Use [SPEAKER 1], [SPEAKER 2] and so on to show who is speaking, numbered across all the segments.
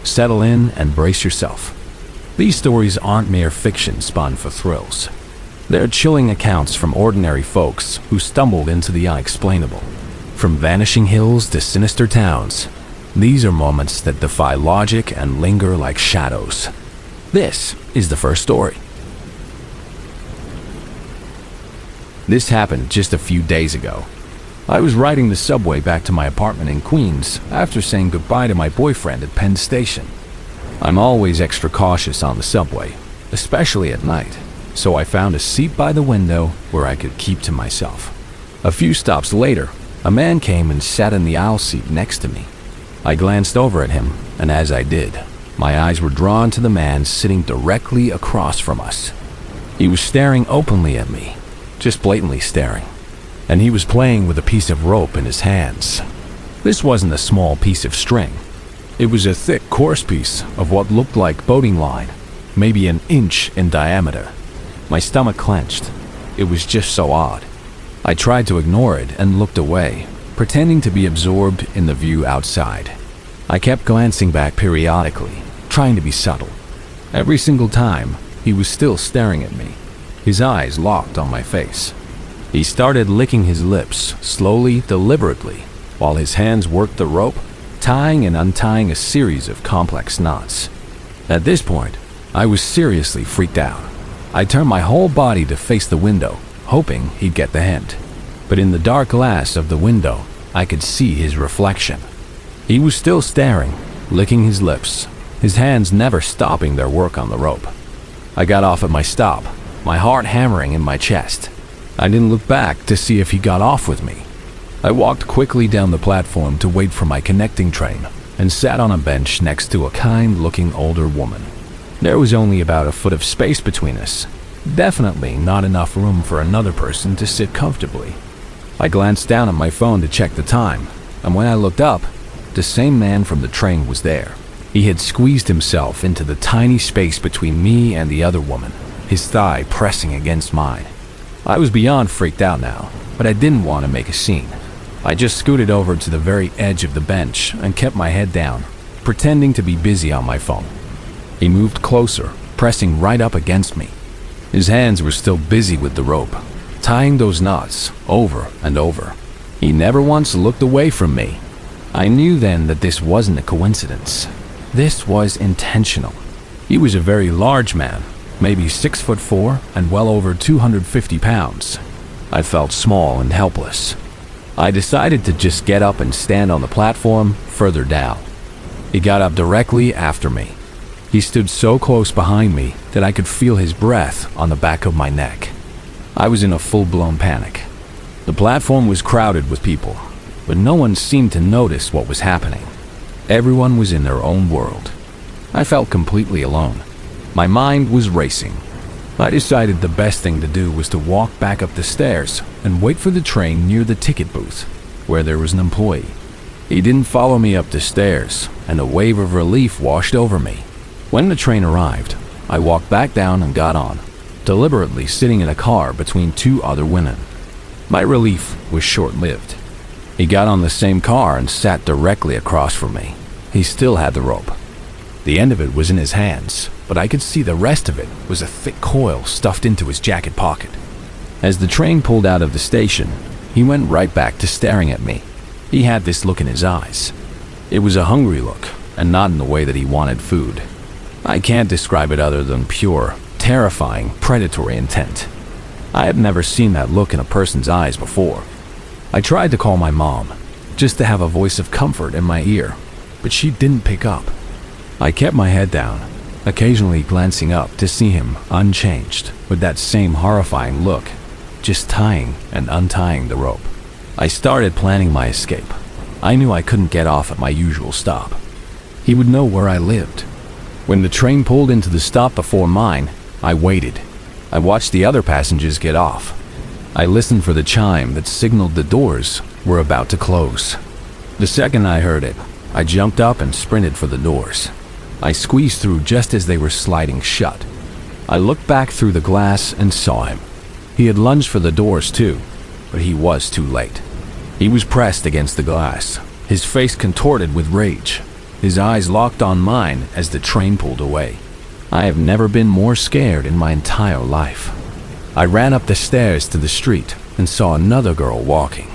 [SPEAKER 1] Settle in and brace yourself. These stories aren't mere fiction spun for thrills. They're chilling accounts from ordinary folks who stumbled into the unexplainable. From vanishing hills to sinister towns, these are moments that defy logic and linger like shadows. This is the first story. This happened just a few days ago. I was riding the subway back to my apartment in Queens after saying goodbye to my boyfriend at Penn Station. I'm always extra cautious on the subway, especially at night, so I found a seat by the window where I could keep to myself. A few stops later, a man came and sat in the aisle seat next to me. I glanced over at him, and as I did, my eyes were drawn to the man sitting directly across from us. He was staring openly at me, just blatantly staring, and he was playing with a piece of rope in his hands. This wasn't a small piece of string. It was a thick, coarse piece of what looked like boating line, maybe an inch in diameter. My stomach clenched. It was just so odd. I tried to ignore it and looked away, pretending to be absorbed in the view outside. I kept glancing back periodically, trying to be subtle. Every single time, he was still staring at me, his eyes locked on my face. He started licking his lips, slowly, deliberately, while his hands worked the rope, tying and untying a series of complex knots. At this point, I was seriously freaked out. I turned my whole body to face the window, hoping he'd get the hint. But in the dark glass of the window, I could see his reflection. He was still staring, licking his lips, his hands never stopping their work on the rope. I got off at my stop, my heart hammering in my chest. I didn't look back to see if he got off with me. I walked quickly down the platform to wait for my connecting train and sat on a bench next to a kind-looking older woman. There was only about a foot of space between us, definitely not enough room for another person to sit comfortably. I glanced down at my phone to check the time, and when I looked up, the same man from the train was there. He had squeezed himself into the tiny space between me and the other woman, his thigh pressing against mine. I was beyond freaked out now, but I didn't want to make a scene. I just scooted over to the very edge of the bench and kept my head down, pretending to be busy on my phone. He moved closer, pressing right up against me. His hands were still busy with the rope, tying those knots over and over. He never once looked away from me. I knew then that this wasn't a coincidence. This was intentional. He was a very large man, maybe 6'4" and well over 250 pounds. I felt small and helpless. I decided to just get up and stand on the platform further down. He got up directly after me. He stood so close behind me that I could feel his breath on the back of my neck. I was in a full-blown panic. The platform was crowded with people, but no one seemed to notice what was happening. Everyone was in their own world. I felt completely alone. My mind was racing. I decided the best thing to do was to walk back up the stairs and wait for the train near the ticket booth, where there was an employee. He didn't follow me up the stairs, and a wave of relief washed over me. When the train arrived, I walked back down and got on, deliberately sitting in a car between two other women. My relief was short-lived. He got on the same car and sat directly across from me. He still had the rope. The end of it was in his hands, but I could see the rest of it was a thick coil stuffed into his jacket pocket. As the train pulled out of the station, he went right back to staring at me. He had this look in his eyes. It was a hungry look, and not in the way that he wanted food. I can't describe it other than pure, terrifying, predatory intent. I had never seen that look in a person's eyes before. I tried to call my mom, just to have a voice of comfort in my ear, but she didn't pick up. I kept my head down, occasionally glancing up to see him unchanged, with that same horrifying look, just tying and untying the rope. I started planning my escape. I knew I couldn't get off at my usual stop. He would know where I lived. When the train pulled into the stop before mine, I waited. I watched the other passengers get off. I listened for the chime that signaled the doors were about to close. The second I heard it, I jumped up and sprinted for the doors. I squeezed through just as they were sliding shut. I looked back through the glass and saw him. He had lunged for the doors too, but he was too late. He was pressed against the glass, his face contorted with rage. his eyes locked on mine as the train pulled away. I have never been more scared in my entire life. I ran up the stairs to the street and saw another girl walking.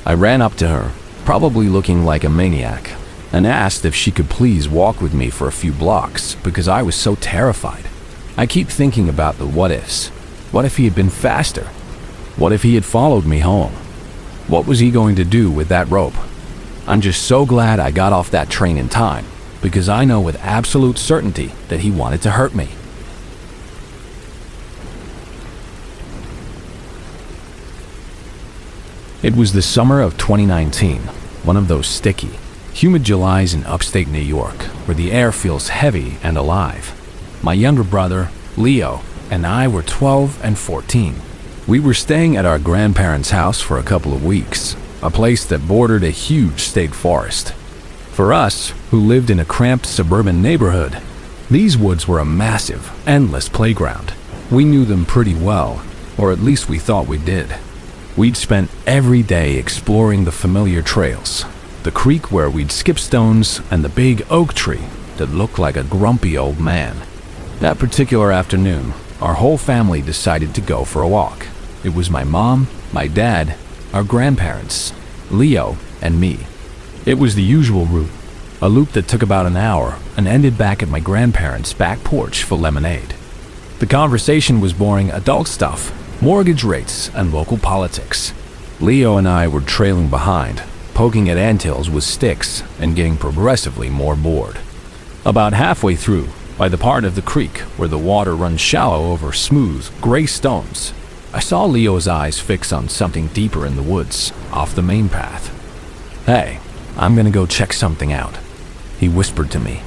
[SPEAKER 1] I ran up to her, probably looking like a maniac, and asked if she could please walk with me for a few blocks because I was so terrified. I keep thinking about the what ifs. What if he had been faster? What if he had followed me home? What was he going to do with that rope? I'm just so glad I got off that train in time, because I know with absolute certainty that he wanted to hurt me. It was the summer of 2019, one of those sticky, humid Julys in upstate New York, where the air feels heavy and alive. My younger brother, Leo, and I were 12 and 14. We were staying at our grandparents' house for a couple of weeks, a place that bordered a huge state forest. For us, who lived in a cramped suburban neighborhood, these woods were a massive, endless playground. We knew them pretty well, or at least we thought we did. We'd spent every day exploring the familiar trails, the creek where we'd skip stones, and the big oak tree that looked like a grumpy old man. That particular afternoon, our whole family decided to go for a walk. It was my mom, my dad, our grandparents, Leo, and me. It was the usual route, a loop that took about an hour and ended back at my grandparents' back porch for lemonade. The conversation was boring adult stuff, mortgage rates, and local politics. Leo and I were trailing behind, poking at anthills with sticks and getting progressively more bored. About halfway through, by the part of the creek where the water runs shallow over smooth, gray stones, I saw Leo's eyes fix on something deeper in the woods, off the main path. "Hey, I'm gonna go check something out," he whispered to me,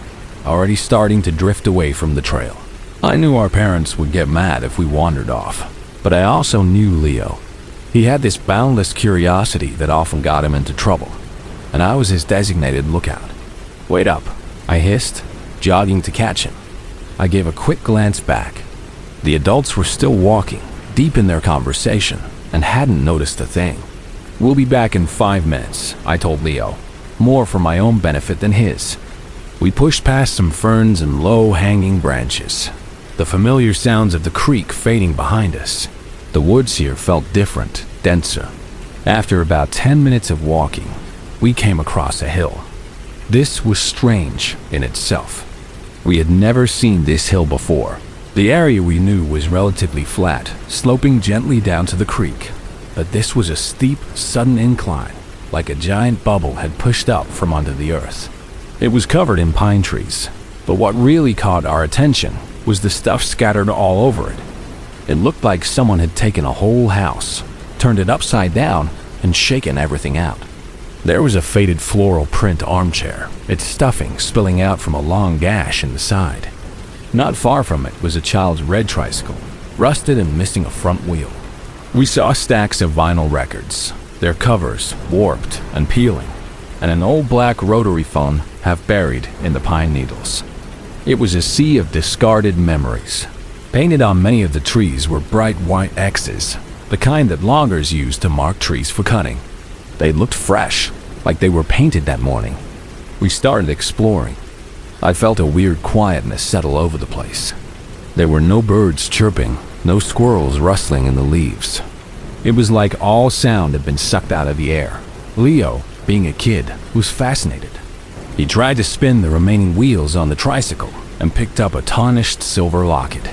[SPEAKER 1] already starting to drift away from the trail. I knew our parents would get mad if we wandered off, but I also knew Leo. He had this boundless curiosity that often got him into trouble, and I was his designated lookout. "Wait up," I hissed, jogging to catch him. I gave a quick glance back. The adults were still walking, deep in their conversation, and hadn't noticed a thing. "We'll be back in 5 minutes, I told Leo, more for my own benefit than his. We pushed past some ferns and low-hanging branches, the familiar sounds of the creek fading behind us. The woods here felt different, denser. After about 10 minutes of walking, we came across a hill. This was strange in itself. We had never seen this hill before. The area we knew was relatively flat, sloping gently down to the creek, but this was a steep, sudden incline, like a giant bubble had pushed up from under the earth. It was covered in pine trees, but what really caught our attention was the stuff scattered all over it. It looked like someone had taken a whole house, turned it upside down, and shaken everything out. There was a faded floral print armchair, its stuffing spilling out from a long gash in the side. Not far from it was a child's red tricycle, rusted and missing a front wheel. We saw stacks of vinyl records, their covers warped and peeling, and an old black rotary phone half buried in the pine needles. It was a sea of discarded memories. Painted on many of the trees were bright white X's, the kind that loggers use to mark trees for cutting. They looked fresh, like they were painted that morning. We started exploring. I felt a weird quietness settle over the place. There were no birds chirping, no squirrels rustling in the leaves. It was like all sound had been sucked out of the air. Leo, being a kid, was fascinated. He tried to spin the remaining wheels on the tricycle and picked up a tarnished silver locket.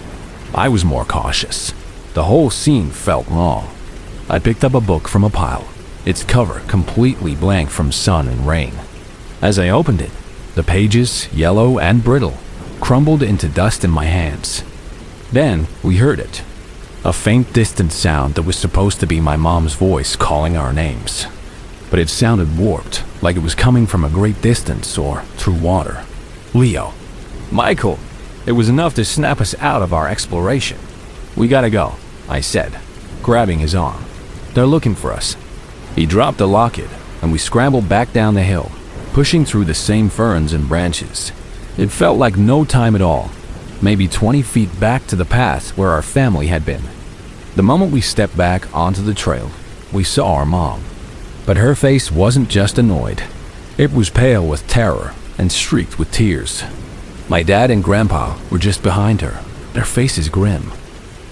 [SPEAKER 1] I was more cautious. The whole scene felt wrong. I picked up a book from a pile, its cover completely blank from sun and rain. As I opened it, the pages, yellow and brittle, crumbled into dust in my hands. Then we heard it. A faint distant sound that was supposed to be my mom's voice calling our names. But it sounded warped, like it was coming from a great distance or through water. "Leo." "Michael." It was enough to snap us out of our exploration. "We gotta go," I said, grabbing his arm. "They're looking for us." He dropped the locket, and we scrambled back down the hill, pushing through the same ferns and branches. It felt like no time at all, maybe 20 feet back to the path where our family had been. The moment we stepped back onto the trail, we saw our mom. But her face wasn't just annoyed. It was pale with terror, and streaked with tears. My dad and Grandpa were just behind her, their faces grim.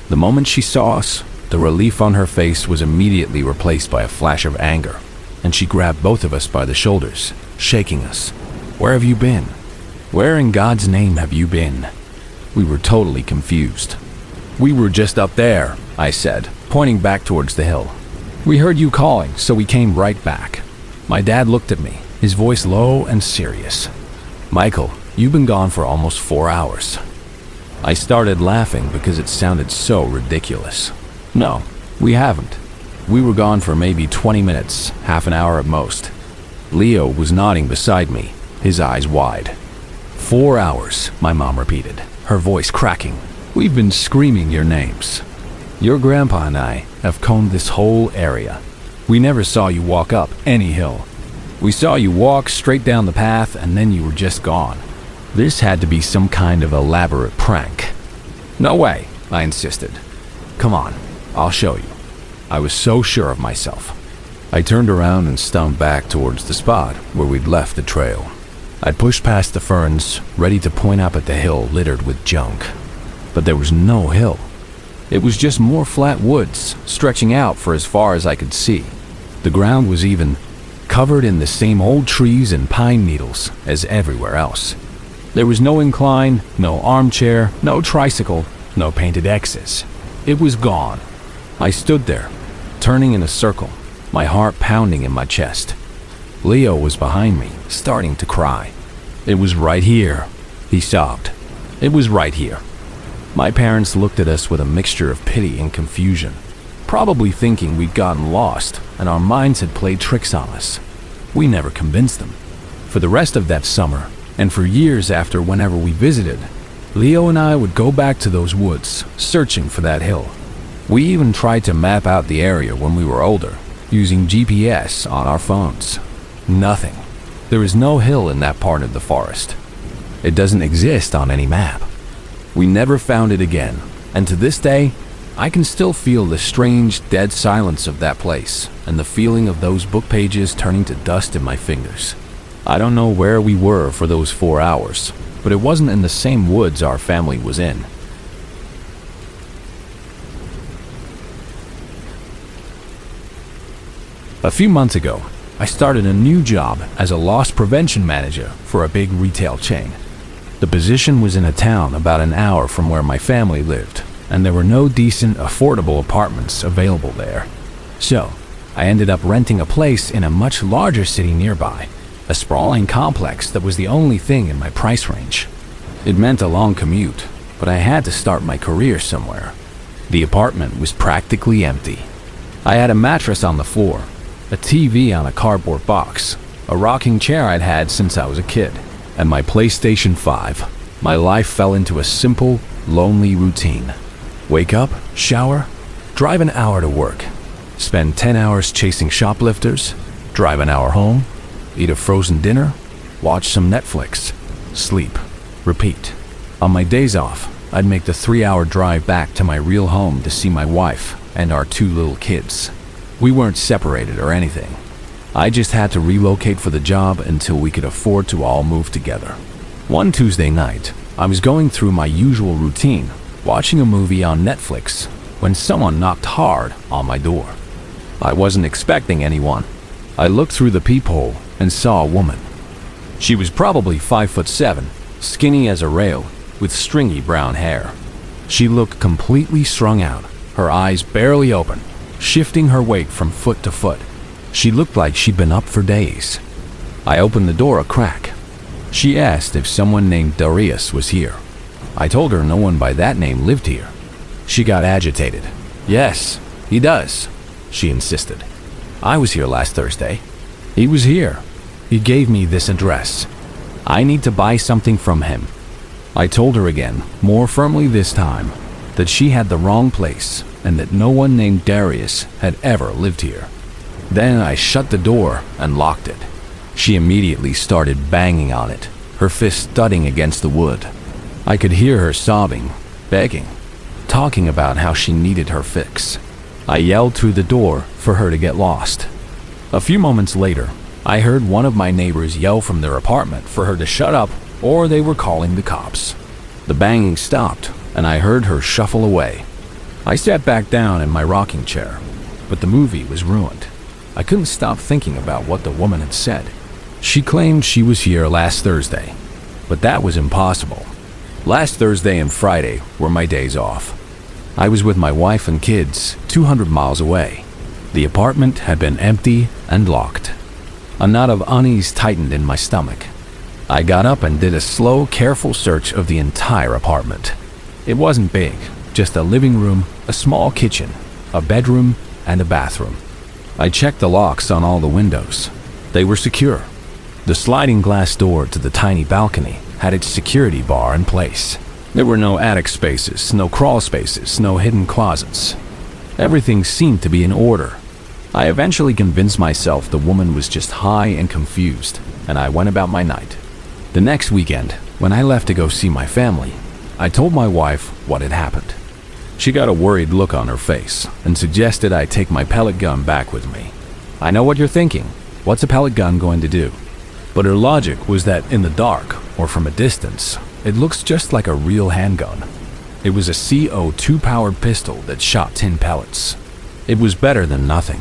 [SPEAKER 1] The moment she saw us, the relief on her face was immediately replaced by a flash of anger, and she grabbed both of us by the shoulders, shaking us. "Where have you been? Where in God's name have you been?" We were totally confused. "We were just up there," I said, pointing back towards the hill. "We heard you calling, so we came right back." My dad looked at me, his voice low and serious. "Michael, you've been gone for almost 4 hours." I started laughing because it sounded so ridiculous. "No, we haven't. We were gone for maybe 20 minutes, half an hour at most." Leo was nodding beside me, his eyes wide. "4 hours," my mom repeated, her voice cracking. "We've been screaming your names. Your grandpa and I have combed this whole area. We never saw you walk up any hill. We saw you walk straight down the path and then you were just gone. This had to be some kind of elaborate prank." "No way," I insisted. "Come on, I'll show you." I was so sure of myself. I turned around and stumped back towards the spot where we'd left the trail. I'd pushed past the ferns, ready to point up at the hill littered with junk. But there was no hill. It was just more flat woods, stretching out for as far as I could see. The ground was even covered in the same old trees and pine needles as everywhere else. There was no incline, no armchair, no tricycle, no painted X's. It was gone. I stood there, turning in a circle, my heart pounding in my chest. Leo was behind me, starting to cry. "It was right here," he sobbed. "It was right here." My parents looked at us with a mixture of pity and confusion, probably thinking we'd gotten lost and our minds had played tricks on us. We never convinced them. For the rest of that summer, and for years after whenever we visited, Leo and I would go back to those woods, searching for that hill. We even tried to map out the area when we were older, using GPS on our phones. Nothing. There is no hill in that part of the forest. It doesn't exist on any map. We never found it again, and to this day, I can still feel the strange, dead silence of that place, and the feeling of those book pages turning to dust in my fingers. I don't know where we were for those 4 hours, but it wasn't in the same woods our family was in. A few months ago, I started a new job as a loss prevention manager for a big retail chain. The position was in a town about an hour from where my family lived, and there were no decent, affordable apartments available there. So, I ended up renting a place in a much larger city nearby, a sprawling complex that was the only thing in my price range. It meant a long commute, but I had to start my career somewhere. The apartment was practically empty. I had a mattress on the floor, a TV on a cardboard box, a rocking chair I'd had since I was a kid, and my PlayStation 5. My life fell into a simple, lonely routine. Wake up, shower, drive an hour to work, spend 10 hours chasing shoplifters, drive an hour home, eat a frozen dinner, watch some Netflix, sleep, repeat. On my days off, I'd make the 3-hour drive back to my real home to see my wife and our 2 little kids. We weren't separated or anything. I just had to relocate for the job until we could afford to all move together. One Tuesday night, I was going through my usual routine, watching a movie on Netflix, when someone knocked hard on my door. I wasn't expecting anyone. I looked through the peephole and saw a woman. She was probably 5'7", skinny as a rail, with stringy brown hair. She looked completely strung out, her eyes barely open, shifting her weight from foot to foot. She looked like she'd been up for days. I opened the door a crack. She asked if someone named Darius was here. I told her no one by that name lived here. She got agitated. "Yes, he does," she insisted. "I was here last Thursday. He was here. He gave me this address. I need to buy something from him." I told her again, more firmly this time, that she had the wrong place and that no one named Darius had ever lived here. Then I shut the door and locked it. She immediately started banging on it, her fist thudding against the wood. I could hear her sobbing, begging, talking about how she needed her fix. I yelled through the door for her to get lost. A few moments later, I heard one of my neighbors yell from their apartment for her to shut up or they were calling the cops. The banging stopped, and I heard her shuffle away. I sat back down in my rocking chair, but the movie was ruined. I couldn't stop thinking about what the woman had said. She claimed she was here last Thursday, but that was impossible. Last Thursday and Friday were my days off. I was with my wife and kids 200 miles away. The apartment had been empty and locked. A knot of unease tightened in my stomach. I got up and did a slow, careful search of the entire apartment. It wasn't big, just a living room, a small kitchen, a bedroom, and a bathroom. I checked the locks on all the windows. They were secure. The sliding glass door to the tiny balcony had its security bar in place. There were no attic spaces, no crawl spaces, no hidden closets. Everything seemed to be in order. I eventually convinced myself the woman was just high and confused, and I went about my night. The next weekend, when I left to go see my family, I told my wife what had happened. She got a worried look on her face and suggested I take my pellet gun back with me. I know what you're thinking. What's a pellet gun going to do? But her logic was that in the dark, or from a distance, it looks just like a real handgun. It was a CO2-powered pistol that shot 10 pellets. It was better than nothing.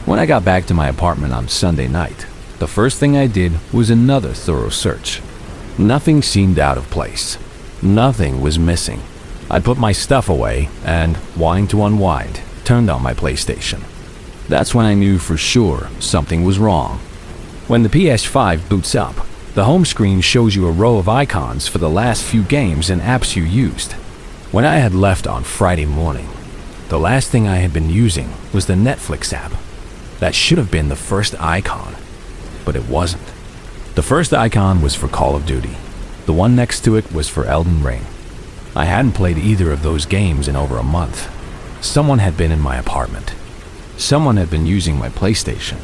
[SPEAKER 1] When I got back to my apartment on Sunday night, the first thing I did was another thorough search. Nothing seemed out of place. Nothing was missing. I put my stuff away and, wanting to unwind, turned on my PlayStation. That's when I knew for sure something was wrong. When the PS5 boots up, the home screen shows you a row of icons for the last few games and apps you used. When I had left on Friday morning, the last thing I had been using was the Netflix app. That should have been the first icon, but it wasn't. The first icon was for Call of Duty. The one next to it was for Elden Ring. I hadn't played either of those games in over a month. Someone had been in my apartment. Someone had been using my PlayStation.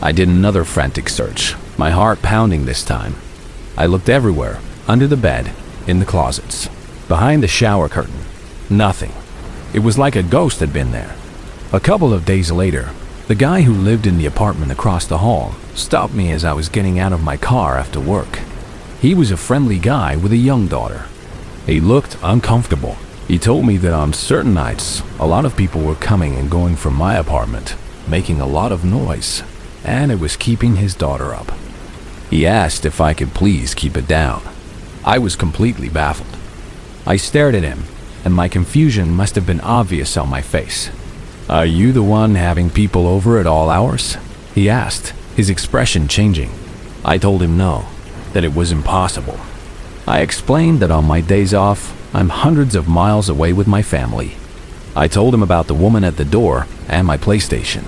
[SPEAKER 1] I did another frantic search, my heart pounding this time. I looked everywhere, under the bed, in the closets, behind the shower curtain. Nothing. It was like a ghost had been there. A couple of days later, the guy who lived in the apartment across the hall stopped me as I was getting out of my car after work. He was a friendly guy with a young daughter. He looked uncomfortable. He told me that on certain nights, a lot of people were coming and going from my apartment, making a lot of noise, and it was keeping his daughter up. He asked if I could please keep it down. I was completely baffled. I stared at him, and my confusion must have been obvious on my face. "Are you the one having people over at all hours?" he asked, his expression changing. I told him no, that it was impossible. I explained that on my days off, I'm hundreds of miles away with my family. I told him about the woman at the door and my PlayStation.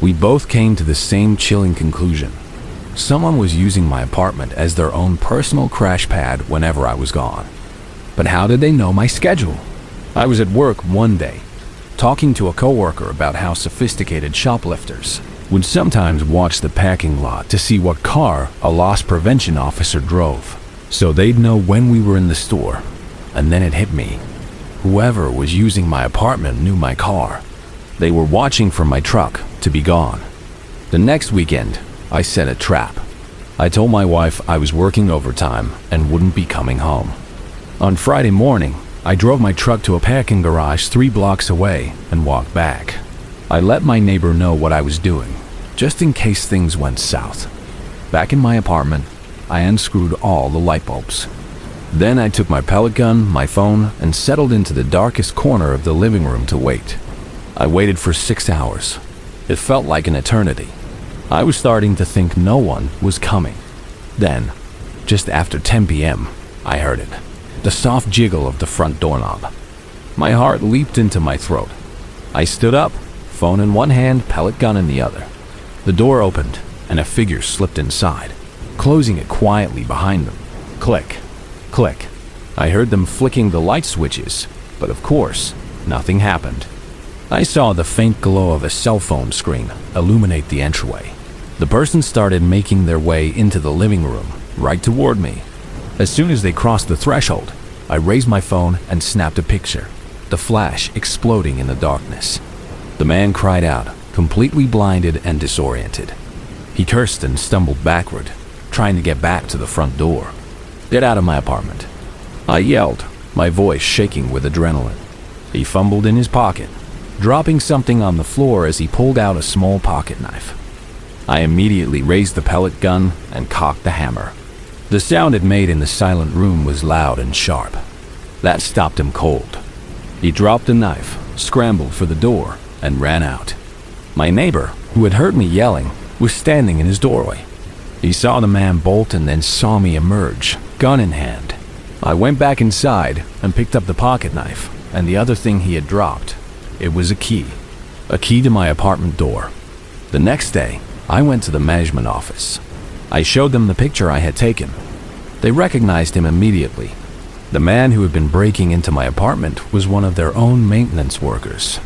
[SPEAKER 1] We both came to the same chilling conclusion. Someone was using my apartment as their own personal crash pad whenever I was gone. But how did they know my schedule? I was at work one day, talking to a coworker about how sophisticated shoplifters would sometimes watch the parking lot to see what car a loss prevention officer drove, so they'd know when we were in the store. And then it hit me. Whoever was using my apartment knew my car. They were watching for my truck to be gone. The next weekend, I set a trap. I told my wife I was working overtime and wouldn't be coming home. On Friday morning, I drove my truck to a parking garage 3 blocks away and walked back. I let my neighbor know what I was doing, just in case things went south. Back in my apartment, I unscrewed all the light bulbs. Then I took my pellet gun, my phone, and settled into the darkest corner of the living room to wait. I waited for 6 hours. It felt like an eternity. I was starting to think no one was coming. Then, just after 10 p.m., I heard it. The soft jiggle of the front doorknob. My heart leaped into my throat. I stood up, phone in one hand, pellet gun in the other. The door opened, and a figure slipped inside, closing it quietly behind them. Click, click. I heard them flicking the light switches, but of course, nothing happened. I saw the faint glow of a cell phone screen illuminate the entryway. The person started making their way into the living room, right toward me. As soon as they crossed the threshold, I raised my phone and snapped a picture, the flash exploding in the darkness. The man cried out, completely blinded and disoriented. He cursed and stumbled backward, trying to get back to the front door. "Get out of my apartment," I yelled, my voice shaking with adrenaline. He fumbled in his pocket, dropping something on the floor as he pulled out a small pocket knife. I immediately raised the pellet gun and cocked the hammer. The sound it made in the silent room was loud and sharp. That stopped him cold. He dropped the knife, scrambled for the door, and ran out. My neighbor, who had heard me yelling, was standing in his doorway. He saw the man bolt and then saw me emerge, gun in hand. I went back inside and picked up the pocket knife and the other thing he had dropped. It was a key to my apartment door. The next day, I went to the management office. I showed them the picture I had taken. They recognized him immediately. The man who had been breaking into my apartment was one of their own maintenance workers.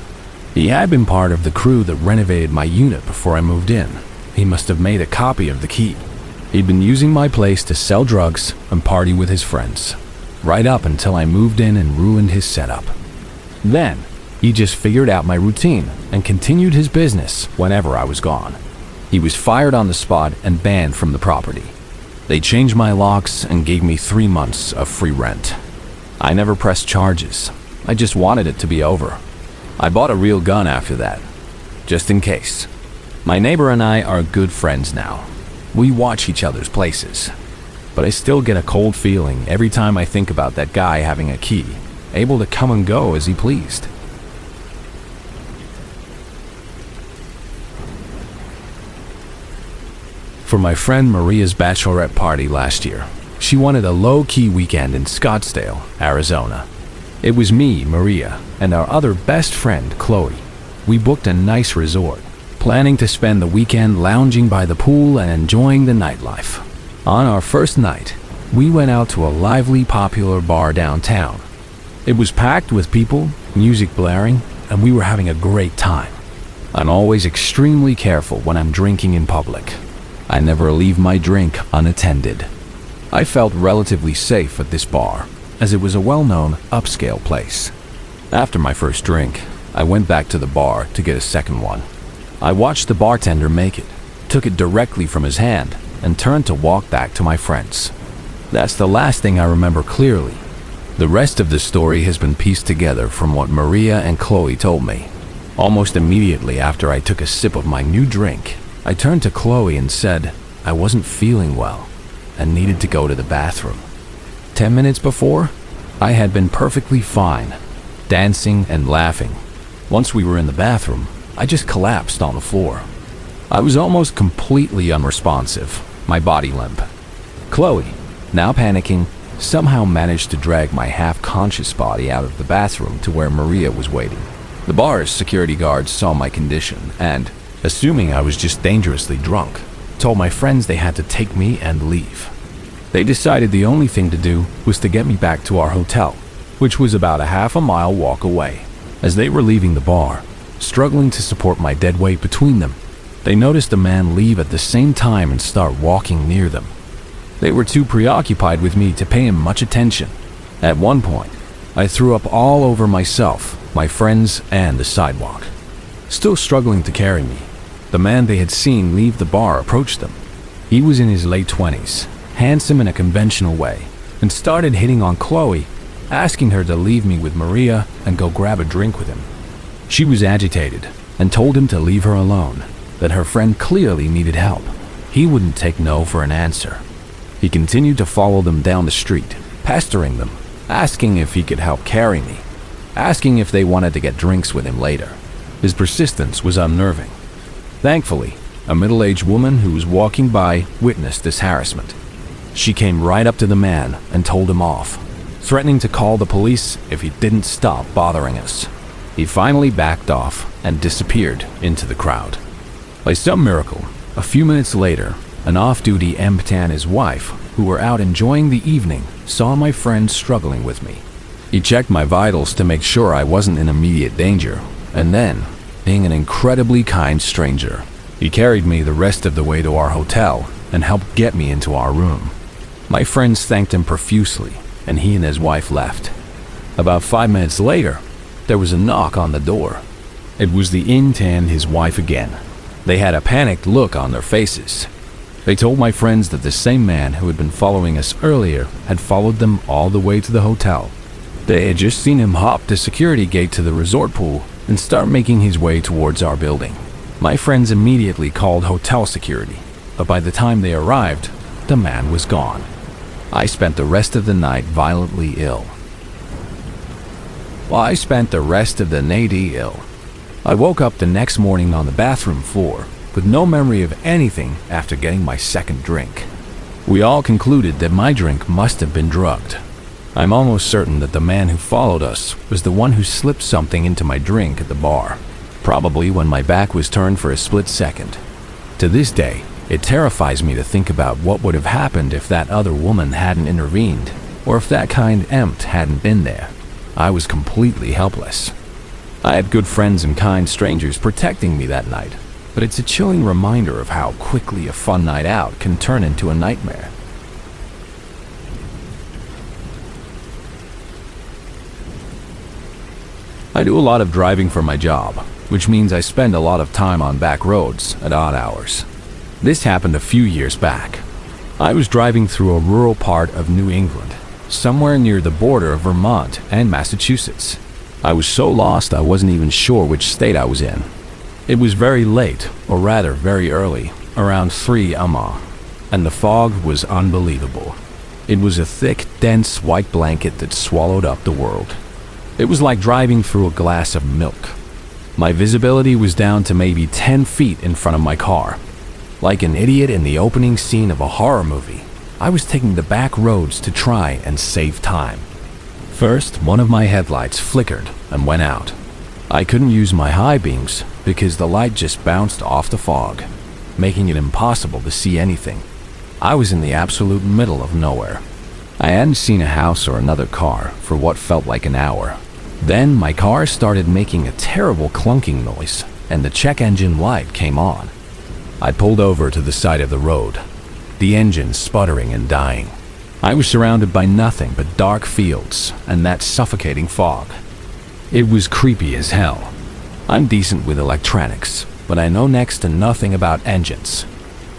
[SPEAKER 1] He had been part of the crew that renovated my unit before I moved in. He must have made a copy of the key. He'd been using my place to sell drugs and party with his friends, right up until I moved in and ruined his setup. Then, he just figured out my routine and continued his business whenever I was gone. He was fired on the spot and banned from the property. They changed my locks and gave me 3 months of free rent. I never pressed charges. I just wanted it to be over. I bought a real gun after that, just in case. My neighbor and I are good friends now. We watch each other's places. But I still get a cold feeling every time I think about that guy having a key, able to come and go as he pleased. For my friend Maria's bachelorette party last year, she wanted a low-key weekend in Scottsdale, Arizona. It was me, Maria, and our other best friend, Chloe. We booked a nice resort, planning to spend the weekend lounging by the pool and enjoying the nightlife. On our first night, we went out to a lively, popular bar downtown. It was packed with people, music blaring, and we were having a great time. I'm always extremely careful when I'm drinking in public. I never leave my drink unattended. I felt relatively safe at this bar, as it was a well-known upscale place. After my first drink, I went back to the bar to get a second one. I watched the bartender make it, took it directly from his hand, and turned to walk back to my friends. That's the last thing I remember clearly. The rest of the story has been pieced together from what Maria and Chloe told me. Almost immediately after I took a sip of my new drink, I turned to Chloe and said I wasn't feeling well and needed to go to the bathroom. 10 minutes before, I had been perfectly fine, dancing and laughing. Once we were in the bathroom, I just collapsed on the floor. I was almost completely unresponsive, my body limp. Chloe, now panicking, somehow managed to drag my half-conscious body out of the bathroom to where Maria was waiting. The bar's security guards saw my condition and, assuming I was just dangerously drunk, told my friends they had to take me and leave. They decided the only thing to do was to get me back to our hotel, which was about a half-a-mile walk away. As they were leaving the bar, struggling to support my dead weight between them, they noticed a man leave at the same time and start walking near them. They were too preoccupied with me to pay him much attention. At one point, I threw up all over myself, my friends, and the sidewalk. Still struggling to carry me, the man they had seen leave the bar approached them. He was in his late 20s, handsome in a conventional way, and started hitting on Chloe, asking her to leave me with Maria and go grab a drink with him. She was agitated and told him to leave her alone, that her friend clearly needed help. He wouldn't take no for an answer. He continued to follow them down the street, pestering them, asking if he could help carry me, asking if they wanted to get drinks with him later. His persistence was unnerving. Thankfully, a middle-aged woman who was walking by witnessed this harassment. She came right up to the man and told him off, threatening to call the police if he didn't stop bothering us. He finally backed off and disappeared into the crowd. By some miracle, a few minutes later, an off-duty EMT and his wife, who were out enjoying the evening, saw my friend struggling with me. He checked my vitals to make sure I wasn't in immediate danger, and then, being an incredibly kind stranger, he carried me the rest of the way to our hotel and helped get me into our room. My friends thanked him profusely, and he and his wife left. About 5 minutes later, there was a knock on the door. It was the EMT and his wife again. They had a panicked look on their faces. They told my friends that the same man who had been following us earlier had followed them all the way to the hotel. They had just seen him hop the security gate to the resort pool and start making his way towards our building. My friends immediately called hotel security, but by the time they arrived, the man was gone. I spent the rest of the night violently ill. I woke up the next morning on the bathroom floor with no memory of anything after getting my second drink. We all concluded that my drink must have been drugged. I'm almost certain that the man who followed us was the one who slipped something into my drink at the bar, probably when my back was turned for a split second. To this day, it terrifies me to think about what would have happened if that other woman hadn't intervened, or if that kind empt hadn't been there. I was completely helpless. I had good friends and kind strangers protecting me that night, but it's a chilling reminder of how quickly a fun night out can turn into a nightmare. I do a lot of driving for my job, which means I spend a lot of time on back roads at odd hours. This happened a few years back. I was driving through a rural part of New England, somewhere near the border of Vermont and Massachusetts. I was so lost I wasn't even sure which state I was in. It was very late, or rather very early, around 3 am, and the fog was unbelievable. It was a thick, dense white blanket that swallowed up the world. It was like driving through a glass of milk. My visibility was down to maybe 10 feet in front of my car. Like an idiot in the opening scene of a horror movie, I was taking the back roads to try and save time. First, one of my headlights flickered and went out. I couldn't use my high beams because the light just bounced off the fog, making it impossible to see anything. I was in the absolute middle of nowhere. I hadn't seen a house or another car for what felt like an hour. Then my car started making a terrible clunking noise, and the check engine light came on. I pulled over to the side of the road, the engine sputtering and dying. I was surrounded by nothing but dark fields and that suffocating fog. It was creepy as hell. I'm decent with electronics, but I know next to nothing about engines.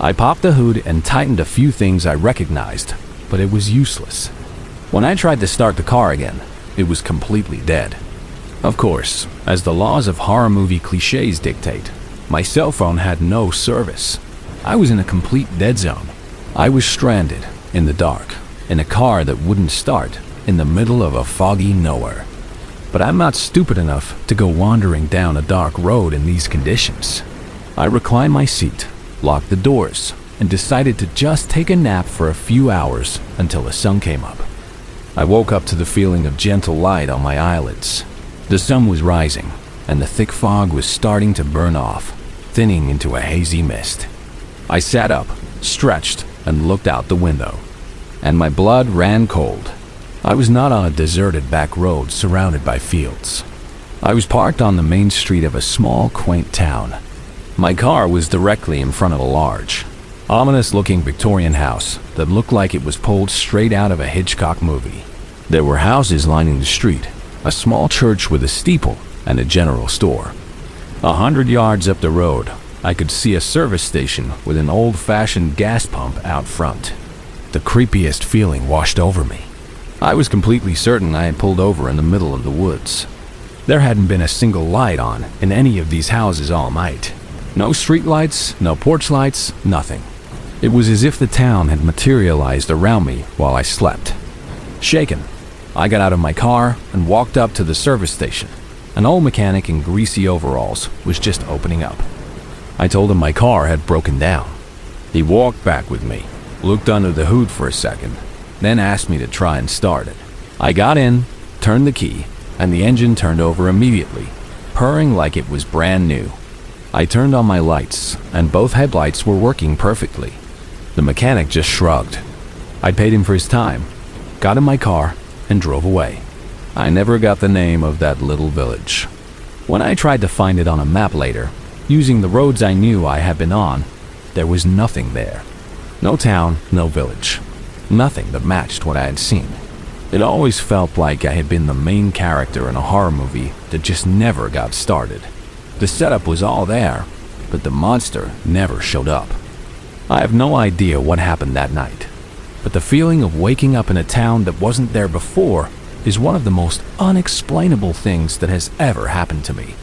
[SPEAKER 1] I popped the hood and tightened a few things I recognized, but it was useless. When I tried to start the car again, it was completely dead. Of course, as the laws of horror movie cliches dictate, my cell phone had no service. I was in a complete dead zone. I was stranded, in the dark, in a car that wouldn't start, in the middle of a foggy nowhere. But I'm not stupid enough to go wandering down a dark road in these conditions. I reclined my seat, locked the doors, and decided to just take a nap for a few hours until the sun came up. I woke up to the feeling of gentle light on my eyelids. The sun was rising, and the thick fog was starting to burn off, thinning into a hazy mist. I sat up, stretched, and looked out the window, and my blood ran cold. I was not on a deserted back road surrounded by fields. I was parked on the main street of a small, quaint town. My car was directly in front of a large, ominous-looking Victorian house that looked like it was pulled straight out of a Hitchcock movie. There were houses lining the street, a small church with a steeple, and a general store. 100 yards up the road, I could see a service station with an old-fashioned gas pump out front. The creepiest feeling washed over me. I was completely certain I had pulled over in the middle of the woods. There hadn't been a single light on in any of these houses all night. No street lights, no porch lights, nothing. It was as if the town had materialized around me while I slept. Shaken, I got out of my car and walked up to the service station. An old mechanic in greasy overalls was just opening up. I told him my car had broken down. He walked back with me, looked under the hood for a second, then asked me to try and start it. I got in, turned the key, and the engine turned over immediately, purring like it was brand new. I turned on my lights, and both headlights were working perfectly. The mechanic just shrugged. I paid him for his time, got in my car, and drove away. I never got the name of that little village. When I tried to find it on a map later, using the roads I knew I had been on, there was nothing there. No town, no village. Nothing that matched what I had seen. It always felt like I had been the main character in a horror movie that just never got started. The setup was all there, but the monster never showed up. I have no idea what happened that night, but the feeling of waking up in a town that wasn't there before is one of the most unexplainable things that has ever happened to me.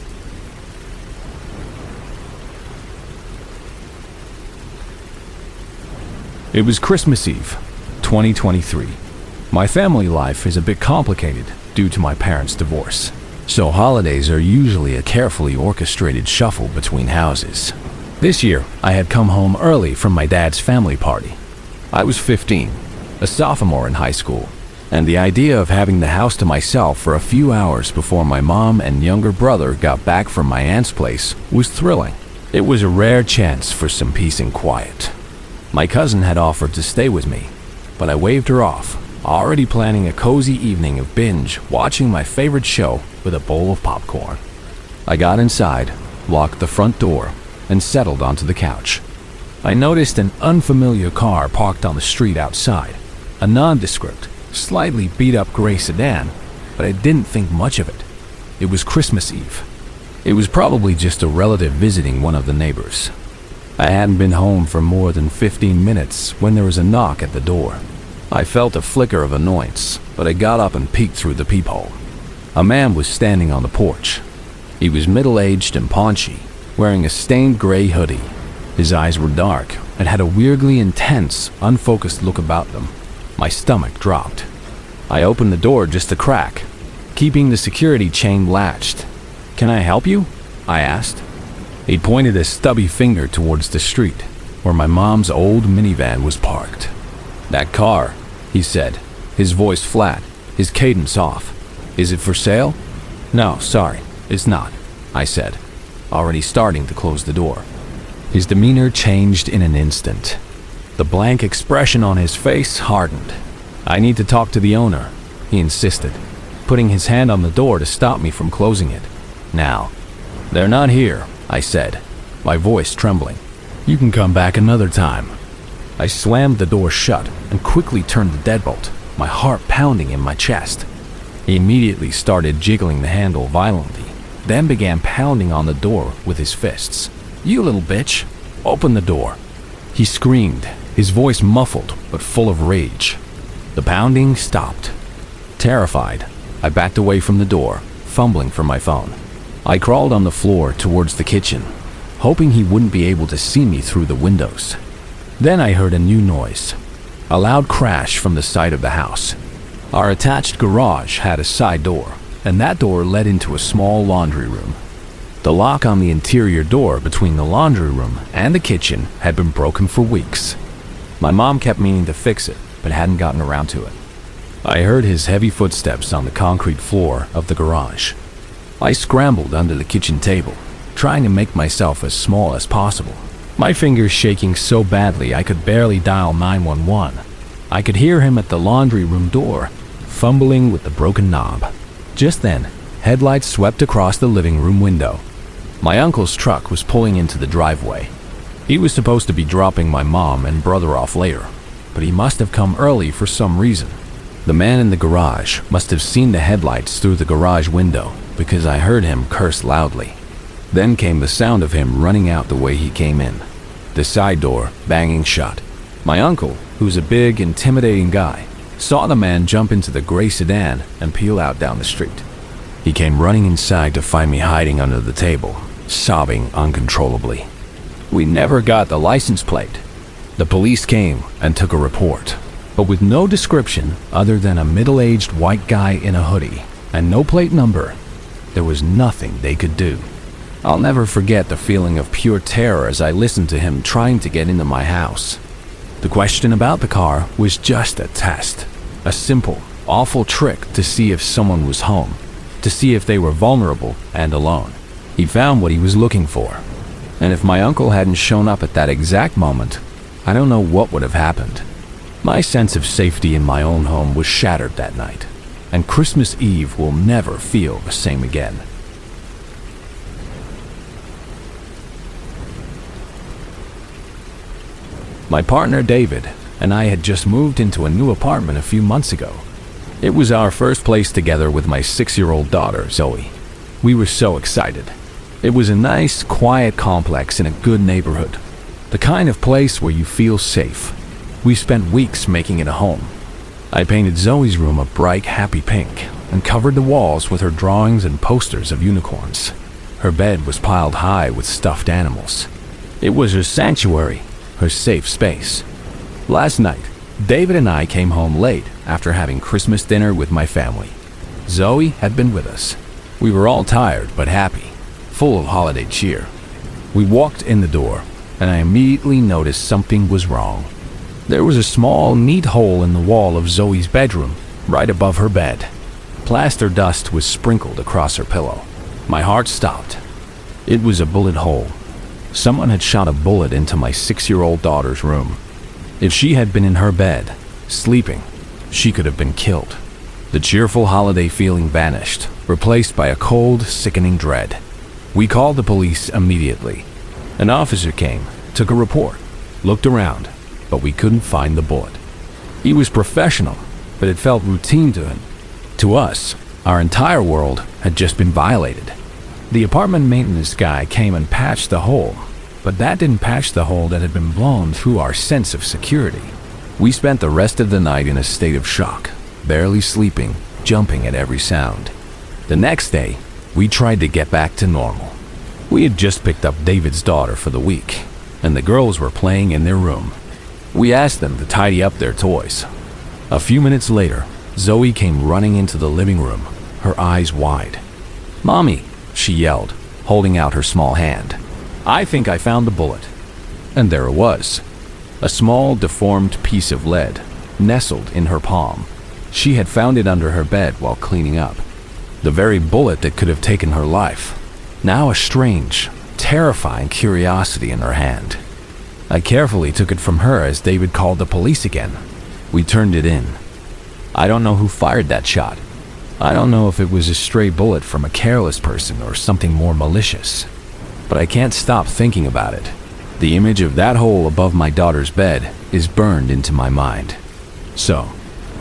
[SPEAKER 1] It was Christmas Eve, 2023. My family life is a bit complicated due to my parents' divorce, so holidays are usually a carefully orchestrated shuffle between houses. This year, I had come home early from my dad's family party. I was 15, a sophomore in high school, and the idea of having the house to myself for a few hours before my mom and younger brother got back from my aunt's place was thrilling. It was a rare chance for some peace and quiet. My cousin had offered to stay with me, but I waved her off, already planning a cozy evening of binge watching my favorite show with a bowl of popcorn. I got inside, locked the front door, and settled onto the couch. I noticed an unfamiliar car parked on the street outside, a nondescript, slightly beat-up gray sedan, but I didn't think much of it. It was Christmas Eve. It was probably just a relative visiting one of the neighbors. I hadn't been home for more than 15 minutes when there was a knock at the door. I felt a flicker of annoyance, but I got up and peeked through the peephole. A man was standing on the porch. He was middle-aged and paunchy, wearing a stained gray hoodie. His eyes were dark and had a weirdly intense, unfocused look about them. My stomach dropped. I opened the door just a crack, keeping the security chain latched. "Can I help you?" I asked. He pointed a stubby finger towards the street, where my mom's old minivan was parked. "That car," he said, his voice flat, his cadence off. "Is it for sale?" "No, sorry, it's not," I said, already starting to close the door. His demeanor changed in an instant. The blank expression on his face hardened. "I need to talk to the owner," he insisted, putting his hand on the door to stop me from closing it. "Now." "They're not here," I said, my voice trembling. "You can come back another time." I slammed the door shut and quickly turned the deadbolt, my heart pounding in my chest. He immediately started jiggling the handle violently, then began pounding on the door with his fists. "You little bitch, open the door," he screamed, his voice muffled but full of rage. The pounding stopped. Terrified, I backed away from the door, fumbling for my phone. I crawled on the floor towards the kitchen, hoping he wouldn't be able to see me through the windows. Then I heard a new noise, a loud crash from the side of the house. Our attached garage had a side door, and that door led into a small laundry room. The lock on the interior door between the laundry room and the kitchen had been broken for weeks. My mom kept meaning to fix it, but hadn't gotten around to it. I heard his heavy footsteps on the concrete floor of the garage. I scrambled under the kitchen table, trying to make myself as small as possible, my fingers shaking so badly I could barely dial 911. I could hear him at the laundry room door, fumbling with the broken knob. Just then, headlights swept across the living room window. My uncle's truck was pulling into the driveway. He was supposed to be dropping my mom and brother off later, but he must have come early for some reason. The man in the garage must have seen the headlights through the garage window because I heard him curse loudly. Then came the sound of him running out the way he came in, the side door banging shut. My uncle, who's a big, intimidating guy, saw the man jump into the gray sedan and peel out down the street. He came running inside to find me hiding under the table, sobbing uncontrollably. We never got the license plate. The police came and took a report, but with no description other than a middle-aged white guy in a hoodie and no plate number. There was nothing they could do. I'll never forget the feeling of pure terror as I listened to him trying to get into my house. The question about the car was just a test, a simple, awful trick to see if someone was home, to see if they were vulnerable and alone. He found what he was looking for, and if my uncle hadn't shown up at that exact moment, I don't know what would have happened. My sense of safety in my own home was shattered that night, and Christmas Eve will never feel the same again. My partner David and I had just moved into a new apartment a few months ago. It was our first place together with my 6-year-old daughter, Zoe. We were so excited. It was a nice, quiet complex in a good neighborhood. The kind of place where you feel safe. We spent weeks making it a home. I painted Zoe's room a bright, happy pink and covered the walls with her drawings and posters of unicorns. Her bed was piled high with stuffed animals. It was her sanctuary, her safe space. Last night, David and I came home late after having Christmas dinner with my family. Zoe had been with us. We were all tired but happy, full of holiday cheer. We walked in the door, and I immediately noticed something was wrong. There was a small, neat hole in the wall of Zoe's bedroom, right above her bed. Plaster dust was sprinkled across her pillow. My heart stopped. It was a bullet hole. Someone had shot a bullet into my 6-year-old daughter's room. If she had been in her bed, sleeping, she could have been killed. The cheerful holiday feeling vanished, replaced by a cold, sickening dread. We called the police immediately. An officer came, took a report, looked around, but we couldn't find the bullet. He was professional, but it felt routine to him. To us, our entire world had just been violated. The apartment maintenance guy came and patched the hole, but that didn't patch the hole that had been blown through our sense of security. We spent the rest of the night in a state of shock, barely sleeping, jumping at every sound. The next day, we tried to get back to normal. We had just picked up David's daughter for the week, and the girls were playing in their room. We asked them to tidy up their toys. A few minutes later, Zoe came running into the living room, her eyes wide. "Mommy," she yelled, holding out her small hand. "I think I found the bullet." And there it was, a small, deformed piece of lead, nestled in her palm. She had found it under her bed while cleaning up. The very bullet that could have taken her life. Now a strange, terrifying curiosity in her hand. I carefully took it from her as David called the police again. We turned it in. I don't know who fired that shot. I don't know if it was a stray bullet from a careless person or something more malicious. But I can't stop thinking about it. The image of that hole above my daughter's bed is burned into my mind. So,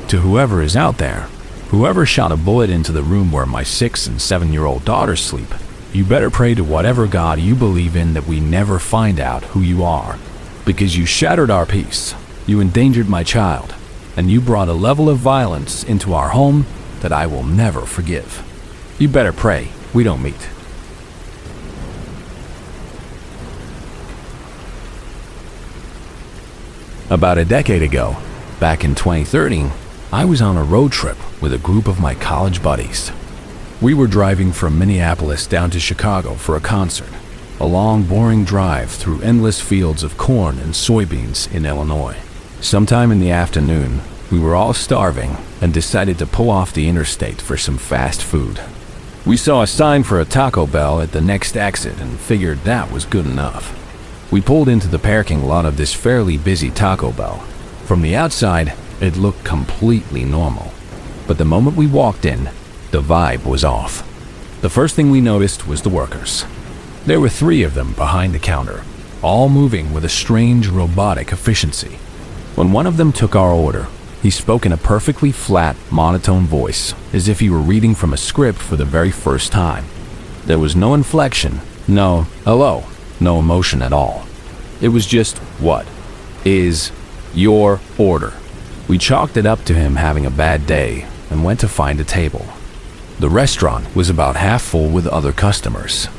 [SPEAKER 1] to whoever is out there, whoever shot a bullet into the room where my 6- and 7-year-old daughters sleep, you better pray to whatever God you believe in that we never find out who you are. Because you shattered our peace, you endangered my child, and you brought a level of violence into our home that I will never forgive. You better pray we don't meet. About a decade ago, back in 2013, I was on a road trip with a group of my college buddies. We were driving from Minneapolis down to Chicago for a concert, a long, boring drive through endless fields of corn and soybeans in Illinois. Sometime in the afternoon, we were all starving and decided to pull off the interstate for some fast food. We saw a sign for a Taco Bell at the next exit and figured that was good enough. We pulled into the parking lot of this fairly busy Taco Bell. From the outside, it looked completely normal. But the moment we walked in, the vibe was off. The first thing we noticed was the workers. There were 3 of them behind the counter, all moving with a strange robotic efficiency. When one of them took our order, he spoke in a perfectly flat, monotone voice, as if he were reading from a script for the very first time. There was no inflection, no hello, no emotion at all. It was just, "What is your order?" We chalked it up to him having a bad day and went to find a table. The restaurant was about half full with other customers.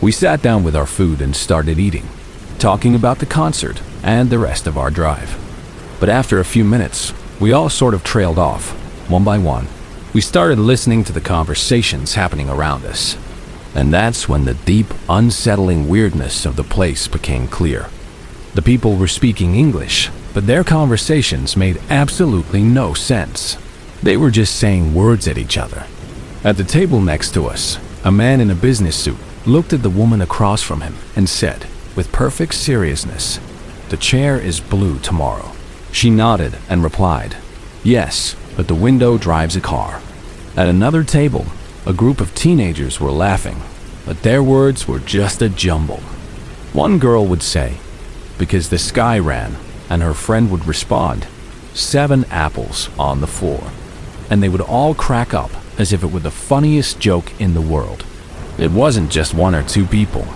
[SPEAKER 1] We sat down with our food and started eating, talking about the concert and the rest of our drive. But after a few minutes, we all sort of trailed off, one by one. We started listening to the conversations happening around us. And that's when the deep, unsettling weirdness of the place became clear. The people were speaking English, but their conversations made absolutely no sense. They were just saying words at each other. At the table next to us, a man in a business suit looked at the woman across from him and said, with perfect seriousness, "The chair is blue tomorrow." She nodded and replied, "Yes, but the window drives a car." At another table, a group of teenagers were laughing, but their words were just a jumble. One girl would say, "Because the sky ran," and her friend would respond, "7 apples on the floor." And they would all crack up as if it were the funniest joke in the world. It wasn't just one or two people.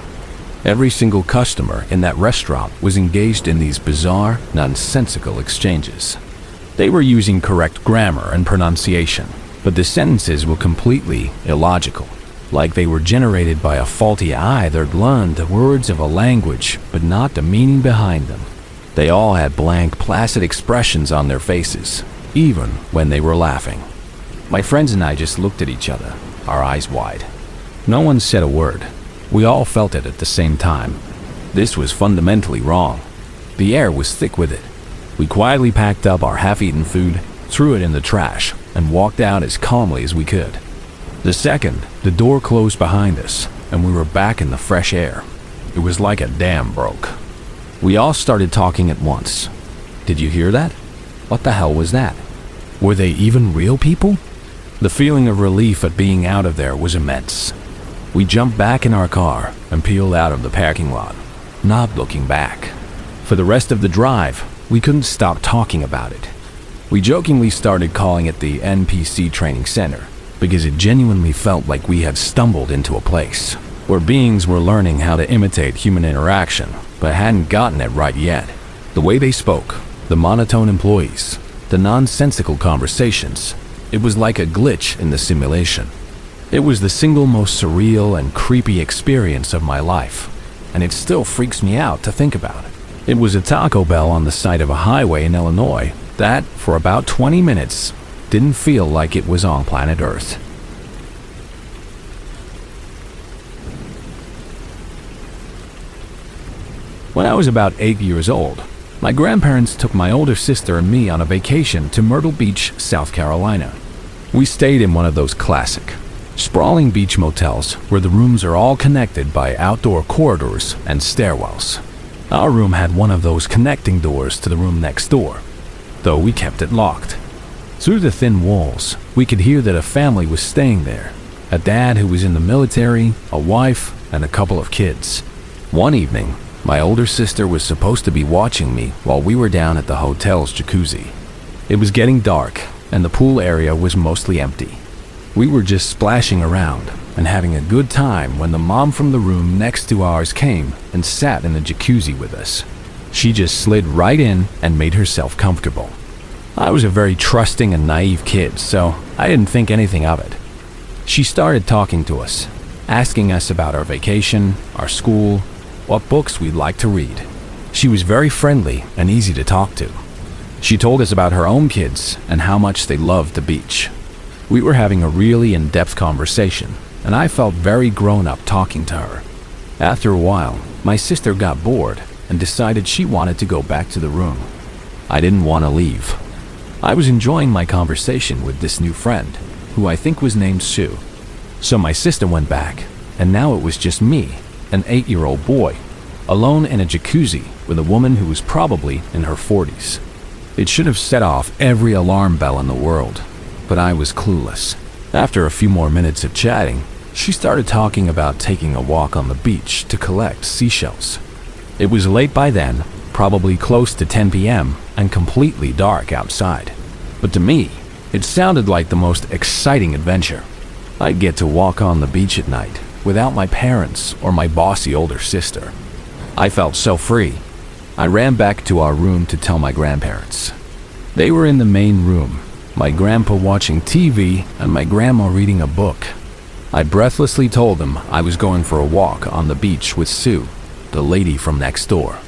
[SPEAKER 1] Every single customer in that restaurant was engaged in these bizarre, nonsensical exchanges. They were using correct grammar and pronunciation, but the sentences were completely illogical, like they were generated by a faulty eye that learned the words of a language but not the meaning behind them. They all had blank, placid expressions on their faces, even when they were laughing. My friends and I just looked at each other, our eyes wide. No one said a word. We all felt it at the same time. This was fundamentally wrong. The air was thick with it. We quietly packed up our half-eaten food, threw it in the trash, and walked out as calmly as we could. The second, the door closed behind us, and we were back in the fresh air. It was like a dam broke. We all started talking at once. Did you hear that? What the hell was that? Were they even real people? The feeling of relief at being out of there was immense. We jumped back in our car and peeled out of the parking lot, not looking back. For the rest of the drive, we couldn't stop talking about it. We jokingly started calling it the NPC Training Center because it genuinely felt like we had stumbled into a place where beings were learning how to imitate human interaction but hadn't gotten it right yet. The way they spoke, the monotone employees, the nonsensical conversations, it was like a glitch in the simulation. It was the single most surreal and creepy experience of my life, and it still freaks me out to think about it. It was a Taco Bell on the side of a highway in Illinois that, for about 20 minutes, didn't feel like it was on planet Earth. When I was about 8 years old, my grandparents took my older sister and me on a vacation to Myrtle Beach, South Carolina. We stayed in one of those classic, sprawling beach motels where the rooms are all connected by outdoor corridors and stairwells. Our room had one of those connecting doors to the room next door, though we kept it locked. Through the thin walls, we could hear that a family was staying there. A dad who was in the military, a wife, and a couple of kids. One evening, my older sister was supposed to be watching me while we were down at the hotel's jacuzzi. It was getting dark, and the pool area was mostly empty. We were just splashing around and having a good time when the mom from the room next to ours came and sat in the jacuzzi with us. She just slid right in and made herself comfortable. I was a very trusting and naive kid, so I didn't think anything of it. She started talking to us, asking us about our vacation, our school, what books we'd like to read. She was very friendly and easy to talk to. She told us about her own kids and how much they loved the beach. We were having a really in-depth conversation, and I felt very grown-up talking to her. After a while, my sister got bored and decided she wanted to go back to the room. I didn't want to leave. I was enjoying my conversation with this new friend, who I think was named Sue. So my sister went back, and now it was just me, an 8-year-old boy, alone in a jacuzzi with a woman who was probably in her 40s. It should have set off every alarm bell in the world, but I was clueless. After a few more minutes of chatting, she started talking about taking a walk on the beach to collect seashells. It was late by then, probably close to 10 p.m., and completely dark outside. But to me, it sounded like the most exciting adventure. I'd get to walk on the beach at night without my parents or my bossy older sister. I felt so free. I ran back to our room to tell my grandparents. They were in the main room, my grandpa watching TV and my grandma reading a book. I breathlessly told them I was going for a walk on the beach with Sue, the lady from next door.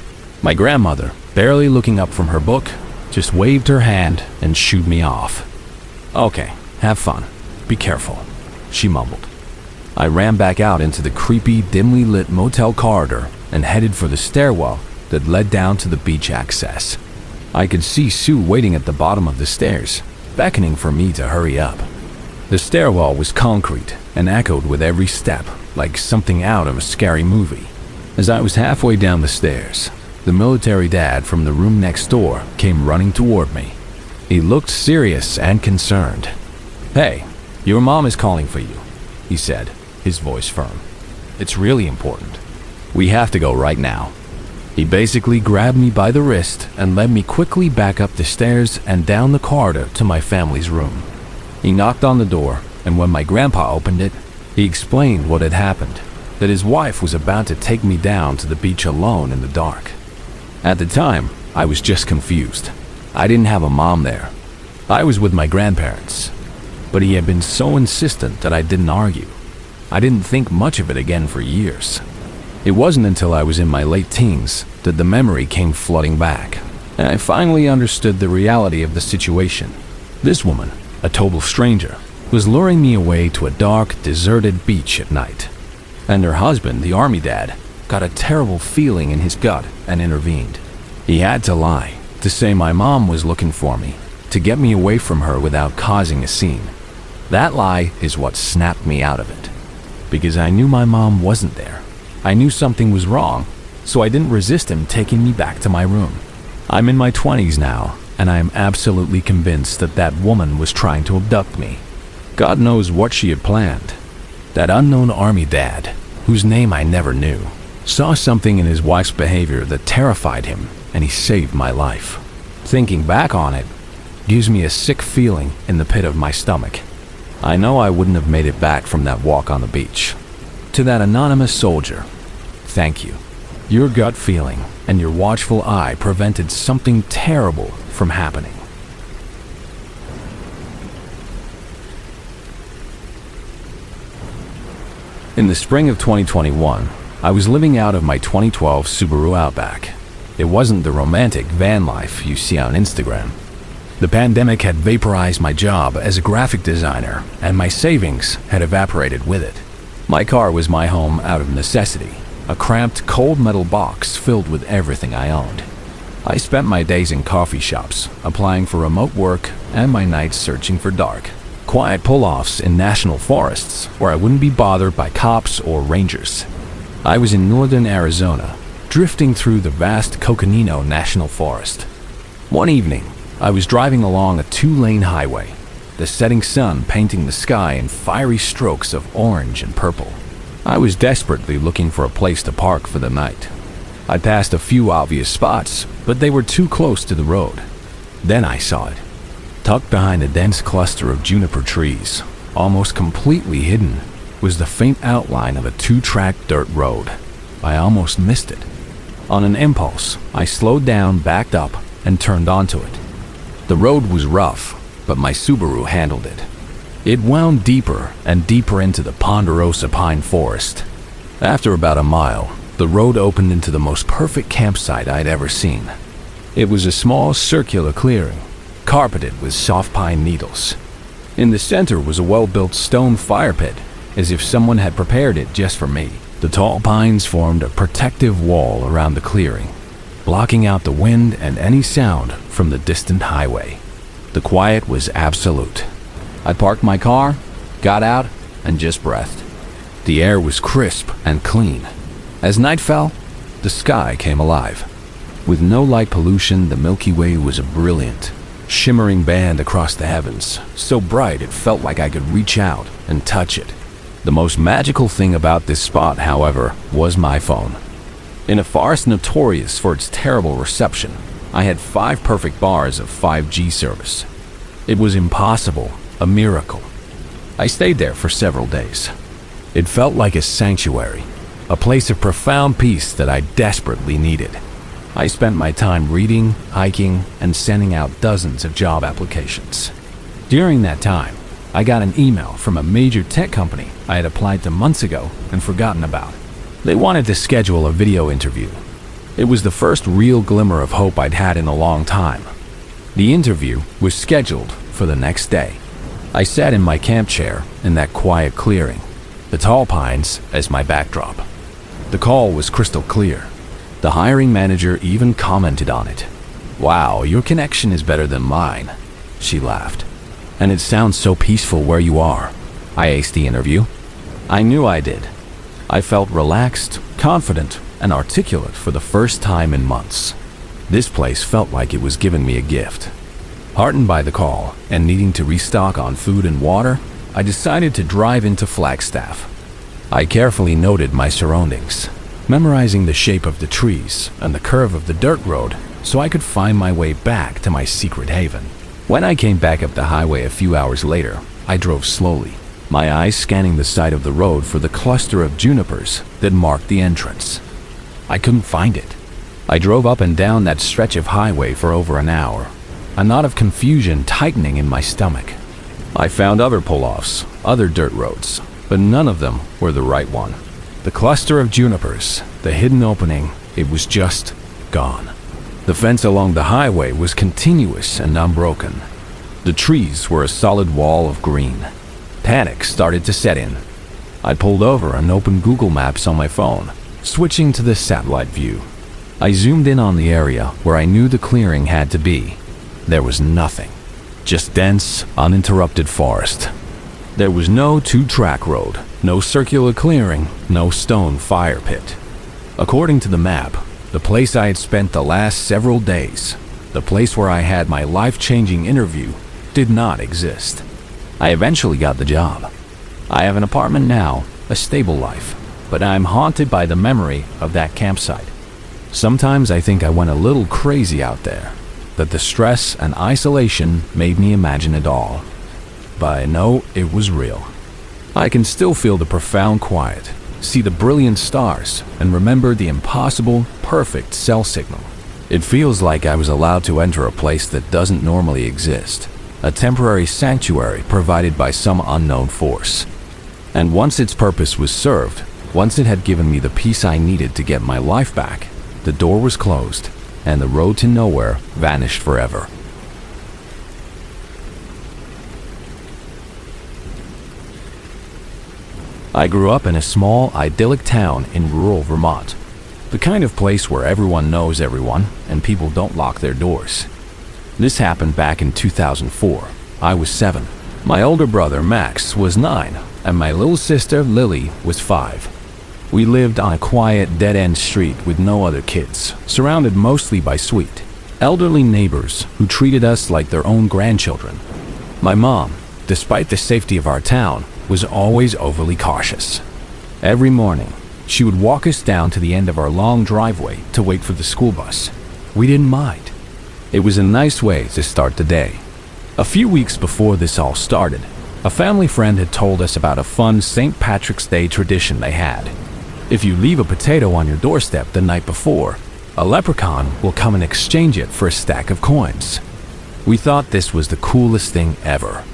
[SPEAKER 1] My grandmother, barely looking up from her book, just waved her hand and shooed me off. "Okay, have fun. Be careful," she mumbled. I ran back out into the creepy, dimly lit motel corridor and headed for the stairwell that led down to the beach access. I could see Sue waiting at the bottom of the stairs, beckoning for me to hurry up. The stairwell was concrete and echoed with every step, like something out of a scary movie. As I was halfway down the stairs, the military dad from the room next door came running toward me. He looked serious and concerned. "Hey, your mom is calling for you," he said, his voice firm. "It's really important. We have to go right now." He basically grabbed me by the wrist and led me quickly back up the stairs and down the corridor to my family's room. He knocked on the door, and when my grandpa opened it, He explained what had happened, that his wife was about to take me down to the beach alone in the dark. At the time, I was just confused. I didn't have a mom there. I was with my grandparents. But he had been so insistent that I didn't argue. I didn't think much of it again for years. It wasn't until I was in my late teens that the memory came flooding back, and I finally understood the reality of the situation. This woman, a total stranger, was luring me away to a dark, deserted beach at night. And her husband, the army dad, got a terrible feeling in his gut and intervened. He had to lie, to say my mom was looking for me, to get me away from her without causing a scene. That lie is what snapped me out of it. Because I knew my mom wasn't there. I knew something was wrong, so I didn't resist him taking me back to my room. I'm in my 20s now, and I am absolutely convinced that that woman was trying to abduct me. God knows what she had planned. That unknown army dad, whose name I never knew, saw something in his wife's behavior that terrified him, and he saved my life. Thinking back on it gives me a sick feeling in the pit of my stomach. I know I wouldn't have made it back from that walk on the beach. To that anonymous soldier, thank you. Your gut feeling and your watchful eye prevented something terrible from happening. In the spring of 2021, I was living out of my 2012 Subaru Outback. It wasn't the romantic van life you see on Instagram. The pandemic had vaporized my job as a graphic designer, and my savings had evaporated with it. My car was my home out of necessity, a cramped, cold metal box filled with everything I owned. I spent my days in coffee shops, applying for remote work, and my nights searching for dark, quiet pull-offs in national forests where I wouldn't be bothered by cops or rangers. I was in northern Arizona, drifting through the vast Coconino National Forest. One evening, I was driving along a 2-lane highway, the setting sun painting the sky in fiery strokes of orange and purple. I was desperately looking for a place to park for the night. I passed a few obvious spots, but they were too close to the road. Then I saw it. Tucked behind a dense cluster of juniper trees, almost completely hidden, was the faint outline of a 2-track dirt road. I almost missed it. On an impulse, I slowed down, backed up, and turned onto it. The road was rough, but my Subaru handled it. It wound deeper and deeper into the ponderosa pine forest. After about a mile, the road opened into the most perfect campsite I'd ever seen. It was a small circular clearing, carpeted with soft pine needles. In the center was a well-built stone fire pit, as if someone had prepared it just for me. The tall pines formed a protective wall around the clearing, blocking out the wind and any sound from the distant highway. The quiet was absolute. I parked my car, got out, and just breathed. The air was crisp and clean. As night fell, the sky came alive. With no light pollution, the Milky Way was a brilliant, shimmering band across the heavens, so bright it felt like I could reach out and touch it. The most magical thing about this spot, however, was my phone. In a forest notorious for its terrible reception, I had 5 perfect bars of 5G service. It was impossible, a miracle. I stayed there for several days. It felt like a sanctuary, a place of profound peace that I desperately needed. I spent my time reading, hiking, and sending out dozens of job applications. During that time, I got an email from a major tech company I had applied to months ago and forgotten about. They wanted to schedule a video interview. It was the first real glimmer of hope I'd had in a long time. The interview was scheduled for the next day. I sat in my camp chair in that quiet clearing, the tall pines as my backdrop. The call was crystal clear. The hiring manager even commented on it. "Wow, your connection is better than mine," she laughed. "And it sounds so peaceful where you are." I aced the interview. I knew I did. I felt relaxed, confident, and articulate for the first time in months. This place felt like it was giving me a gift. Heartened by the call and needing to restock on food and water, I decided to drive into Flagstaff. I carefully noted my surroundings, memorizing the shape of the trees and the curve of the dirt road so I could find my way back to my secret haven. When I came back up the highway a few hours later, I drove slowly, my eyes scanning the side of the road for the cluster of junipers that marked the entrance. I couldn't find it. I drove up and down that stretch of highway for over an hour, a knot of confusion tightening in my stomach. I found other pull-offs, other dirt roads, but none of them were the right one. The cluster of junipers, the hidden opening, it was just gone. The fence along the highway was continuous and unbroken. The trees were a solid wall of green. Panic started to set in. I pulled over and opened Google Maps on my phone, switching to the satellite view. I zoomed in on the area where I knew the clearing had to be. There was nothing, just dense, uninterrupted forest. There was no two-track road, no circular clearing, no stone fire pit. According to the map, the place I had spent the last several days, the place where I had my life-changing interview, did not exist. I eventually got the job. I have an apartment now, a stable life, but I'm haunted by the memory of that campsite. Sometimes I think I went a little crazy out there, that the stress and isolation made me imagine it all. But I know it was real. I can still feel the profound quiet, see the brilliant stars, and remember the impossible, perfect cell signal. It feels like I was allowed to enter a place that doesn't normally exist, a temporary sanctuary provided by some unknown force. And once its purpose was served, once it had given me the peace I needed to get my life back, the door was closed, and the road to nowhere vanished forever. I grew up in a small, idyllic town in rural Vermont, the kind of place where everyone knows everyone and people don't lock their doors. This happened back in 2004. I was 7. My older brother, Max, was 9, and my little sister, Lily, was 5. We lived on a quiet, dead-end street with no other kids, surrounded mostly by sweet, elderly neighbors who treated us like their own grandchildren. My mom, despite the safety of our town, was always overly cautious. Every morning, she would walk us down to the end of our long driveway to wait for the school bus. We didn't mind. It was a nice way to start the day. A few weeks before this all started, a family friend had told us about a fun St. Patrick's Day tradition they had. If you leave a potato on your doorstep the night before, a leprechaun will come and exchange it for a stack of coins. We thought this was the coolest thing ever.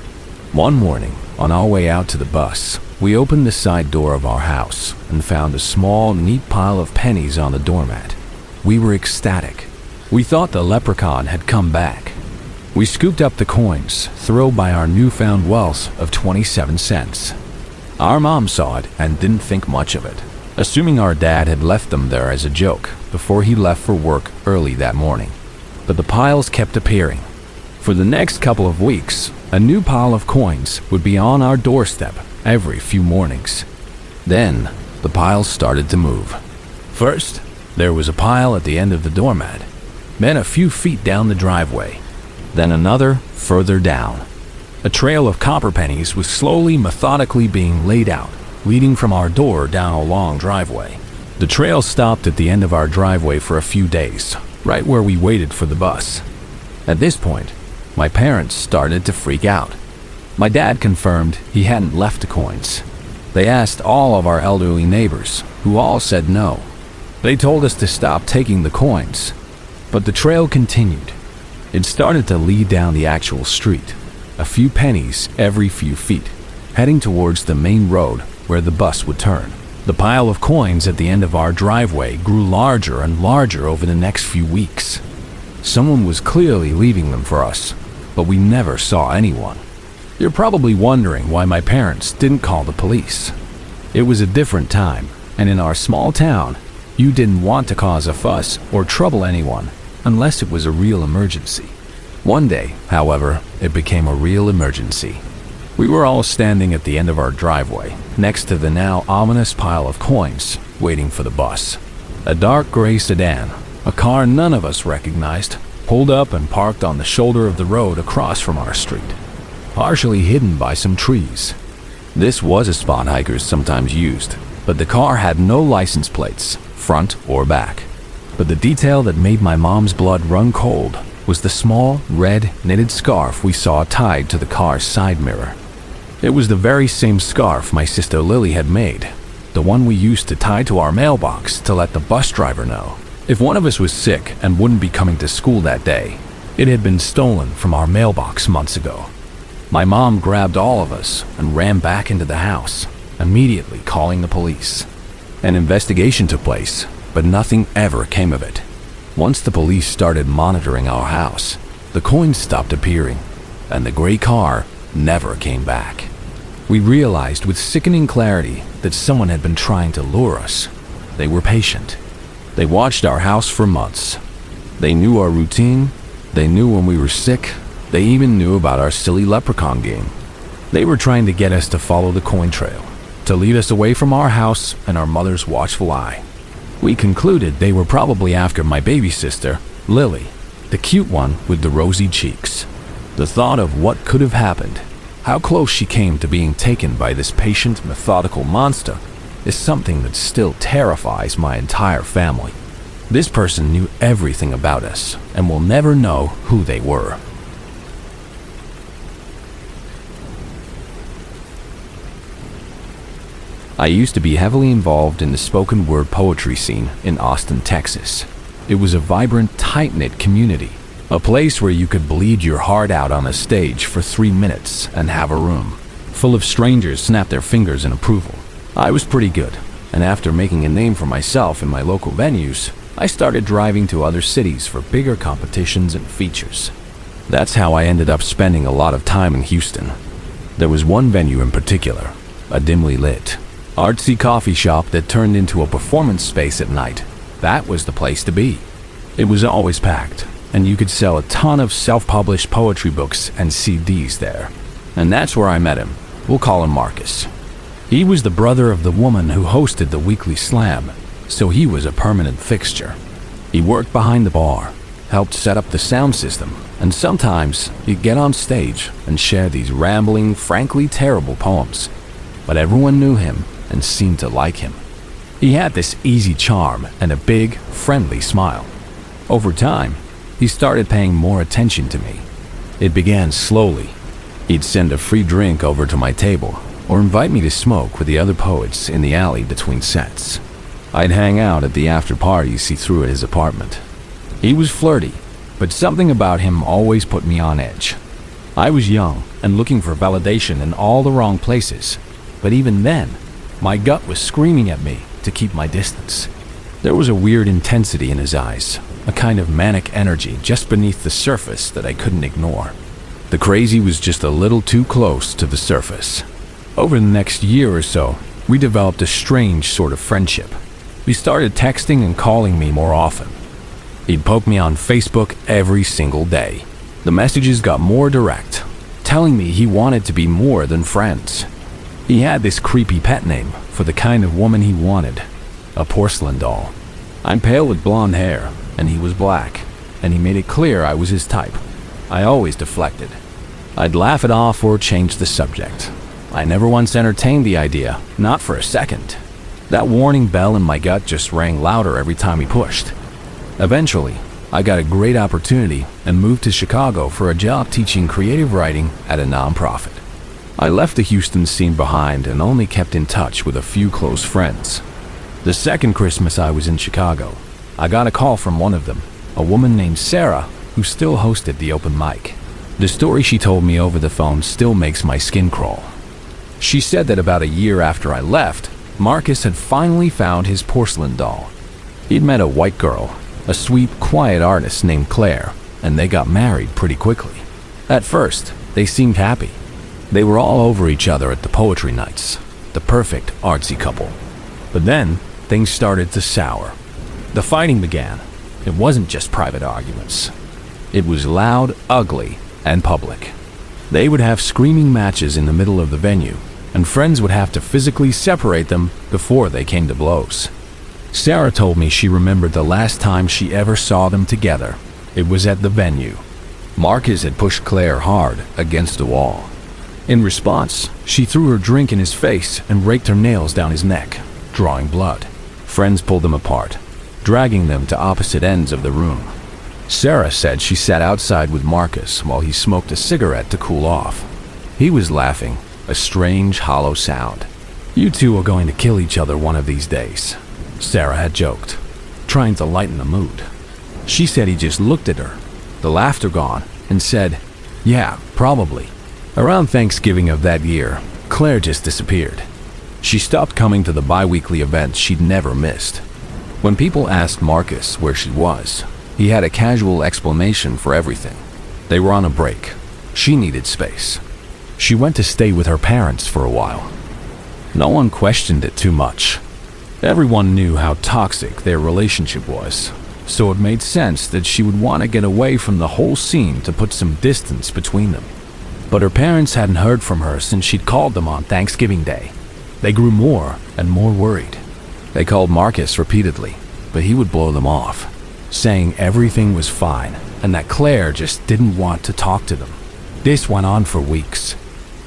[SPEAKER 1] One morning, on our way out to the bus, we opened the side door of our house and found a small, neat pile of pennies on the doormat. We were ecstatic. We thought the leprechaun had come back. We scooped up the coins, thrilled by our newfound wealth of 27 cents. Our mom saw it and didn't think much of it, assuming our dad had left them there as a joke before he left for work early that morning. But the piles kept appearing. For the next couple of weeks, a new pile of coins would be on our doorstep every few mornings. Then, the piles started to move. First, there was a pile at the end of the doormat, then a few feet down the driveway, then another further down. A trail of copper pennies was slowly, methodically being laid out, leading from our door down a long driveway. The trail stopped at the end of our driveway for a few days, right where we waited for the bus. At this point, my parents started to freak out. My dad confirmed he hadn't left the coins. They asked all of our elderly neighbors, who all said no. They told us to stop taking the coins. But the trail continued. It started to lead down the actual street, a few pennies every few feet, heading towards the main road where the bus would turn. The pile of coins at the end of our driveway grew larger and larger over the next few weeks. Someone was clearly leaving them for us, but we never saw anyone. You're probably wondering why my parents didn't call the police. It was a different time, and in our small town, you didn't want to cause a fuss or trouble anyone unless it was a real emergency. One day, however, it became a real emergency. We were all standing at the end of our driveway, next to the now ominous pile of coins, waiting for the bus. A dark gray sedan, a car none of us recognized, pulled up and parked on the shoulder of the road across from our street, partially hidden by some trees. This was a spot hikers sometimes used, but the car had no license plates, front or back. But the detail that made my mom's blood run cold was the small, red, knitted scarf we saw tied to the car's side mirror. It was the very same scarf my sister Lily had made, the one we used to tie to our mailbox to let the bus driver know if one of us was sick and wouldn't be coming to school that day. It had been stolen from our mailbox months ago. My mom grabbed all of us and ran back into the house, immediately calling the police. An investigation took place, but nothing ever came of it. Once the police started monitoring our house, the coins stopped appearing, and the gray car never came back. We realized with sickening clarity that someone had been trying to lure us. They were patient. They watched our house for months. They knew our routine. They knew when we were sick. They even knew about our silly leprechaun game. They were trying to get us to follow the coin trail, to lead us away from our house and our mother's watchful eye. We concluded they were probably after my baby sister, Lily, the cute one with the rosy cheeks. The thought of what could have happened, how close she came to being taken by this patient, methodical monster, is something that still terrifies my entire family. This person knew everything about us and will never know who they were. I used to be heavily involved in the spoken word poetry scene in Austin, Texas. It was a vibrant, tight-knit community, a place where you could bleed your heart out on a stage for 3 minutes and have a room full of strangers snap their fingers in approval. I was pretty good, and after making a name for myself in my local venues, I started driving to other cities for bigger competitions and features. That's how I ended up spending a lot of time in Houston. There was one venue in particular, a dimly lit, artsy coffee shop that turned into a performance space at night. That was the place to be. It was always packed, and you could sell a ton of self-published poetry books and CDs there. And that's where I met him. We'll call him Marcus. He was the brother of the woman who hosted the weekly slam, so he was a permanent fixture. He worked behind the bar, helped set up the sound system, and sometimes he'd get on stage and share these rambling, frankly terrible poems. But everyone knew him and seemed to like him. He had this easy charm and a big, friendly smile. Over time, he started paying more attention to me. It began slowly. He'd send a free drink over to my table or invite me to smoke with the other poets in the alley between sets. I'd hang out at the after parties he threw at his apartment. He was flirty, but something about him always put me on edge. I was young and looking for validation in all the wrong places, but even then, my gut was screaming at me to keep my distance. There was a weird intensity in his eyes, a kind of manic energy just beneath the surface that I couldn't ignore. The crazy was just a little too close to the surface. Over the next year or so, we developed a strange sort of friendship. We started texting and calling me more often. He'd poke me on Facebook every single day. The messages got more direct, telling me he wanted to be more than friends. He had this creepy pet name for the kind of woman he wanted, a porcelain doll. I'm pale with blonde hair, and he was black, and he made it clear I was his type. I always deflected. I'd laugh it off or change the subject. I never once entertained the idea, not for a second. That warning bell in my gut just rang louder every time he pushed. Eventually, I got a great opportunity and moved to Chicago for a job teaching creative writing at a nonprofit. I left the Houston scene behind and only kept in touch with a few close friends. The second Christmas I was in Chicago, I got a call from one of them, a woman named Sarah, who still hosted the open mic. The story she told me over the phone still makes my skin crawl. She said that about a year after I left, Marcus had finally found his porcelain doll. He'd met a white girl, a sweet, quiet artist named Claire, and they got married pretty quickly. At first, they seemed happy. They were all over each other at the poetry nights, the perfect artsy couple. But then, things started to sour. The fighting began. It wasn't just private arguments. It was loud, ugly, and public. They would have screaming matches in the middle of the venue, and friends would have to physically separate them before they came to blows. Sarah told me she remembered the last time she ever saw them together. It was at the venue. Marcus had pushed Claire hard against the wall. In response, she threw her drink in his face and raked her nails down his neck, drawing blood. Friends pulled them apart, dragging them to opposite ends of the room. Sarah said she sat outside with Marcus while he smoked a cigarette to cool off. He was laughing, a strange, hollow sound. "You two are going to kill each other one of these days," Sarah had joked, trying to lighten the mood. She said he just looked at her, the laughter gone, and said, "Yeah, probably." Around Thanksgiving of that year, Claire just disappeared. She stopped coming to the bi-weekly events she'd never missed. When people asked Marcus where she was, he had a casual explanation for everything. They were on a break. She needed space. She went to stay with her parents for a while. No one questioned it too much. Everyone knew how toxic their relationship was, so it made sense that she would want to get away from the whole scene to put some distance between them. But her parents hadn't heard from her since she'd called them on Thanksgiving Day. They grew more and more worried. They called Marcus repeatedly, but he would blow them off, saying everything was fine and that Claire just didn't want to talk to them. This went on for weeks.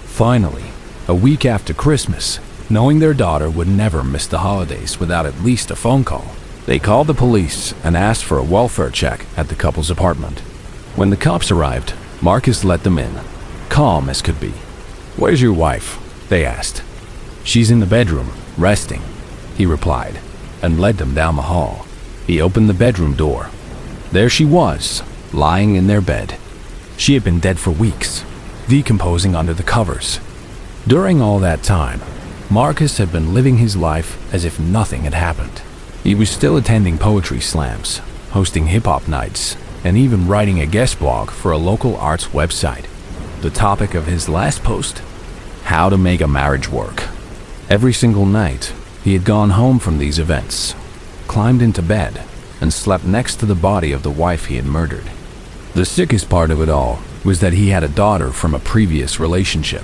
[SPEAKER 1] Finally, a week after Christmas, knowing their daughter would never miss the holidays without at least a phone call, they called the police and asked for a welfare check at the couple's apartment. When the cops arrived, Marcus let them in, calm as could be. "Where's your wife?" they asked. "She's in the bedroom, resting," he replied, and led them down the hall. He opened the bedroom door. There she was, lying in their bed. She had been dead for weeks, decomposing under the covers. During all that time, Marcus had been living his life as if nothing had happened. He was still attending poetry slams, hosting hip-hop nights, and even writing a guest blog for a local arts website. The topic of his last post? How to make a marriage work. Every single night, he had gone home from these events, climbed into bed, and slept next to the body of the wife he had murdered. The sickest part of it all was that he had a daughter from a previous relationship,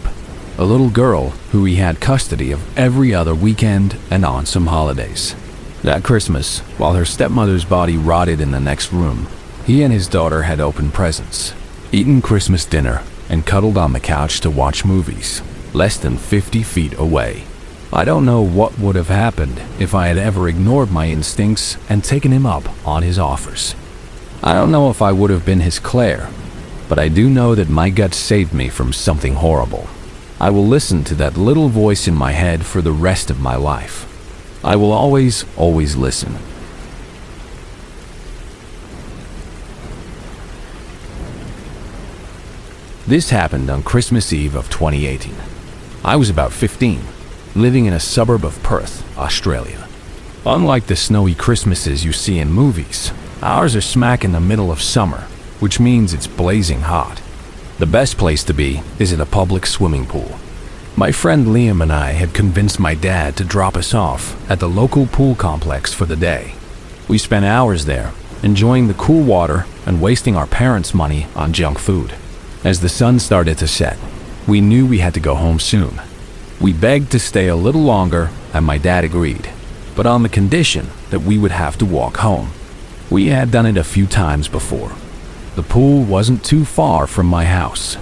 [SPEAKER 1] a little girl who he had custody of every other weekend and on some holidays. That Christmas, while her stepmother's body rotted in the next room, he and his daughter had opened presents, eaten Christmas dinner, and cuddled on the couch to watch movies, less than 50 feet away. I don't know what would have happened if I had ever ignored my instincts and taken him up on his offers. I don't know if I would have been his Claire, but I do know that my gut saved me from something horrible. I will listen to that little voice in my head for the rest of my life. I will always, always listen. This happened on Christmas Eve of 2018. I was about 15, living in a suburb of Perth, Australia. Unlike the snowy Christmases you see in movies, ours are smack in the middle of summer, which means it's blazing hot. The best place to be is at a public swimming pool. My friend Liam and I had convinced my dad to drop us off at the local pool complex for the day. We spent hours there, enjoying the cool water and wasting our parents' money on junk food. As the sun started to set, we knew we had to go home soon. We begged to stay a little longer, and my dad agreed, but on the condition that we would have to walk home. We had done it a few times before. The pool wasn't too far from my house.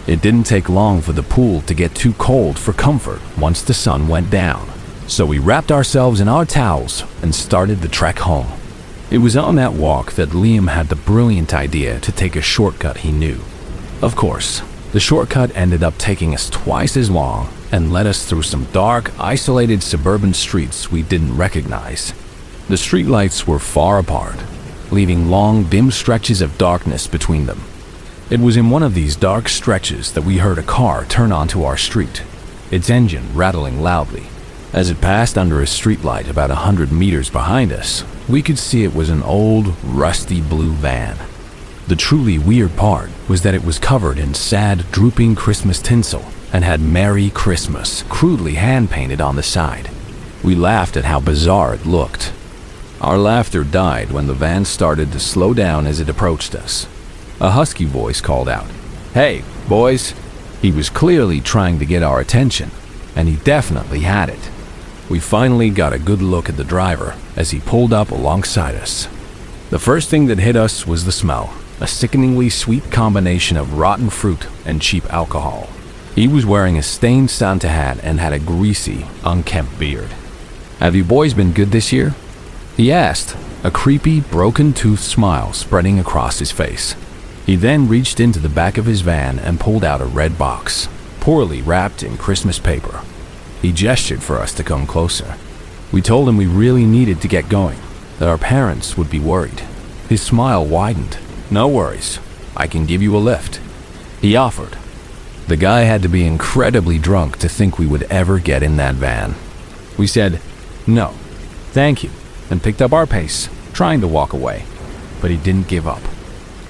[SPEAKER 1] It didn't take long for the pool to get too cold for comfort once the sun went down, so we wrapped ourselves in our towels and started the trek home. It was on that walk that Liam had the brilliant idea to take a shortcut he knew. Of course, the shortcut ended up taking us twice as long and led us through some dark, isolated suburban streets we didn't recognize. The streetlights were far apart, leaving long, dim stretches of darkness between them. It was in one of these dark stretches that we heard a car turn onto our street, its engine rattling loudly. As it passed under a streetlight about 100 meters behind us, we could see it was an old, rusty blue van. The truly weird part was that it was covered in sad, drooping Christmas tinsel and had "Merry Christmas" crudely hand-painted on the side. We laughed at how bizarre it looked. Our laughter died when the van started to slow down as it approached us. A husky voice called out, "Hey, boys!" He was clearly trying to get our attention, and he definitely had it. We finally got a good look at the driver as he pulled up alongside us. The first thing that hit us was the smell, a sickeningly sweet combination of rotten fruit and cheap alcohol. He was wearing a stained Santa hat and had a greasy, unkempt beard. "Have you boys been good this year?" he asked, a creepy, broken-toothed smile spreading across his face. He then reached into the back of his van and pulled out a red box, poorly wrapped in Christmas paper. He gestured for us to come closer. We told him we really needed to get going, that our parents would be worried. His smile widened. "No worries, I can give you a lift," he offered. The guy had to be incredibly drunk to think we would ever get in that van. We said, "No, thank you," and picked up our pace, trying to walk away. But he didn't give up.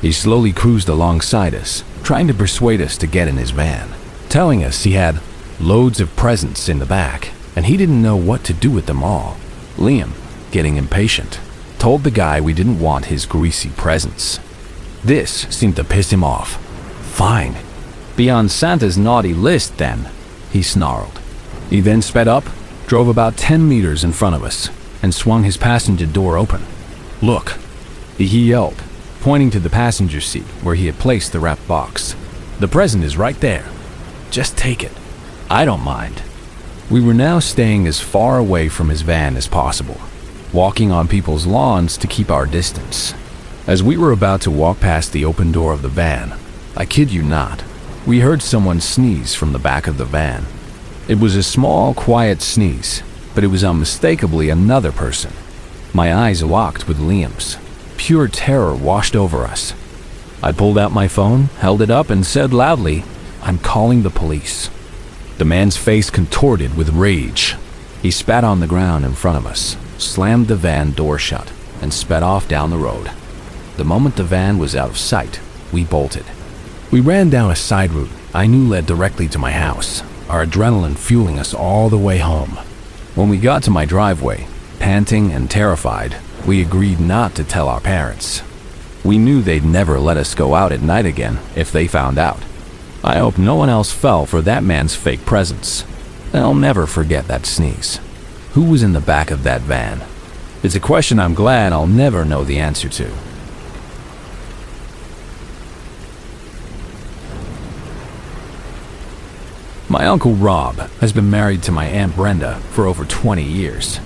[SPEAKER 1] He slowly cruised alongside us, trying to persuade us to get in his van, telling us he had loads of presents in the back, and he didn't know what to do with them all. Liam, getting impatient, told the guy we didn't want his greasy presents. This seemed to piss him off. "Fine. Be on Santa's naughty list then," he snarled. He then sped up, drove about 10 meters in front of us, and swung his passenger door open. "Look," he yelled, pointing to the passenger seat where he had placed the wrapped box. "The present is right there. Just take it. I don't mind." We were now staying as far away from his van as possible, walking on people's lawns to keep our distance. As we were about to walk past the open door of the van, I kid you not, we heard someone sneeze from the back of the van. It was a small, quiet sneeze, but it was unmistakably another person. My eyes locked with Liam's. Pure terror washed over us. I pulled out my phone, held it up, and said loudly, "I'm calling the police." The man's face contorted with rage. He spat on the ground in front of us, slammed the van door shut, and sped off down the road. The moment the van was out of sight, we bolted. We ran down a side route I knew led directly to my house, our adrenaline fueling us all the way home. When we got to my driveway, panting and terrified, we agreed not to tell our parents. We knew they'd never let us go out at night again if they found out. I hope no one else fell for that man's fake presence. I'll never forget that sneeze. Who was in the back of that van? It's a question I'm glad I'll never know the answer to. My Uncle Rob has been married to my Aunt Brenda for over 20 years.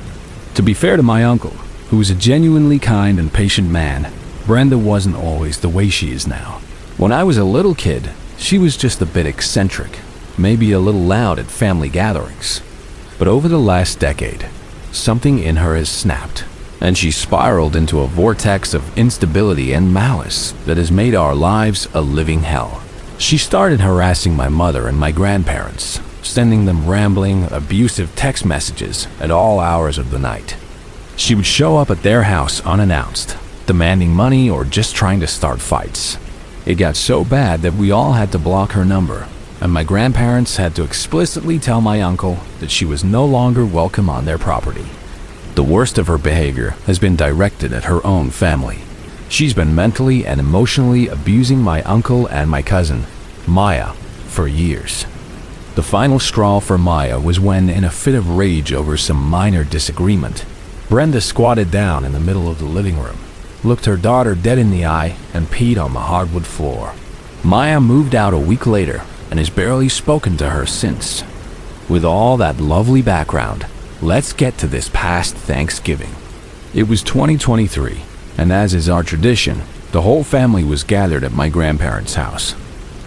[SPEAKER 1] To be fair to my uncle, who was a genuinely kind and patient man, Brenda wasn't always the way she is now. When I was a little kid, she was just a bit eccentric, maybe a little loud at family gatherings. But over the last decade, something in her has snapped, and she spiraled into a vortex of instability and malice that has made our lives a living hell. She started harassing my mother and my grandparents, sending them rambling, abusive text messages at all hours of the night. She would show up at their house unannounced, demanding money or just trying to start fights. It got so bad that we all had to block her number, and my grandparents had to explicitly tell my uncle that she was no longer welcome on their property. The worst of her behavior has been directed at her own family. She's been mentally and emotionally abusing my uncle and my cousin, Maya, for years. The final straw for Maya was when, in a fit of rage over some minor disagreement, Brenda squatted down in the middle of the living room, looked her daughter dead in the eye, and peed on the hardwood floor. Maya moved out a week later and has barely spoken to her since. With all that lovely background, let's get to this past Thanksgiving. It was 2023, and as is our tradition, the whole family was gathered at my grandparents' house.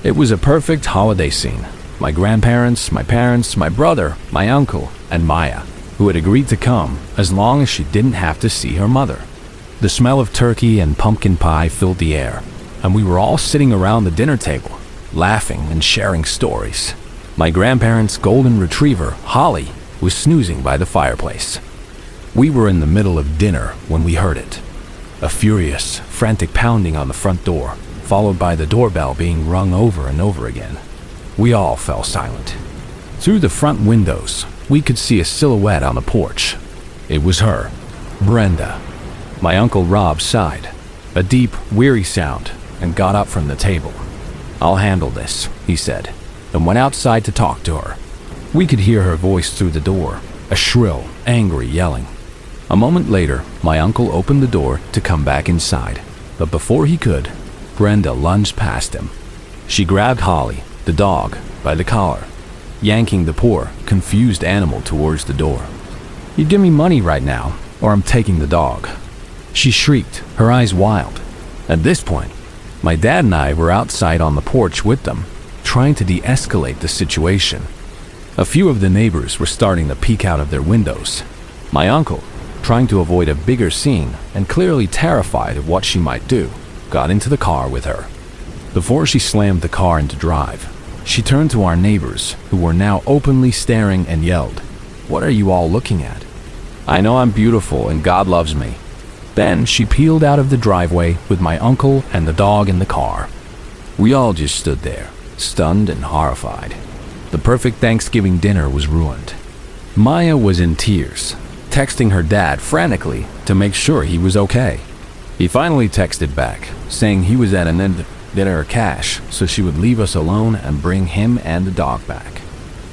[SPEAKER 1] It was a perfect holiday scene. My grandparents, my parents, my brother, my uncle, and Maya, who had agreed to come as long as she didn't have to see her mother. The smell of turkey and pumpkin pie filled the air, and we were all sitting around the dinner table, laughing and sharing stories. My grandparents' golden retriever, Holly, was snoozing by the fireplace. We were in the middle of dinner when we heard it. A furious, frantic pounding on the front door, followed by the doorbell being rung over and over again. We all fell silent. Through the front windows, we could see a silhouette on the porch. It was her, Brenda. My Uncle Rob sighed, a deep, weary sound, and got up from the table. "I'll handle this," he said, and went outside to talk to her. We could hear her voice through the door, a shrill, angry yelling. A moment later, my uncle opened the door to come back inside, but before he could, Brenda lunged past him. She grabbed Holly, the dog, by the collar, yanking the poor, confused animal towards the door. "You give me money right now, or I'm taking the dog," she shrieked, her eyes wild. At this point, my dad and I were outside on the porch with them, trying to de-escalate the situation. A few of the neighbors were starting to peek out of their windows. My uncle, trying to avoid a bigger scene and clearly terrified of what she might do, got into the car with her. Before she slammed the car into drive, she turned to our neighbors, who were now openly staring, and yelled, "What are you all looking at? I know I'm beautiful and God loves me." Then she peeled out of the driveway with my uncle and the dog in the car. We all just stood there, stunned and horrified. The perfect Thanksgiving dinner was ruined. Maya was in tears, texting her dad frantically to make sure he was okay. He finally texted back, saying he was at an end to get her cash so she would leave us alone and bring him and the dog back.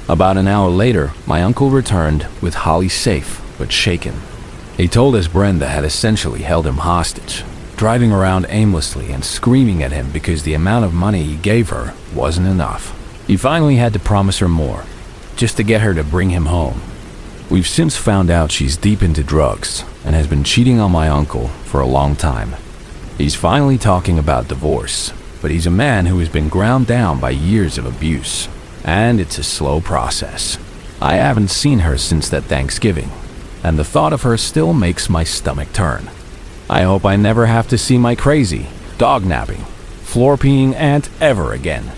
[SPEAKER 1] About an hour later, my uncle returned with Holly safe but shaken. He told us Brenda had essentially held him hostage, driving around aimlessly and screaming at him because the amount of money he gave her wasn't enough. He finally had to promise her more, just to get her to bring him home. We've since found out she's deep into drugs and has been cheating on my uncle for a long time. He's finally talking about divorce, but he's a man who has been ground down by years of abuse, and it's a slow process. I haven't seen her since that Thanksgiving, and the thought of her still makes my stomach turn. I hope I never have to see my crazy, dog-napping, floor-peeing aunt ever again.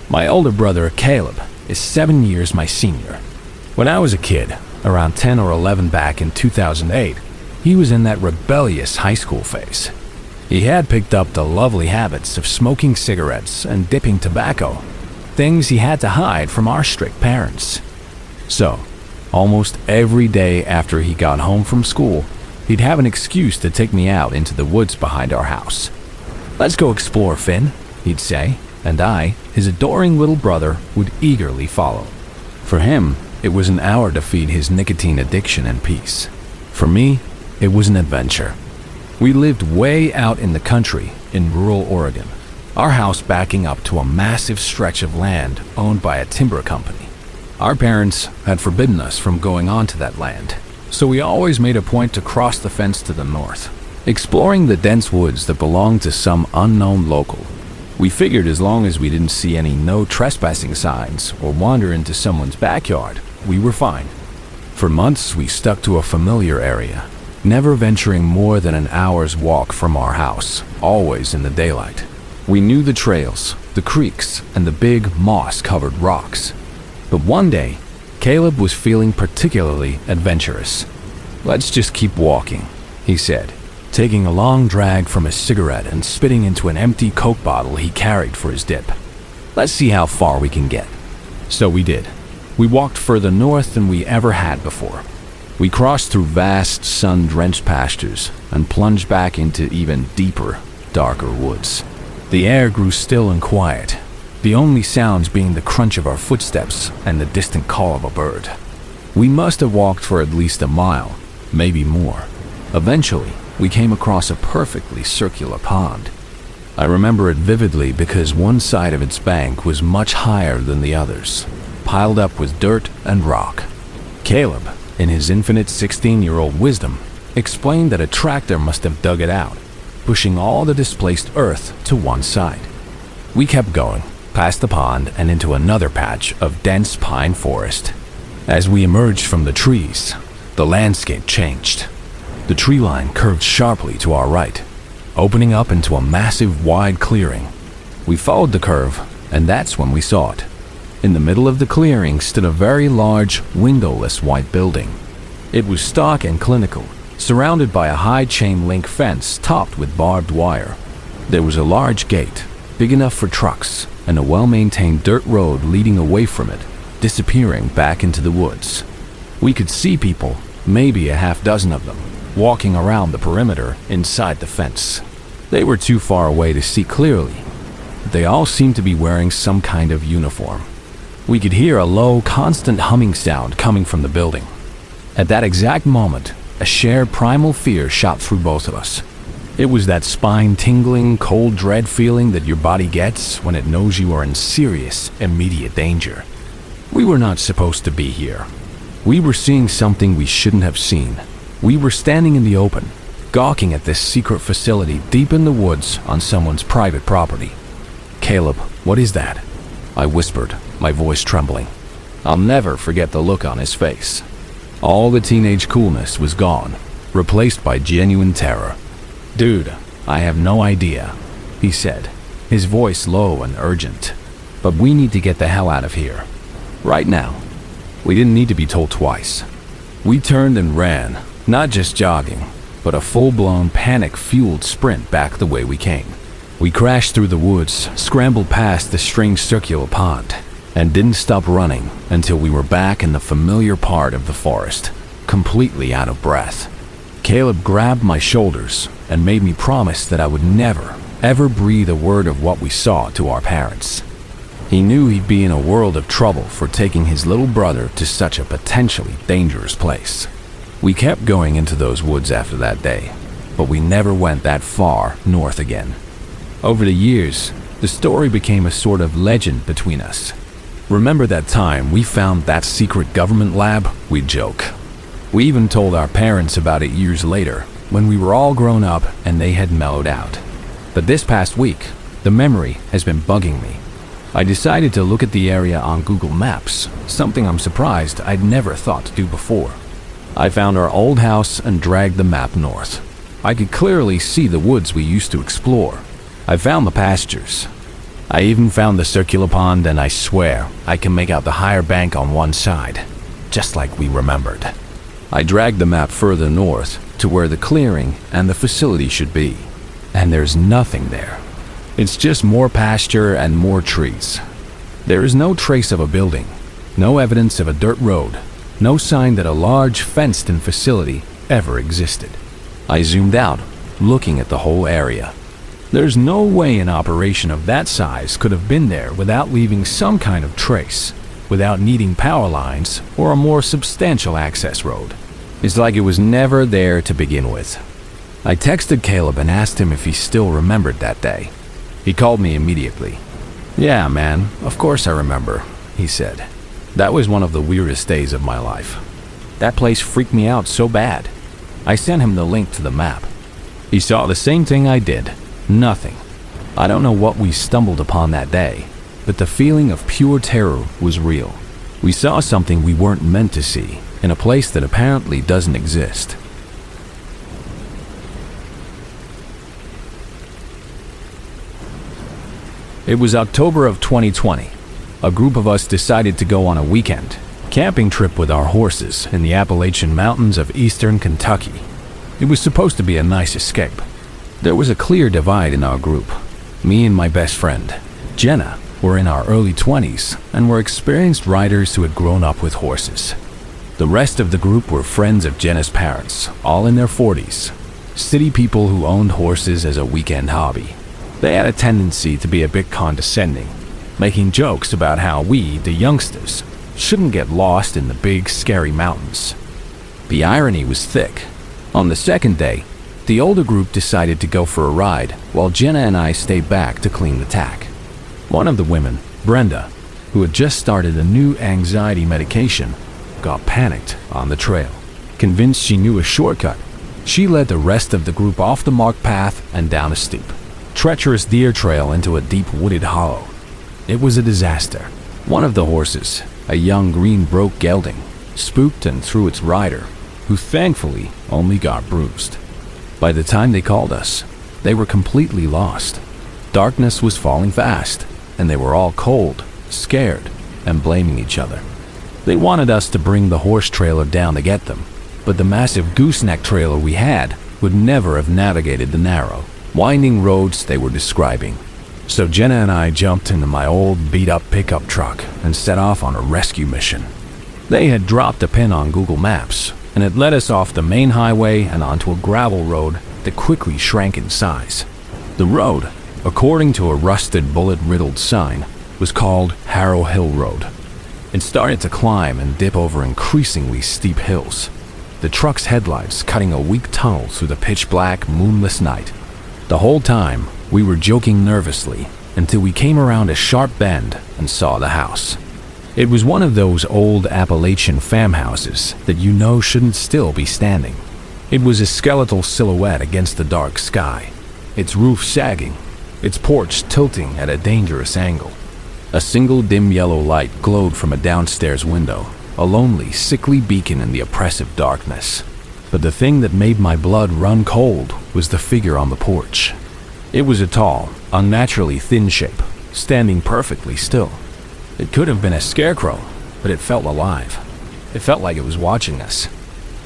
[SPEAKER 1] My older brother, Caleb, is 7 years my senior. When I was a kid, around 10 or 11 back in 2008, he was in that rebellious high school phase. He had picked up the lovely habits of smoking cigarettes and dipping tobacco, things he had to hide from our strict parents. So, almost every day after he got home from school, he'd have an excuse to take me out into the woods behind our house. "Let's go explore, Finn," he'd say, and I, his adoring little brother, would eagerly follow. For him, it was an hour to feed his nicotine addiction in peace. For me, it was an adventure. We lived way out in the country in rural Oregon, our house backing up to a massive stretch of land owned by a timber company. Our parents had forbidden us from going onto that land, so we always made a point to cross the fence to the north, exploring the dense woods that belonged to some unknown local. We figured as long as we didn't see any no trespassing signs or wander into someone's backyard, we were fine. For months, we stuck to a familiar area, never venturing more than an hour's walk from our house, always in the daylight. We knew the trails, the creeks, and the big moss-covered rocks. But one day, Caleb was feeling particularly adventurous. "Let's just keep walking," he said, taking a long drag from his cigarette and spitting into an empty Coke bottle he carried for his dip. "Let's see how far we can get." So we did. We walked further north than we ever had before. We crossed through vast, sun-drenched pastures and plunged back into even deeper, darker woods. The air grew still and quiet, the only sounds being the crunch of our footsteps and the distant call of a bird. We must have walked for at least a mile, maybe more. Eventually, we came across a perfectly circular pond. I remember it vividly because one side of its bank was much higher than the others, piled up with dirt and rock. Caleb, in his infinite 16-year-old wisdom, explained that a tractor must have dug it out, pushing all the displaced earth to one side. We kept going, past the pond and into another patch of dense pine forest. As we emerged from the trees, the landscape changed. The tree line curved sharply to our right, opening up into a massive wide clearing. We followed the curve, and that's when we saw it. In the middle of the clearing stood a very large, windowless white building. It was stark and clinical, surrounded by a high chain-link fence topped with barbed wire. There was a large gate, big enough for trucks, and a well-maintained dirt road leading away from it, disappearing back into the woods. We could see people, maybe a half dozen of them, walking around the perimeter inside the fence. They were too far away to see clearly. They all seemed to be wearing some kind of uniform. We could hear a low, constant humming sound coming from the building. At that exact moment, a shared primal fear shot through both of us. It was that spine-tingling, cold dread feeling that your body gets when it knows you are in serious, immediate danger. We were not supposed to be here. We were seeing something we shouldn't have seen. We were standing in the open, gawking at this secret facility deep in the woods on someone's private property. "Caleb, what is that?" I whispered, my voice trembling. I'll never forget the look on his face. All the teenage coolness was gone, replaced by genuine terror. "Dude, I have no idea," he said, his voice low and urgent. "But we need to get the hell out of here. Right now." We didn't need to be told twice. We turned and ran, not just jogging, but a full-blown panic-fueled sprint back the way we came. We crashed through the woods, scrambled past the strange circular pond, and didn't stop running until we were back in the familiar part of the forest, completely out of breath. Caleb grabbed my shoulders and made me promise that I would never, ever breathe a word of what we saw to our parents. He knew he'd be in a world of trouble for taking his little brother to such a potentially dangerous place. We kept going into those woods after that day, but we never went that far north again. Over the years, the story became a sort of legend between us. "Remember that time we found that secret government lab?" we'd joke. We even told our parents about it years later, when we were all grown up and they had mellowed out. But this past week, the memory has been bugging me. I decided to look at the area on Google Maps, something I'm surprised I'd never thought to do before. I found our old house and dragged the map north. I could clearly see the woods we used to explore. I found the pastures. I even found the circular pond, and I swear I can make out the higher bank on one side, just like we remembered. I dragged the map further north to where the clearing and the facility should be, and there's nothing there. It's just more pasture and more trees. There is no trace of a building, no evidence of a dirt road, no sign that a large fenced-in facility ever existed. I zoomed out, looking at the whole area. There's no way an operation of that size could have been there without leaving some kind of trace, without needing power lines or a more substantial access road. It's like it was never there to begin with. I texted Caleb and asked him if he still remembered that day. He called me immediately. "Yeah, man, of course I remember," he said. "That was one of the weirdest days of my life. That place freaked me out so bad." I sent him the link to the map. He saw the same thing I did. Nothing. I don't know what we stumbled upon that day, but the feeling of pure terror was real. We saw something we weren't meant to see in a place that apparently doesn't exist. It was October of 2020. A group of us decided to go on a weekend camping trip with our horses in the Appalachian Mountains of eastern Kentucky. It was supposed to be a nice escape. There was a clear divide in our group. Me and my best friend, Jenna, were in our early 20s and were experienced riders who had grown up with horses. The rest of the group were friends of Jenna's parents, all in their 40s, city people who owned horses as a weekend hobby. They had a tendency to be a bit condescending, making jokes about how we, the youngsters, shouldn't get lost in the big, scary mountains. The irony was thick. On the second day, the older group decided to go for a ride, while Jenna and I stayed back to clean the tack. One of the women, Brenda, who had just started a new anxiety medication, got panicked on the trail. Convinced she knew a shortcut, she led the rest of the group off the marked path and down a steep, treacherous deer trail into a deep wooded hollow. It was a disaster. One of the horses, a young green-broke gelding, spooked and threw its rider, who thankfully only got bruised. By the time they called us, they were completely lost. Darkness was falling fast, and they were all cold, scared, and blaming each other. They wanted us to bring the horse trailer down to get them, but the massive gooseneck trailer we had would never have navigated the narrow, winding roads they were describing. So Jenna and I jumped into my old beat-up pickup truck and set off on a rescue mission. They had dropped a pin on Google Maps, and it led us off the main highway and onto a gravel road that quickly shrank in size. The road, according to a rusted bullet-riddled sign, was called Harrow Hill Road. It started to climb and dip over increasingly steep hills, the truck's headlights cutting a weak tunnel through the pitch-black, moonless night. The whole time, we were joking nervously until we came around a sharp bend and saw the house. It was one of those old Appalachian farmhouses that you know shouldn't still be standing. It was a skeletal silhouette against the dark sky, its roof sagging, its porch tilting at a dangerous angle. A single dim yellow light glowed from a downstairs window, a lonely, sickly beacon in the oppressive darkness. But the thing that made my blood run cold was the figure on the porch. It was a tall, unnaturally thin shape, standing perfectly still. It could have been a scarecrow, but it felt alive. It felt like it was watching us.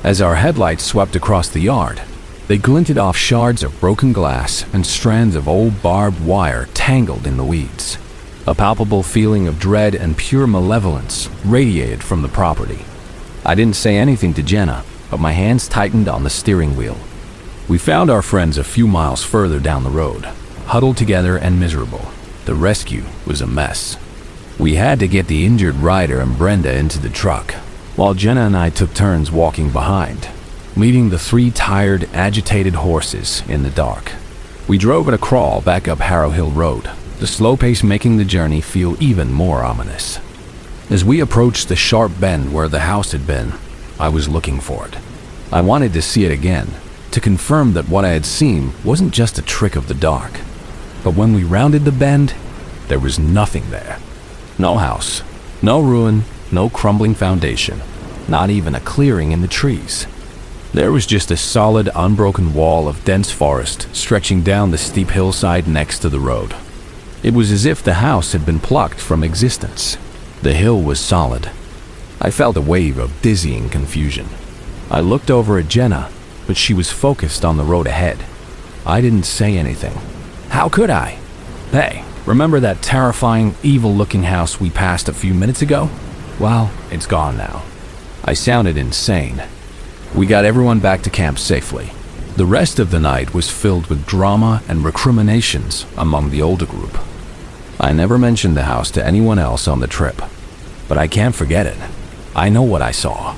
[SPEAKER 1] As our headlights swept across the yard, they glinted off shards of broken glass and strands of old barbed wire tangled in the weeds. A palpable feeling of dread and pure malevolence radiated from the property. I didn't say anything to Jenna, but my hands tightened on the steering wheel. We found our friends a few miles further down the road, huddled together and miserable. The rescue was a mess. We had to get the injured rider and Brenda into the truck, while Jenna and I took turns walking behind, leading the 3 tired, agitated horses in the dark. We drove at a crawl back up Harrow Hill Road, the slow pace making the journey feel even more ominous. As we approached the sharp bend where the house had been, I was looking for it. I wanted to see it again, to confirm that what I had seen wasn't just a trick of the dark. But when we rounded the bend, there was nothing there. No house, no ruin, no crumbling foundation, not even a clearing in the trees. There was just a solid, unbroken wall of dense forest stretching down the steep hillside next to the road. It was as if the house had been plucked from existence. The hill was solid. I felt a wave of dizzying confusion. I looked over at Jenna, but she was focused on the road ahead. I didn't say anything. How could I? Hey, remember that terrifying, evil-looking house we passed a few minutes ago? Well, it's gone now. I sounded insane. We got everyone back to camp safely. The rest of the night was filled with drama and recriminations among the older group. I never mentioned the house to anyone else on the trip, but I can't forget it. I know what I saw.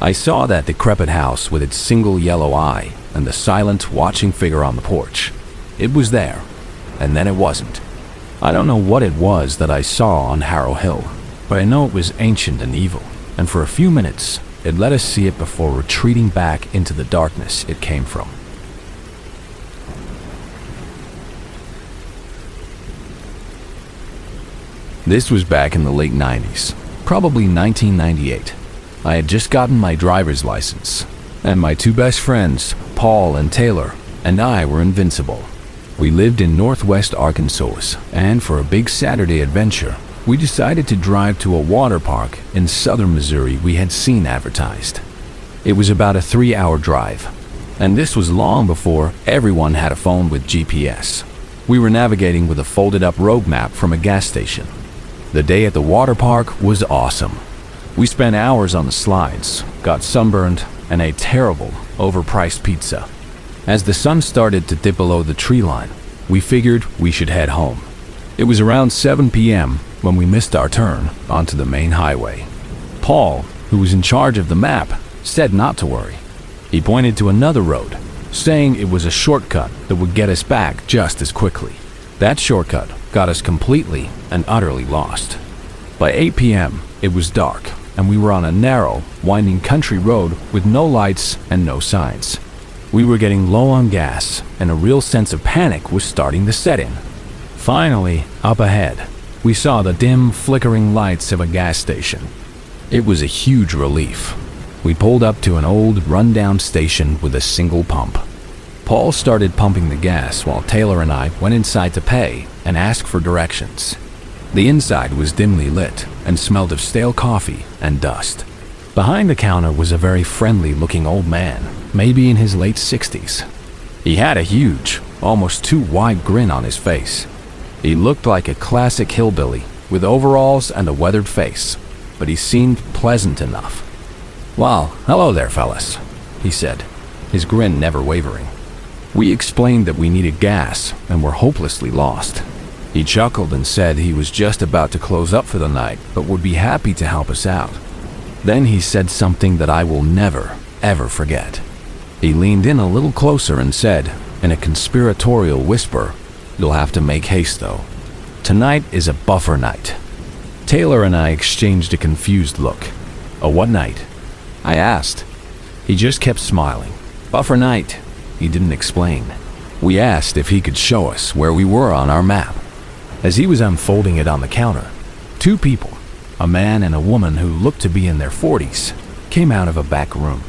[SPEAKER 1] I saw that decrepit house with its single yellow eye and the silent, watching figure on the porch. It was there, and then it wasn't. I don't know what it was that I saw on Harrow Hill, but I know it was ancient and evil, and for a few minutes, it let us see it before retreating back into the darkness it came from. This was back in the late 90s, probably 1998. I had just gotten my driver's license, and my 2 best friends, Paul and Taylor, and I were invincible. We lived in northwest Arkansas, and for a big Saturday adventure, we decided to drive to a water park in southern Missouri we had seen advertised. It was about a 3-hour drive, and this was long before everyone had a phone with GPS. We were navigating with a folded-up road map from a gas station. The day at the water park was awesome. We spent hours on the slides, got sunburned, and ate terrible, overpriced pizza. As the sun started to dip below the tree line, we figured we should head home. It was around 7 p.m. when we missed our turn onto the main highway. Paul, who was in charge of the map, said not to worry. He pointed to another road, saying it was a shortcut that would get us back just as quickly. That shortcut got us completely and utterly lost. By 8 p.m., it was dark, and we were on a narrow, winding country road with no lights and no signs. We were getting low on gas, and a real sense of panic was starting to set in. Finally, up ahead, we saw the dim, flickering lights of a gas station. It was a huge relief. We pulled up to an old, run-down station with a single pump. Paul started pumping the gas while Taylor and I went inside to pay and ask for directions. The inside was dimly lit and smelled of stale coffee and dust. Behind the counter was a very friendly-looking old man, maybe in his late 60s. He had a huge, almost too wide grin on his face. He looked like a classic hillbilly with overalls and a weathered face, but he seemed pleasant enough. "Well, hello there, fellas," he said, his grin never wavering. We explained that we needed gas and were hopelessly lost. He chuckled and said he was just about to close up for the night, but would be happy to help us out. Then he said something that I will never, ever forget. He leaned in a little closer and said, in a conspiratorial whisper, "You'll have to make haste, though. Tonight is a buffer night." Taylor and I exchanged a confused look. "A what night?" I asked. He just kept smiling. Buffer night, he didn't explain. We asked if he could show us where we were on our map. As he was unfolding it on the counter, two people, a man and a woman who looked to be in their 40s, came out of a back room.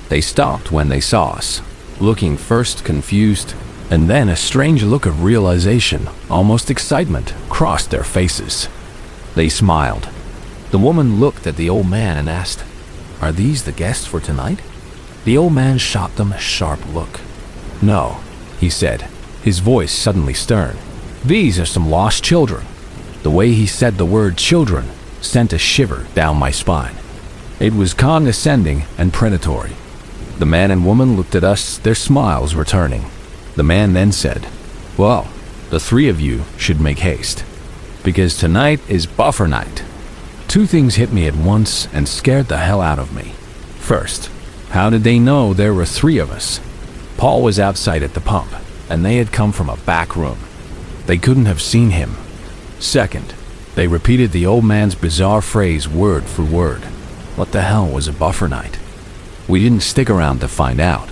[SPEAKER 1] They stopped when they saw us, looking first confused, and then a strange look of realization, almost excitement, crossed their faces. They smiled. The woman looked at the old man and asked, "Are these the guests for tonight?" The old man shot them a sharp look. "No," he said, his voice suddenly stern. "These are some lost children." The way he said the word children sent a shiver down my spine. It was condescending and predatory. The man and woman looked at us, their smiles returning. The man then said, "Well, the three of you should make haste, because tonight is buffer night." Two things hit me at once and scared the hell out of me. First, how did they know there were three of us? Paul was outside at the pump, and they had come from a back room. They couldn't have seen him. Second, they repeated the old man's bizarre phrase word for word. What the hell was a buffer night? We didn't stick around to find out.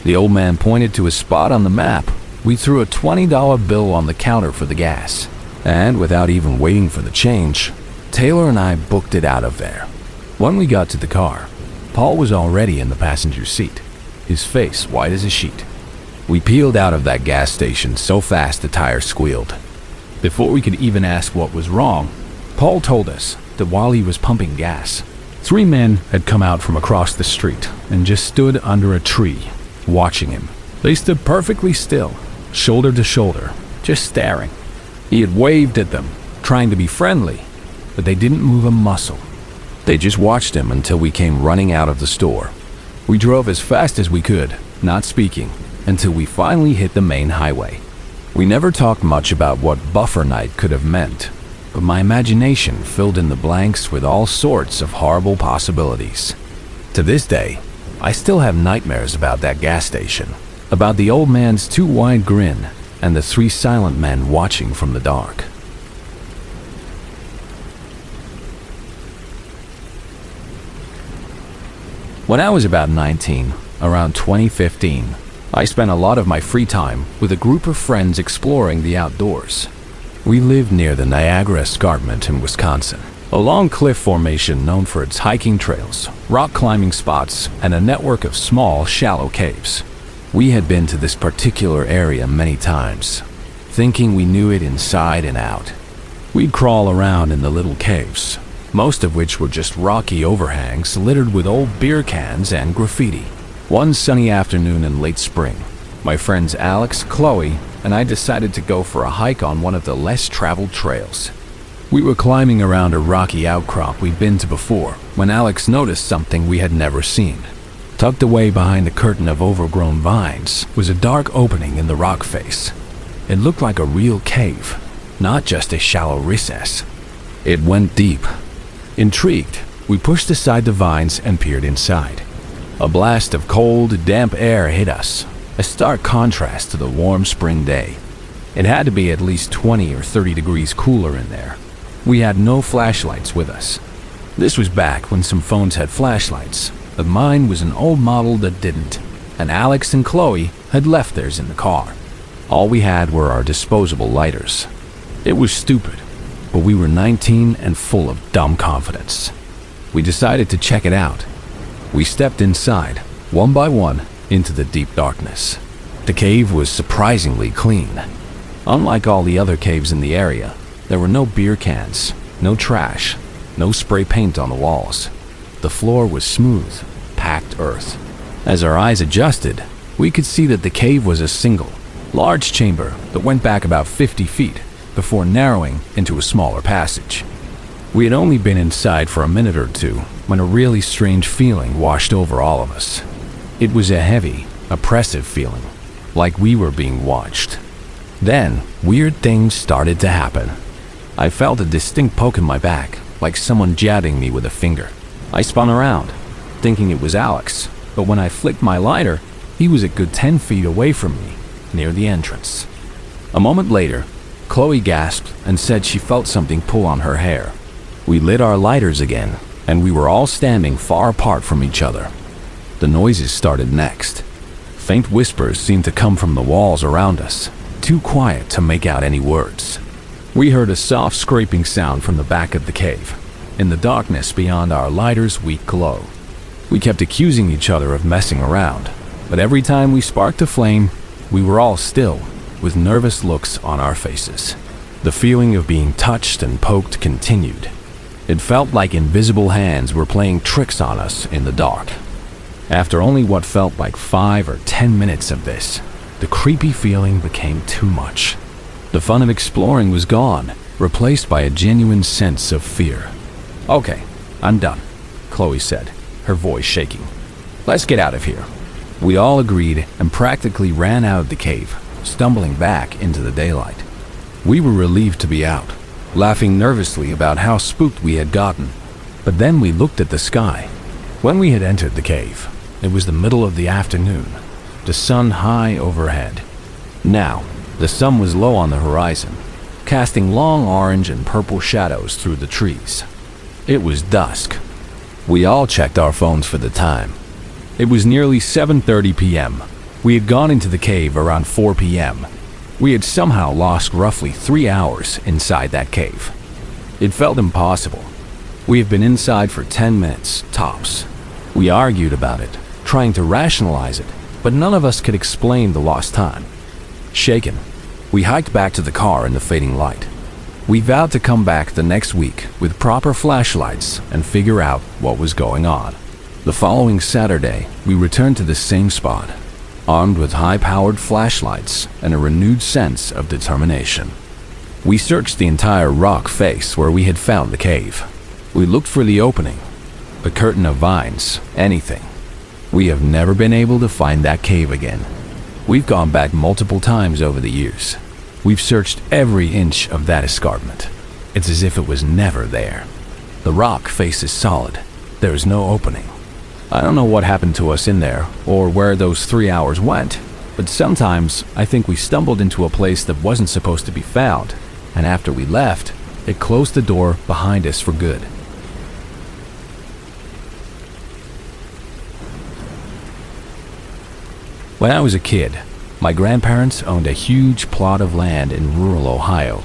[SPEAKER 1] The old man pointed to a spot on the map. We threw a $20 bill on the counter for the gas, and without even waiting for the change, Taylor and I booked it out of there. When we got to the car, Paul was already in the passenger seat, his face white as a sheet. We peeled out of that gas station so fast the tires squealed. Before we could even ask what was wrong, Paul told us that while he was pumping gas, three men had come out from across the street and just stood under a tree, watching him. They stood perfectly still, shoulder to shoulder, just staring. He had waved at them, trying to be friendly, but they didn't move a muscle. They just watched him until we came running out of the store. We drove as fast as we could, not speaking, until we finally hit the main highway. We never talked much about what buffer night could have meant, but my imagination filled in the blanks with all sorts of horrible possibilities. To this day, I still have nightmares about that gas station, about the old man's too wide grin, and the three silent men watching from the dark. When I was about 19, around 2015, I spent a lot of my free time with a group of friends exploring the outdoors. We lived near the Niagara Escarpment in Wisconsin, a long cliff formation known for its hiking trails, rock climbing spots, and a network of small, shallow caves. We had been to this particular area many times, thinking we knew it inside and out. We'd crawl around in the little caves, most of which were just rocky overhangs littered with old beer cans and graffiti. One sunny afternoon in late spring, my friends Alex, Chloe, and I decided to go for a hike on one of the less traveled trails. We were climbing around a rocky outcrop we'd been to before when Alex noticed something we had never seen. Tucked away behind a curtain of overgrown vines was a dark opening in the rock face. It looked like a real cave, not just a shallow recess. It went deep. Intrigued, we pushed aside the vines and peered inside. A blast of cold, damp air hit us, a stark contrast to the warm spring day. It had to be at least 20 or 30 degrees cooler in there. We had no flashlights with us. This was back when some phones had flashlights, but mine was an old model that didn't, and Alex and Chloe had left theirs in the car. All we had were our disposable lighters. It was stupid, but we were 19 and full of dumb confidence. We decided to check it out. We stepped inside, one by one, into the deep darkness. The cave was surprisingly clean. Unlike all the other caves in the area, there were no beer cans, no trash, no spray paint on the walls. The floor was smooth, packed earth. As our eyes adjusted, we could see that the cave was a single, large chamber that went back about 50 feet before narrowing into a smaller passage. We had only been inside for a minute or two when a really strange feeling washed over all of us. It was a heavy, oppressive feeling, like we were being watched. Then, weird things started to happen. I felt a distinct poke in my back, like someone jabbing me with a finger. I spun around, thinking it was Alex, but when I flicked my lighter, he was a good 10 feet away from me, near the entrance. A moment later, Chloe gasped and said she felt something pull on her hair. We lit our lighters again, and we were all standing far apart from each other. The noises started next. Faint whispers seemed to come from the walls around us, too quiet to make out any words. We heard a soft scraping sound from the back of the cave, in the darkness beyond our lighter's weak glow. We kept accusing each other of messing around, but every time we sparked a flame, we were all still, with nervous looks on our faces. The feeling of being touched and poked continued. It felt like invisible hands were playing tricks on us in the dark. After only what felt like 5 or 10 minutes of this, the creepy feeling became too much. The fun of exploring was gone, replaced by a genuine sense of fear. "Okay, I'm done," Chloe said, her voice shaking. "Let's get out of here." We all agreed and practically ran out of the cave, stumbling back into the daylight. We were relieved to be out, laughing nervously about how spooked we had gotten. But then we looked at the sky. When we had entered the cave, it was the middle of the afternoon, the sun high overhead. Now, the sun was low on the horizon, casting long orange and purple shadows through the trees. It was dusk. We all checked our phones for the time. It was nearly 7:30 p.m. We had gone into the cave around 4 p.m. We had somehow lost roughly 3 hours inside that cave. It felt impossible. We had been inside for 10 minutes, tops. We argued about it, trying to rationalize it, but none of us could explain the lost time. Shaken, we hiked back to the car in the fading light. We vowed to come back the next week with proper flashlights and figure out what was going on. The following Saturday, we returned to the same spot, armed with high-powered flashlights and a renewed sense of determination. We searched the entire rock face where we had found the cave. We looked for the opening, a curtain of vines, anything. We have never been able to find that cave again. We've gone back multiple times over the years. We've searched every inch of that escarpment. It's as if it was never there. The rock face is solid. There is no opening. I don't know what happened to us in there, or where those 3 hours went, but sometimes I think we stumbled into a place that wasn't supposed to be found, and after we left, it closed the door behind us for good. When I was a kid, my grandparents owned a huge plot of land in rural Ohio.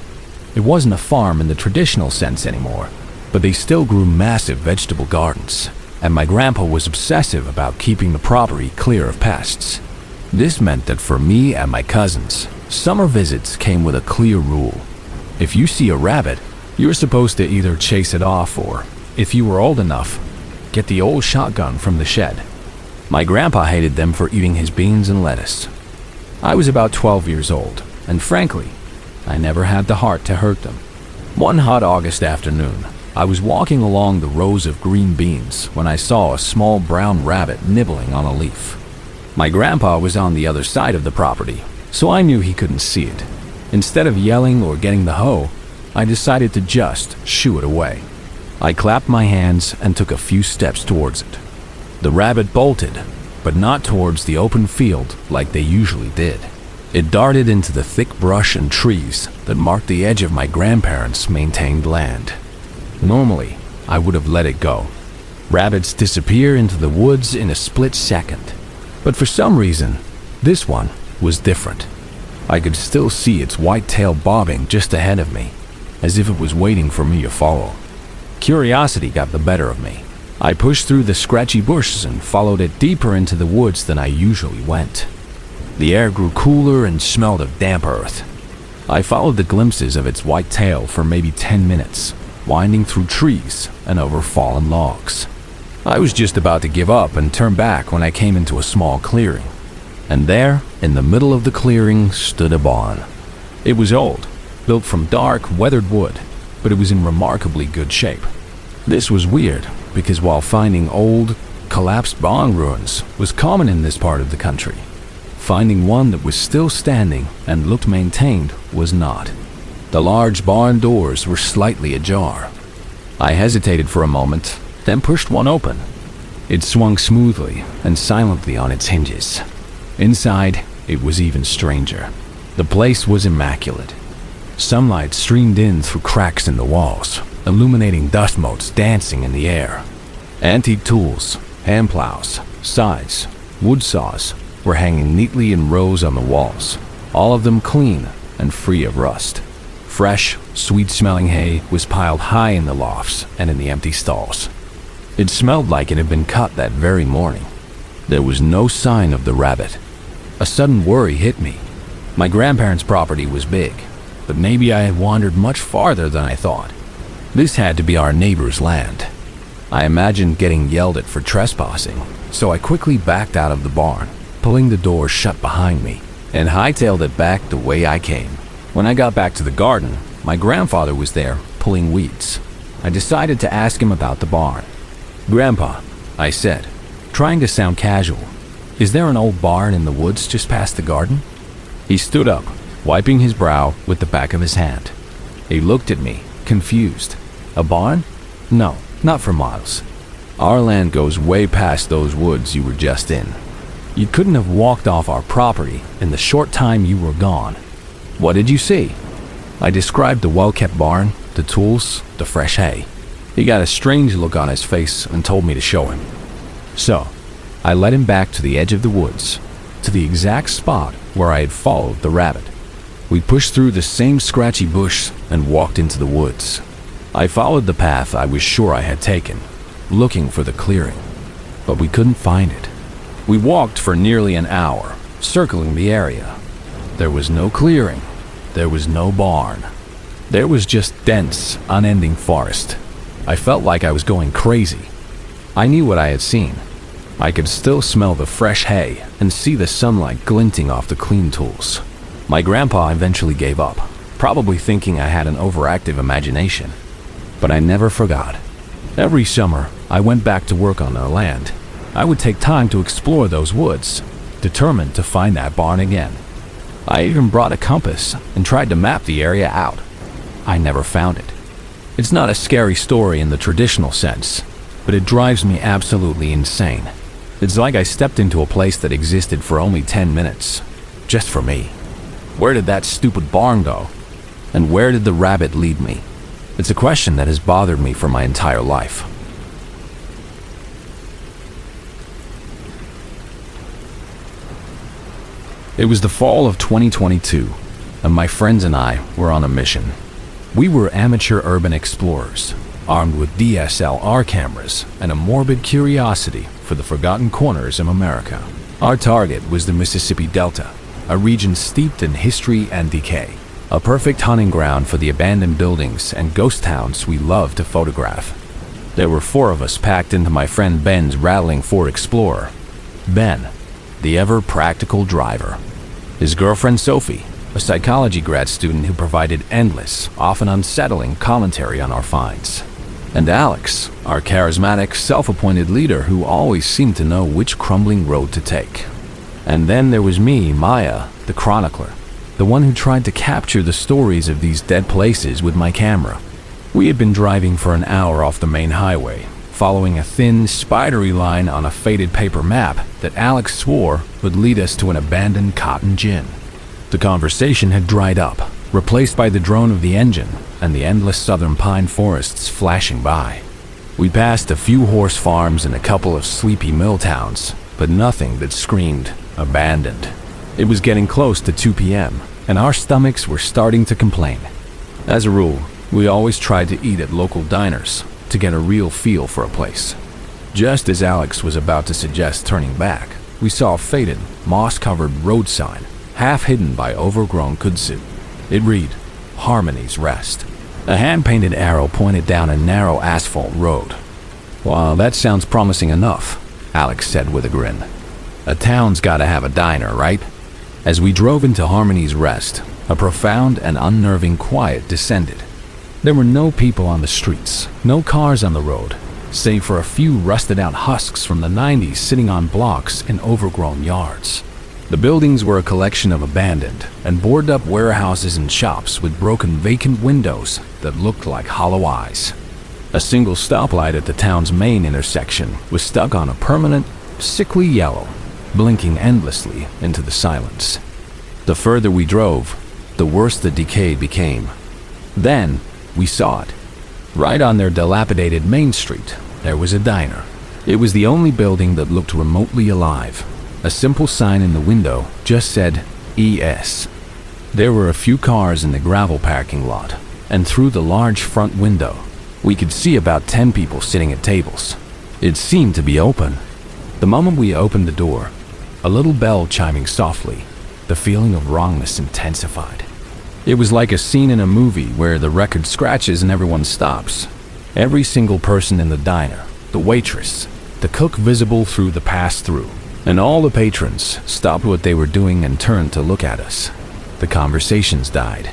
[SPEAKER 1] It wasn't a farm in the traditional sense anymore, but they still grew massive vegetable gardens, and my grandpa was obsessive about keeping the property clear of pests. This meant that for me and my cousins, summer visits came with a clear rule. If you see a rabbit, you're supposed to either chase it off or, if you were old enough, get the old shotgun from the shed. My grandpa hated them for eating his beans and lettuce. I was about 12 years old, and frankly, I never had the heart to hurt them. One hot August afternoon, I was walking along the rows of green beans when I saw a small brown rabbit nibbling on a leaf. My grandpa was on the other side of the property, so I knew he couldn't see it. Instead of yelling or getting the hoe, I decided to just shoo it away. I clapped my hands and took a few steps towards it. The rabbit bolted, but not towards the open field like they usually did. It darted into the thick brush and trees that marked the edge of my grandparents' maintained land. Normally, I would have let it go. Rabbits disappear into the woods in a split second. But for some reason, this one was different. I could still see its white tail bobbing just ahead of me, as if it was waiting for me to follow. Curiosity got the better of me. I pushed through the scratchy bushes and followed it deeper into the woods than I usually went. The air grew cooler and smelled of damp earth. I followed the glimpses of its white tail for maybe 10 minutes, winding through trees and over fallen logs. I was just about to give up and turn back when I came into a small clearing. And there, in the middle of the clearing, stood a barn. It was old, built from dark, weathered wood, but it was in remarkably good shape. This was weird, because while finding old, collapsed barn ruins was common in this part of the country, finding one that was still standing and looked maintained was not. The large barn doors were slightly ajar. I hesitated for a moment, then pushed one open. It swung smoothly and silently on its hinges. Inside, it was even stranger. The place was immaculate. Sunlight streamed in through cracks in the walls, illuminating dust motes dancing in the air. Antique tools, hand plows, scythes, wood saws, were hanging neatly in rows on the walls, all of them clean and free of rust. Fresh, sweet-smelling hay was piled high in the lofts and in the empty stalls. It smelled like it had been cut that very morning. There was no sign of the rabbit. A sudden worry hit me. My grandparents' property was big, but maybe I had wandered much farther than I thought. This had to be our neighbor's land. I imagined getting yelled at for trespassing, so I quickly backed out of the barn, pulling the door shut behind me, and hightailed it back the way I came. When I got back to the garden, my grandfather was there, pulling weeds. I decided to ask him about the barn. "Grandpa," I said, trying to sound casual, "is there an old barn in the woods just past the garden?" He stood up, wiping his brow with the back of his hand. He looked at me, confused. "A barn? No, not for miles. Our land goes way past those woods you were just in. You couldn't have walked off our property in the short time you were gone. What did you see?" I described the well-kept barn, the tools, the fresh hay. He got a strange look on his face and told me to show him. So, I led him back to the edge of the woods, to the exact spot where I had followed the rabbit. We pushed through the same scratchy bush and walked into the woods. I followed the path I was sure I had taken, looking for the clearing, but we couldn't find it. We walked for nearly an hour, circling the area. There was no clearing. There was no barn. There was just dense, unending forest. I felt like I was going crazy. I knew what I had seen. I could still smell the fresh hay and see the sunlight glinting off the clean tools. My grandpa eventually gave up, probably thinking I had an overactive imagination. But I never forgot. Every summer, I went back to work on our land. I would take time to explore those woods, determined to find that barn again. I even brought a compass and tried to map the area out. I never found it. It's not a scary story in the traditional sense, but it drives me absolutely insane. It's like I stepped into a place that existed for only 10 minutes, just for me. Where did that stupid barn go? And where did the rabbit lead me? It's a question that has bothered me for my entire life. It was the fall of 2022, and my friends and I were on a mission. We were amateur urban explorers, armed with DSLR cameras and a morbid curiosity for the forgotten corners of America. Our target was the Mississippi Delta, a region steeped in history and decay, a perfect hunting ground for the abandoned buildings and ghost towns we love to photograph. There were 4 of us packed into my friend Ben's rattling Ford Explorer. Ben, the ever-practical driver. His girlfriend Sophie, a psychology grad student who provided endless, often unsettling commentary on our finds. And Alex, our charismatic, self-appointed leader who always seemed to know which crumbling road to take. And then there was me, Maya, the chronicler, the one who tried to capture the stories of these dead places with my camera. We had been driving for an hour off the main highway, following a thin, spidery line on a faded paper map that Alex swore would lead us to an abandoned cotton gin. The conversation had dried up, replaced by the drone of the engine and the endless southern pine forests flashing by. We passed a few horse farms and a couple of sleepy mill towns, but nothing that screamed abandoned. It was getting close to 2 p.m., and our stomachs were starting to complain. As a rule, we always tried to eat at local diners to get a real feel for a place. Just as Alex was about to suggest turning back, we saw a faded, moss-covered road sign, half hidden by overgrown kudzu. It read, "Harmony's Rest." A hand-painted arrow pointed down a narrow asphalt road. "Well, that sounds promising enough," Alex said with a grin. "A town's gotta have a diner, right?" As we drove into Harmony's Rest, a profound and unnerving quiet descended. There were no people on the streets, no cars on the road, save for a few rusted-out husks from the 90s sitting on blocks in overgrown yards. The buildings were a collection of abandoned and boarded-up warehouses and shops with broken vacant windows that looked like hollow eyes. A single stoplight at the town's main intersection was stuck on a permanent, sickly yellow, blinking endlessly into the silence. The further we drove, the worse the decay became. Then, we saw it. Right on their dilapidated main street, there was a diner. It was the only building that looked remotely alive. A simple sign in the window just said ES. There were a few cars in the gravel parking lot, and through the large front window, we could see about 10 people sitting at tables. It seemed to be open. The moment we opened the door, a little bell chiming softly, the feeling of wrongness intensified. It was like a scene in a movie where the record scratches and everyone stops. Every single person in the diner, the waitress, the cook visible through the pass-through, and all the patrons stopped what they were doing and turned to look at us. The conversations died.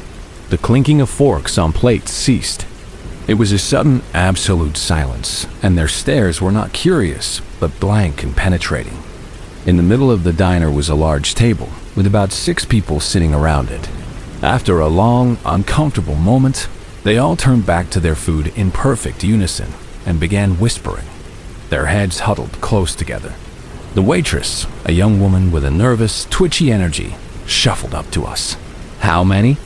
[SPEAKER 1] The clinking of forks on plates ceased. It was a sudden, absolute silence, and their stares were not curious, but blank and penetrating. In the middle of the diner was a large table, with about 6 people sitting around it. After a long, uncomfortable moment, they all turned back to their food in perfect unison and began whispering, their heads huddled close together. The waitress, a young woman with a nervous, twitchy energy, shuffled up to us. "How many?"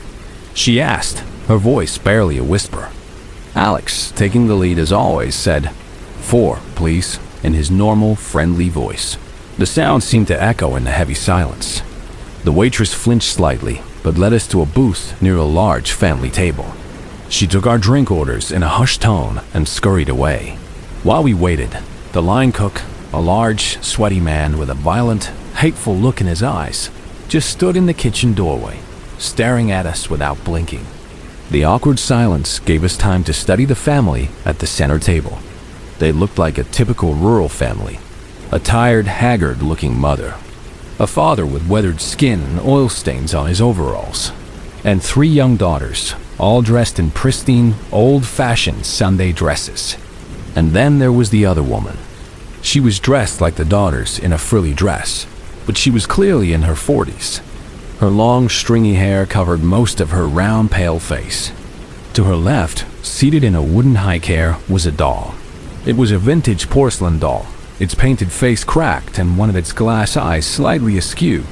[SPEAKER 1] she asked, her voice barely a whisper. Alex, taking the lead as always, said, "4, please," in his normal, friendly voice. The sound seemed to echo in the heavy silence. The waitress flinched slightly, but led us to a booth near a large family table. She took our drink orders in a hushed tone and scurried away. While we waited, the line cook, a large, sweaty man with a violent, hateful look in his eyes, just stood in the kitchen doorway, staring at us without blinking. The awkward silence gave us time to study the family at the center table. They looked like a typical rural family. A tired, haggard-looking mother, a father with weathered skin and oil stains on his overalls, and 3 young daughters, all dressed in pristine, old-fashioned Sunday dresses. And then there was the other woman. She was dressed like the daughters in a frilly dress, but she was clearly in her 40s. Her long, stringy hair covered most of her round, pale face. To her left, seated in a wooden high chair, was a doll. It was a vintage porcelain doll, its painted face cracked and one of its glass eyes slightly askew,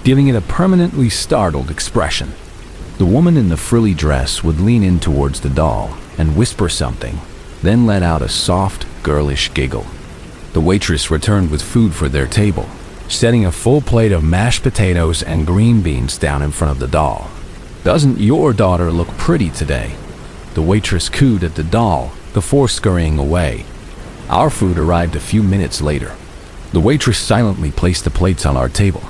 [SPEAKER 1] giving it a permanently startled expression. The woman in the frilly dress would lean in towards the doll and whisper something, then let out a soft, girlish giggle. The waitress returned with food for their table, setting a full plate of mashed potatoes and green beans down in front of the doll. "Doesn't your daughter look pretty today?" The waitress cooed at the doll before scurrying away. Our food arrived a few minutes later. The waitress silently placed the plates on our table,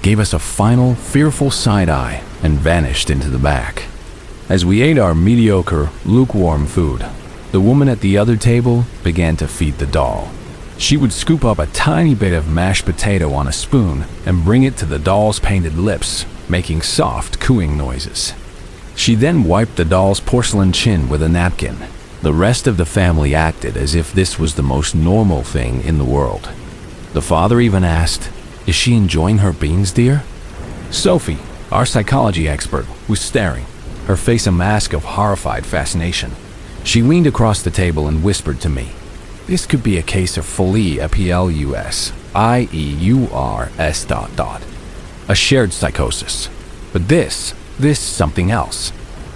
[SPEAKER 1] gave us a final, fearful side-eye, and vanished into the back. As we ate our mediocre, lukewarm food, the woman at the other table began to feed the doll. She would scoop up a tiny bit of mashed potato on a spoon and bring it to the doll's painted lips, making soft, cooing noises. She then wiped the doll's porcelain chin with a napkin. The rest of the family acted as if this was the most normal thing in the world. The father even asked, "Is she enjoying her beans, dear?" Sophie, our psychology expert, was staring, her face a mask of horrified fascination. She leaned across the table and whispered to me, "This could be a case of folie plus, IEURS ... a shared psychosis. But this something else.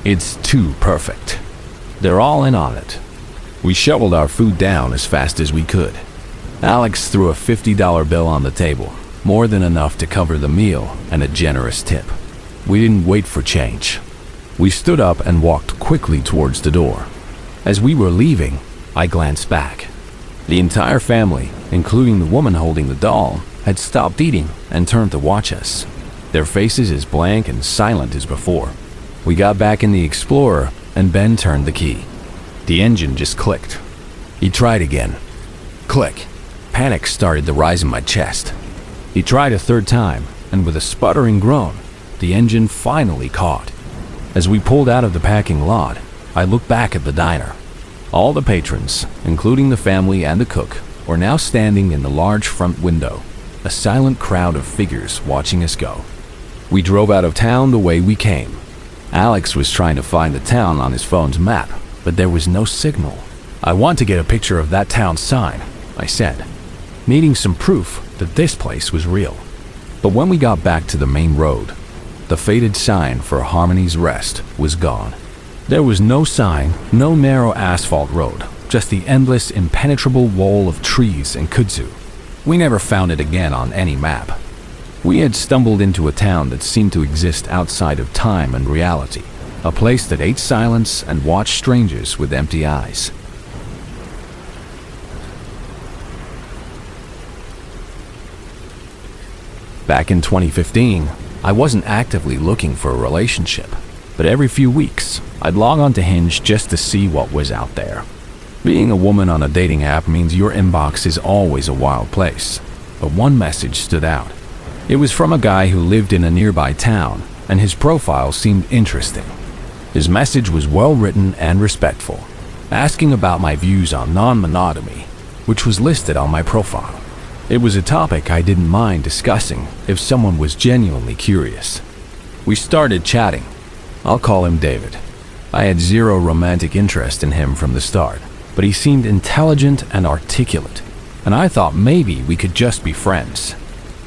[SPEAKER 1] It's too perfect." They're all in on it. We shoveled our food down as fast as we could. Alex threw a $50 bill on the table, more than enough to cover the meal and a generous tip. We didn't wait for change. We stood up and walked quickly towards the door. As we were leaving, I glanced back. The entire family, including the woman holding the doll, had stopped eating and turned to watch us, their faces as blank and silent as before. We got back in the Explorer, and Ben turned the key. The engine just clicked. He tried again. Click. Panic started to rise in my chest. He tried a 3rd time, and with a sputtering groan, the engine finally caught. As we pulled out of the parking lot, I looked back at the diner. All the patrons, including the family and the cook, were now standing in the large front window, a silent crowd of figures watching us go. We drove out of town the way we came. Alex was trying to find the town on his phone's map, but there was no signal. "I want to get a picture of that town sign," I said, needing some proof that this place was real. But when we got back to the main road, the faded sign for Harmony's Rest was gone. There was no sign, no narrow asphalt road, just the endless, impenetrable wall of trees and kudzu. We never found it again on any map. We had stumbled into a town that seemed to exist outside of time and reality, a place that ate silence and watched strangers with empty eyes. Back in 2015, I wasn't actively looking for a relationship, but every few weeks, I'd log on to Hinge just to see what was out there. Being a woman on a dating app means your inbox is always a wild place, but one message stood out. It was from a guy who lived in a nearby town, and his profile seemed interesting. His message was well written and respectful, asking about my views on non-monogamy, which was listed on my profile. It was a topic I didn't mind discussing if someone was genuinely curious. We started chatting. I'll call him David. I had zero romantic interest in him from the start, but he seemed intelligent and articulate, and I thought maybe we could just be friends.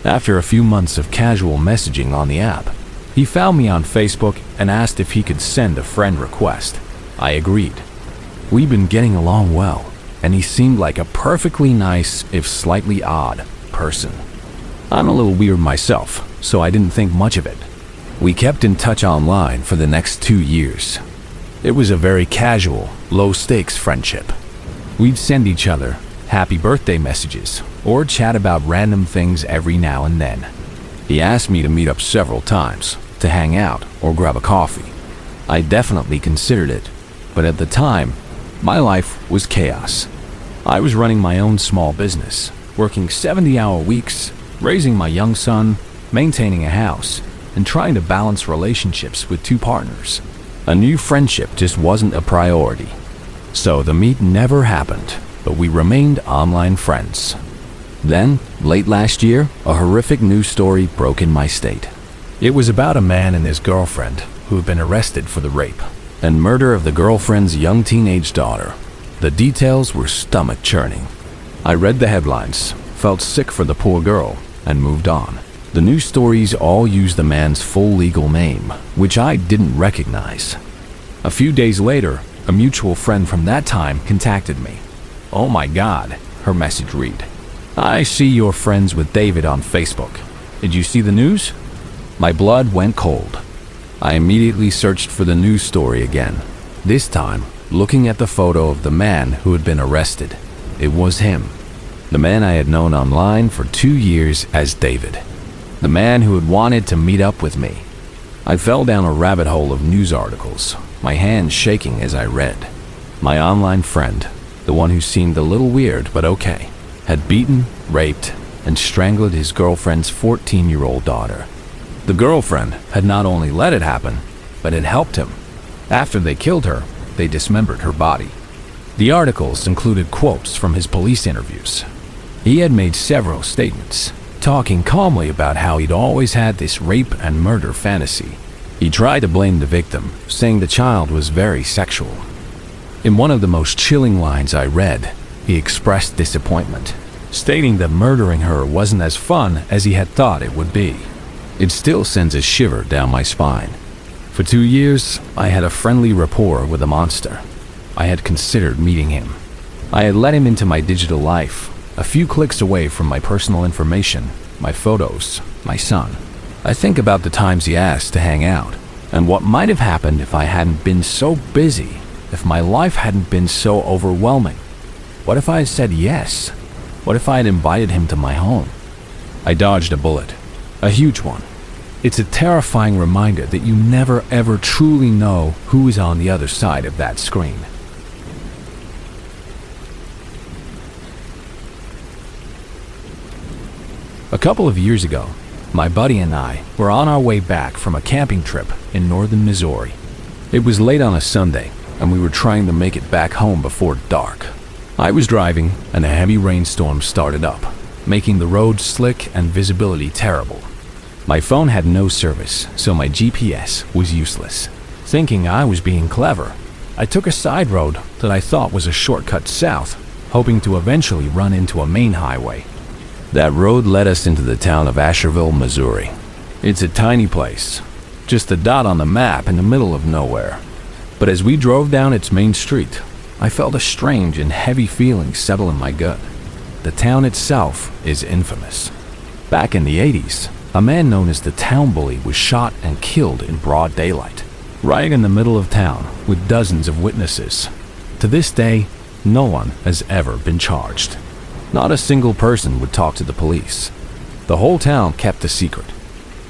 [SPEAKER 1] After a few months of casual messaging on the app, he found me on Facebook and asked if he could send a friend request. I agreed. We'd been getting along well, and he seemed like a perfectly nice, if slightly odd, person. I'm a little weird myself, so I didn't think much of it. We kept in touch online for the next 2 years. It was a very casual, low-stakes friendship. We'd send each other happy birthday messages or chat about random things every now and then. He asked me to meet up several times, to hang out or grab a coffee. I definitely considered it, but at the time, my life was chaos. I was running my own small business, working 70-hour weeks, raising my young son, maintaining a house, and trying to balance relationships with 2 partners. A new friendship just wasn't a priority. So the meet never happened, but we remained online friends. Then, late last year, a horrific news story broke in my state. It was about a man and his girlfriend who had been arrested for the rape and murder of the girlfriend's young teenage daughter. The details were stomach-churning. I read the headlines, felt sick for the poor girl, and moved on. The news stories all used the man's full legal name, which I didn't recognize. A few days later, a mutual friend from that time contacted me. "Oh my God," her message read. "I see you're friends with David on Facebook. Did you see the news?" My blood went cold. I immediately searched for the news story again, this time looking at the photo of the man who had been arrested. It was him, the man I had known online for 2 years as David, the man who had wanted to meet up with me. I fell down a rabbit hole of news articles, my hands shaking as I read. My online friend, the one who seemed a little weird but okay, had beaten, raped, and strangled his girlfriend's 14-year-old daughter. The girlfriend had not only let it happen, but had helped him. After they killed her, they dismembered her body. The articles included quotes from his police interviews. He had made several statements, talking calmly about how he'd always had this rape and murder fantasy. He tried to blame the victim, saying the child was very sexual. In one of the most chilling lines I read, he expressed disappointment, stating that murdering her wasn't as fun as he had thought it would be. It still sends a shiver down my spine. For 2 years, I had a friendly rapport with a monster. I had considered meeting him. I had let him into my digital life, a few clicks away from my personal information, my photos, my son. I think about the times he asked to hang out, and what might have happened if I hadn't been so busy, if my life hadn't been so overwhelming. What if I had said yes? What if I had invited him to my home? I dodged a bullet, a huge one. It's a terrifying reminder that you never ever truly know who is on the other side of that screen. A couple of years ago, my buddy and I were on our way back from a camping trip in northern Missouri. It was late on a Sunday, and we were trying to make it back home before dark. I was driving, and a heavy rainstorm started up, making the road slick and visibility terrible. My phone had no service, so my GPS was useless. Thinking I was being clever, I took a side road that I thought was a shortcut south, hoping to eventually run into a main highway. That road led us into the town of Asherville, Missouri. It's a tiny place, just a dot on the map in the middle of nowhere. But as we drove down its main street, I felt a strange and heavy feeling settle in my gut. The town itself is infamous. Back in the 80s, A man known as the town bully was shot and killed in broad daylight, right in the middle of town with dozens of witnesses. To this day, no one has ever been charged. Not a single person would talk to the police. The whole town kept a secret.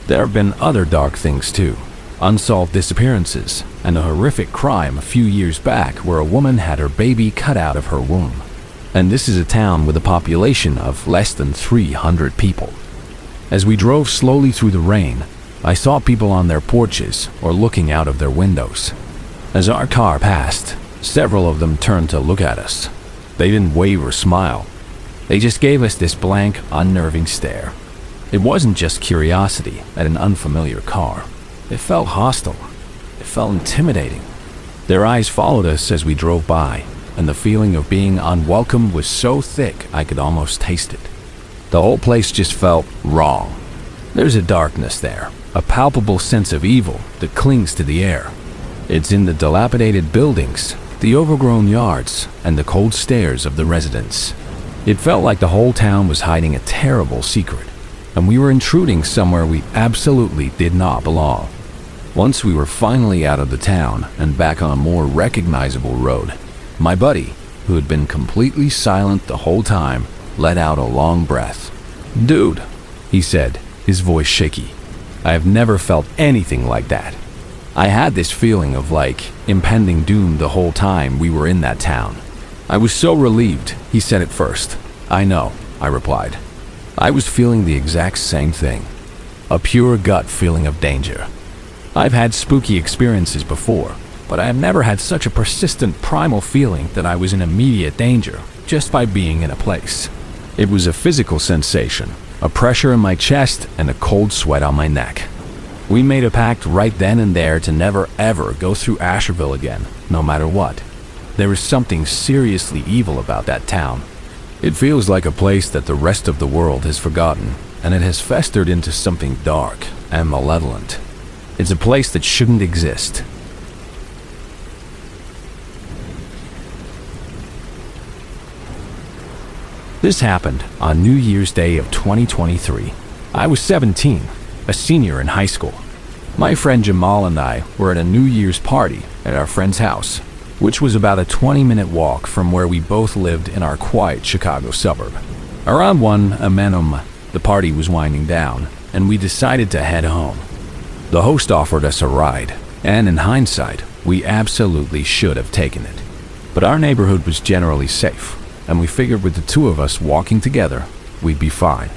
[SPEAKER 1] There have been other dark things too. Unsolved disappearances, and a horrific crime a few years back where a woman had her baby cut out of her womb. And this is a town with a population of less than 300 people. As we drove slowly through the rain, I saw people on their porches or looking out of their windows. As our car passed, several of them turned to look at us. They didn't wave or smile. They just gave us this blank, unnerving stare. It wasn't just curiosity at an unfamiliar car. It felt hostile. It felt intimidating. Their eyes followed us as we drove by, and the feeling of being unwelcome was so thick I could almost taste it. The whole place just felt wrong. There's a darkness there, a palpable sense of evil that clings to the air. It's in the dilapidated buildings, the overgrown yards, and the cold stares of the residents. It felt like the whole town was hiding a terrible secret, and we were intruding somewhere we absolutely did not belong. Once we were finally out of the town and back on a more recognizable road, my buddy, who had been completely silent the whole time, let out a long breath. "Dude," he said, his voice shaky. "I have never felt anything like that. I had this feeling of like impending doom the whole time we were in that town." I was so relieved, he said at first. "I know," I replied. I was feeling the exact same thing. A pure gut feeling of danger. I've had spooky experiences before, but I have never had such a persistent primal feeling that I was in immediate danger just by being in a place. It was a physical sensation, a pressure in my chest and a cold sweat on my neck. We made a pact right then and there to never ever go through Asherville again, no matter what. There is something seriously evil about that town. It feels like a place that the rest of the world has forgotten, and it has festered into something dark and malevolent. It's a place that shouldn't exist. This happened on New Year's Day of 2023. I was 17, a senior in high school. My friend Jamal and I were at a New Year's party at our friend's house, which was about a 20-minute walk from where we both lived in our quiet Chicago suburb. Around 1 a.m., the party was winding down, and we decided to head home. The host offered us a ride, and in hindsight, we absolutely should have taken it. But our neighborhood was generally safe, and we figured with the two of us walking together, we'd be fine.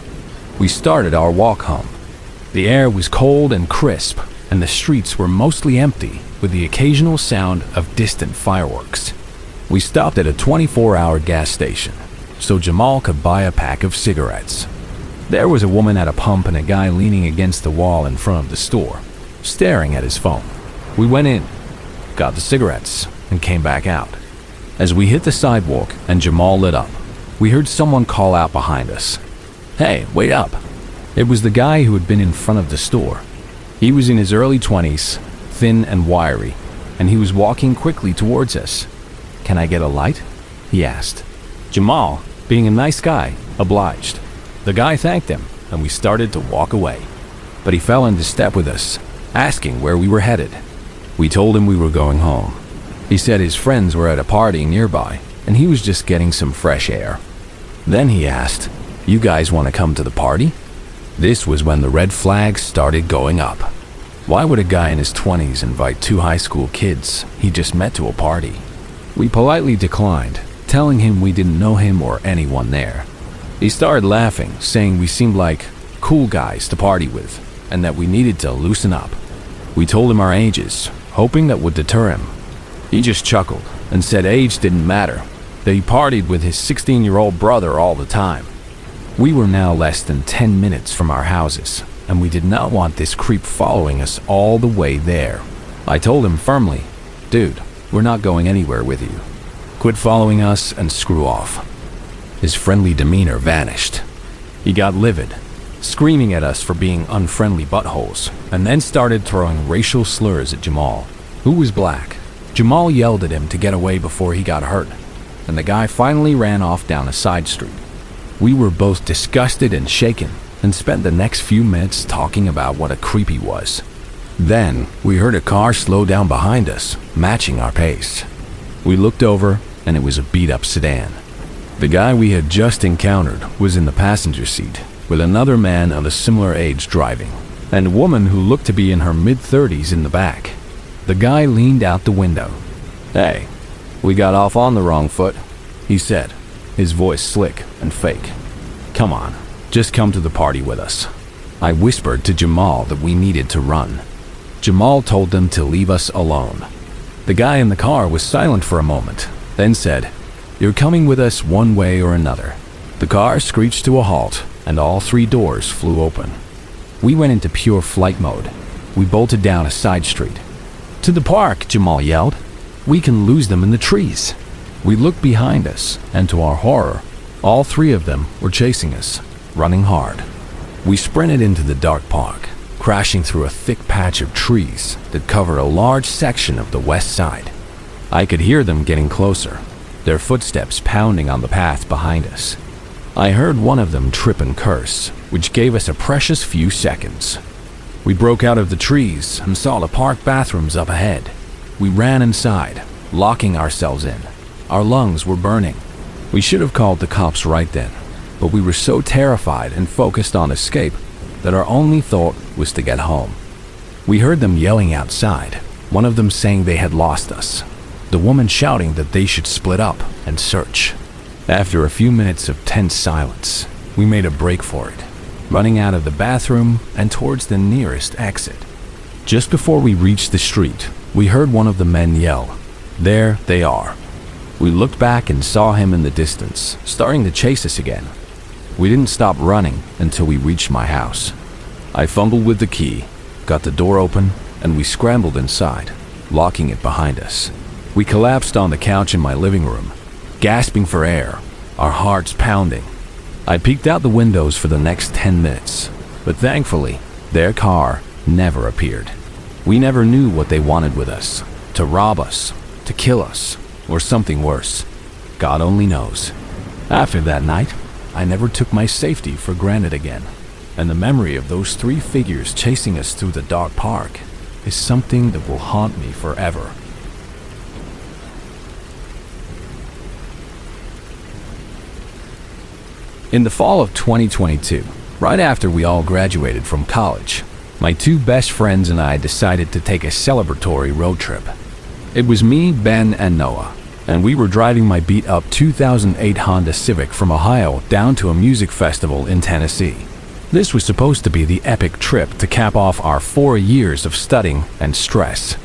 [SPEAKER 1] We started our walk home. The air was cold and crisp, and the streets were mostly empty, with the occasional sound of distant fireworks. We stopped at a 24-hour gas station, so Jamal could buy a pack of cigarettes. There was a woman at a pump and a guy leaning against the wall in front of the store, staring at his phone. We went in, got the cigarettes, and came back out. As we hit the sidewalk and Jamal lit up, we heard someone call out behind us. "Hey, wait up." It was the guy who had been in front of the store. He was in his early 20s, thin and wiry, and he was walking quickly towards us. "Can I get a light?" he asked. Jamal, being a nice guy, obliged. The guy thanked him, and we started to walk away. But he fell into step with us, asking where we were headed. We told him we were going home. He said his friends were at a party nearby, and he was just getting some fresh air. Then he asked, "You guys want to come to the party?" This was when the red flags started going up. Why would a guy in his 20s invite 2 high school kids he just met to a party? We politely declined, telling him we didn't know him or anyone there. He started laughing, saying we seemed like cool guys to party with, and that we needed to loosen up. We told him our ages, hoping that would deter him. He just chuckled and said age didn't matter, that he partied with his 16-year-old brother all the time. We were now less than 10 minutes from our houses, and we did not want this creep following us all the way there. I told him firmly, "Dude, we're not going anywhere with you. Quit following us and screw off." His friendly demeanor vanished. He got livid, screaming at us for being unfriendly buttholes, and then started throwing racial slurs at Jamal, who was black. Jamal yelled at him to get away before he got hurt, and the guy finally ran off down a side street. We were both disgusted and shaken, and spent the next few minutes talking about what a creep he was. Then, we heard a car slow down behind us, matching our pace. We looked over, and it was a beat-up sedan. The guy we had just encountered was in the passenger seat, with another man of a similar age driving, and a woman who looked to be in her mid-30s in the back. The guy leaned out the window. "Hey, we got off on the wrong foot," he said, his voice slick and fake. "Come on, just come to the party with us." I whispered to Jamal that we needed to run. Jamal told them to leave us alone. The guy in the car was silent for a moment, then said, "You're coming with us one way or another." The car screeched to a halt, and all 3 doors flew open. We went into pure flight mode. We bolted down a side street. "To the park," Jamal yelled. "We can lose them in the trees." We looked behind us, and to our horror, all 3 of them were chasing us, running hard. We sprinted into the dark park, crashing through a thick patch of trees that covered a large section of the west side. I could hear them getting closer, their footsteps pounding on the path behind us. I heard one of them trip and curse, which gave us a precious few seconds. We broke out of the trees and saw the park bathrooms up ahead. We ran inside, locking ourselves in. Our lungs were burning. We should have called the cops right then, but we were so terrified and focused on escape that our only thought was to get home. We heard them yelling outside, one of them saying they had lost us, the woman shouting that they should split up and search. After a few minutes of tense silence, we made a break for it, running out of the bathroom and towards the nearest exit. Just before we reached the street, we heard one of the men yell, "There they are." We looked back and saw him in the distance, starting to chase us again. We didn't stop running until we reached my house. I fumbled with the key, got the door open, and we scrambled inside, locking it behind us. We collapsed on the couch in my living room, gasping for air, our hearts pounding. I peeked out the windows for the next 10 minutes, but thankfully, their car never appeared. We never knew what they wanted with us, to rob us, to kill us, or something worse. God only knows. After that night, I never took my safety for granted again, and the memory of those 3 figures chasing us through the dark park is something that will haunt me forever. In the fall of 2022, right after we all graduated from college, my 2 best friends and I decided to take a celebratory road trip. It was me, Ben, and Noah, and we were driving my beat-up 2008 Honda Civic from Ohio down to a music festival in Tennessee. This was supposed to be the epic trip to cap off our 4 years of studying and stress.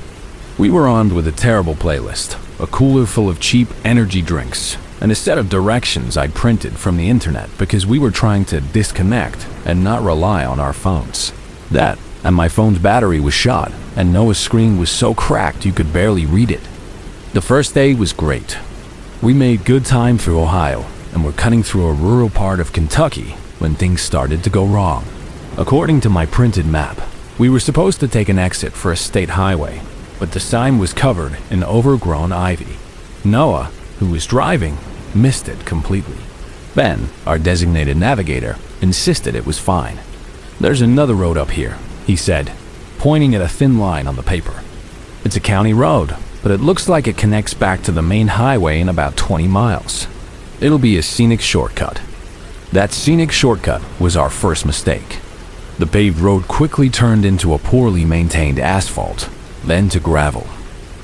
[SPEAKER 1] We were armed with a terrible playlist, a cooler full of cheap energy drinks, and a set of directions I'd printed from the internet because we were trying to disconnect and not rely on our phones. That, and my phone's battery was shot, and Noah's screen was so cracked you could barely read it. The first day was great. We made good time through Ohio, and were cutting through a rural part of Kentucky when things started to go wrong. According to my printed map, we were supposed to take an exit for a state highway, but the sign was covered in overgrown ivy. Noah, who was driving, missed it completely. Ben, our designated navigator, insisted it was fine. "There's another road up here," he said, pointing at a thin line on the paper. "It's a county road, but it looks like it connects back to the main highway in about 20 miles. It'll be a scenic shortcut." That scenic shortcut was our first mistake. The paved road quickly turned into a poorly maintained asphalt, then to gravel.